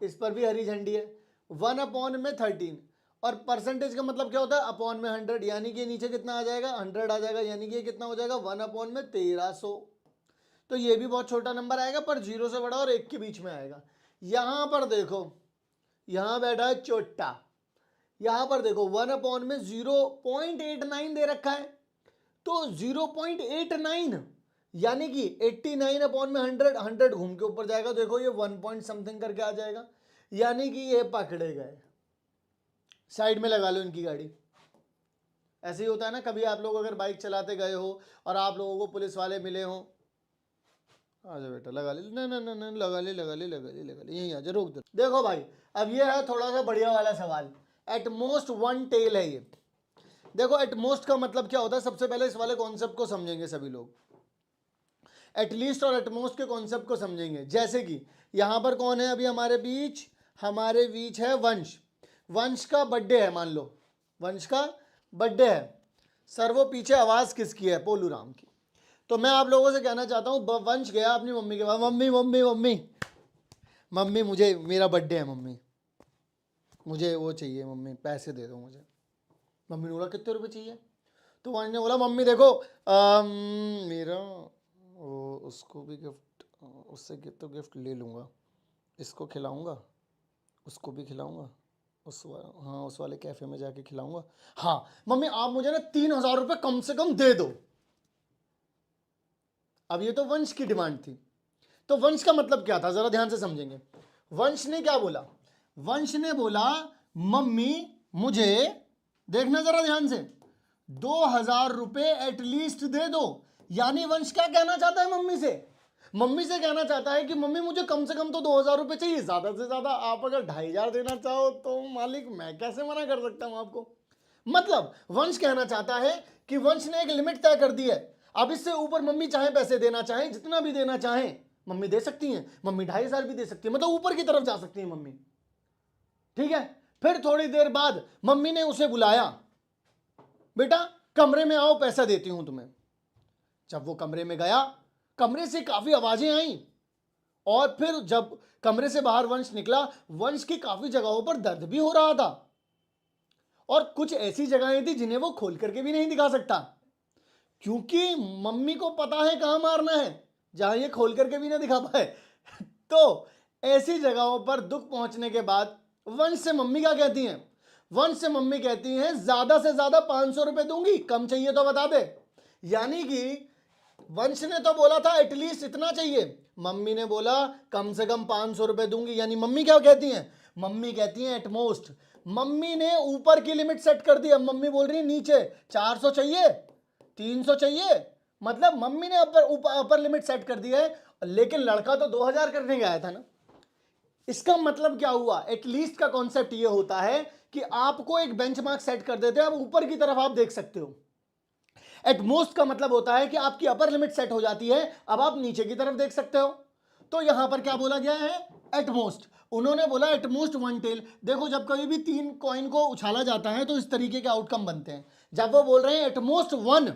इस पर भी हरी झंडी है। 1/13। और परसेंटेज का मतलब क्या होता है? अपॉन में 100, यानी कि नीचे कितना आ जाएगा? 100 आ जाएगा, यानी कि ये कितना हो जाएगा? 1/1300। तो ये भी बहुत छोटा नंबर आएगा, पर 0 से बड़ा और 1 के बीच में आएगा। यहां पर देखो, यहां बैठा है चोटा। यहां पर देखो 1/0.89 दे रखा है। तो 0.89 यानी कि 89/100, 100 घूम के ऊपर जाएगा। देखो ये 1 पॉइंट समथिंग करके आ जाएगा, यानी कि ये पकड़े गए। साइड में लगा लो इनकी गाड़ी। ऐसे ही होता है ना, कभी आप लोग अगर बाइक चलाते गए हो और आप लोगों को पुलिस वाले मिले हो, आ जाओ बेटा लगा ले, ना ना ना ना लगा ले लगा ले लगा ले लगा ले, यहीं आ जा, रोक दो। देखो भाई, अब ये है थोड़ा सा बढ़िया वाला सवाल। एट मोस्ट 1 टेल है ये। देखो एट मोस्ट का मतलब क्या होता है? सबसे पहले इस वाले कॉन्सेप्ट को समझेंगे सभी लोग। एटलीस्ट और एटमोस्ट के कॉन्सेप्ट को समझेंगे। जैसे कि यहां पर कौन है अभी हमारे बीच? हमारे बीच है वंश। वंश का बर्थडे है, मान लो वंश का बर्थडे है। सर वो पीछे आवाज किसकी है? पोलू राम की। तो मैं आप लोगों से कहना चाहता हूं, वंश गया अपनी मम्मी के पास, मम्मी मम्मी मम्मी मम्मी मुझे, मेरा बर्थडे है मम्मी, मुझे वो चाहिए मम्मी, पैसे दे दो मुझे। मम्मी ने बोला कितने रुपए चाहिए? तो वंश ने बोला मम्मी देखो मेरा वो, उसको भी गिफ्ट, उससे तो गिफ्ट ले लूँगा, इसको खिलाऊंगा, उसको भी खिलाऊंगा, हाँ उस वाले कैफ़े में जाके खिलाऊंगा। हाँ मम्मी आप मुझे ना 3,000 रुपये कम से कम दे दो। अब ये तो वंश की डिमांड थी। तो वंश का मतलब क्या था, जरा ध्यान से समझेंगे। वंश ने क्या बोला? वंश ने बोला मम्मी मुझे, देखना जरा ध्यान से, 2,000 रुपये एटलीस्ट दे दो। यानी वंश क्या कहना चाहता है मम्मी से? मम्मी से कहना चाहता है कि मम्मी मुझे कम से कम तो 2,000 रुपये चाहिए, ज्यादा से ज्यादा आप अगर 2,500 देना चाहो तो मालिक मैं कैसे मना कर सकता हूं आपको। मतलब वंश कहना चाहता है कि वंश ने एक लिमिट तय कर दी है। अब इससे ऊपर मम्मी चाहे पैसे देना चाहे, जितना भी देना चाहे मम्मी दे सकती हैं। मम्मी 2,500 भी दे सकती है, मतलब ऊपर की तरफ जा सकती है मम्मी। ठीक है। फिर थोड़ी देर बाद मम्मी ने उसे बुलाया, बेटा कमरे में आओ पैसा देती हूं तुम्हें। जब वो कमरे में गया, कमरे से काफी आवाजें आई, और फिर जब कमरे से बाहर वंश निकला, वंश की काफी जगहों पर दर्द भी हो रहा था, और कुछ ऐसी जगहें थी जिन्हें वो खोल करके भी नहीं दिखा सकता, क्योंकि मम्मी को पता है कहां मारना है, जहां ये खोल करके भी ना दिखा पाए। तो ऐसी जगहों पर दुख पहुंचने के बाद वंश से मम्मी क्या कहती हैं? वंश से मम्मी कहती हैं ज्यादा से ज्यादा 500 रुपए दूंगी, कम चाहिए तो बता दे। यानी कि वंश ने तो बोला था एटलीस्ट इतना चाहिए, मम्मी ने बोला कम से कम 500 रुपए दूंगी। यानी मम्मी क्या कहती हैं, मम्मी कहती हैं एटमोस्ट। मम्मी ने ऊपर की लिमिट सेट कर दी, अब मम्मी बोल रही है नीचे 400 चाहिए, 300 चाहिए, मतलब मम्मी ने अपर लिमिट सेट कर दी है। लेकिन लड़का तो 2000 करने गया था ना। इसका मतलब क्या हुआ, एटलीस्ट का कॉन्सेप्ट ये होता है कि आपको एक बेंचमार्क सेट कर देते हैं, अब ऊपर की तरफ आप देख सकते हो। एटमोस्ट का मतलब होता है कि आपकी अपर लिमिट सेट हो जाती है, अब आप नीचे की तरफ देख सकते हो। तो यहां पर क्या बोला गया है, एटमोस्ट। उन्होंने बोला एटमोस्ट 1 टेल। देखो जब कभी भी 3 कॉइन को उछाला जाता है तो इस तरीके के आउटकम बनते हैं। जब वो बोल रहे हैं एटमोस्ट 1,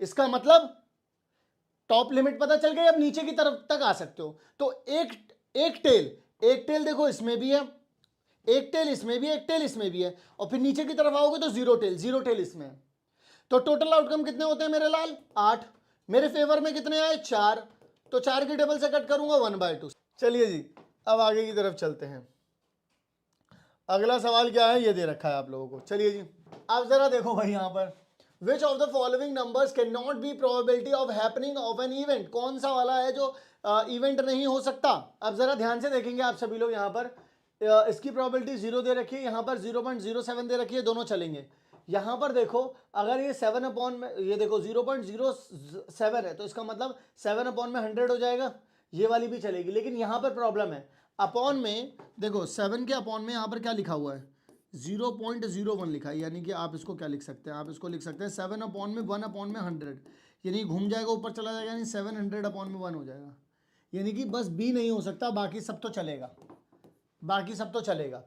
इसका मतलब टॉप लिमिट पता चल गई, अब नीचे की तरफ तक आ सकते हो। तो एक टेल देखो इसमें भी है, एक टेल इसमें भी है, एक टेल इसमें भी है, और फिर नीचे की तरफ आओगे तो जीरो टेल इसमें है। तो टोटल आउटकम कितने होते हैं मेरे लाल, 8। मेरे फेवर में कितने आए, 4। तो 4 की टेबल से कट करूंगा 1/2। चलिए जी अब आगे की तरफ चलते हैं। अगला सवाल क्या है, ये दे रखा है आप लोगों को। चलिए जी अब जरा देखो भाई यहाँ पर, which of the following numbers can not be probability of happening of an event. कौन सा वाला है जो इवेंट नहीं हो सकता। अब जरा ध्यान से देखेंगे आप सभी लोग, यहाँ पर इसकी प्रोबेबिलिटी 0 दे रखी है, यहाँ पर 0.07 दे रखी है, दोनों चलेंगे। यहाँ पर देखो अगर ये 7 अपॉन में, ये देखो 0.07 है, तो इसका मतलब 7 अपॉन में 100 हो जाएगा, ये वाली भी चलेगी। लेकिन यहाँ पर प्रॉब्लम है, अपॉन में देखो 7 के अपॉन में यहाँ पर क्या लिखा हुआ है, 0.01 लिखा है। यानी कि आप इसको क्या लिख सकते हैं, आप इसको लिख सकते हैं 7 अपॉन में 1 अपॉन में 100, यानी घूम जाएगा ऊपर चला जाएगा, यानी 700 अपॉन में 1 हो जाएगा। यानी कि बस बी नहीं हो सकता, बाकी सब तो चलेगा, बाकी सब तो चलेगा।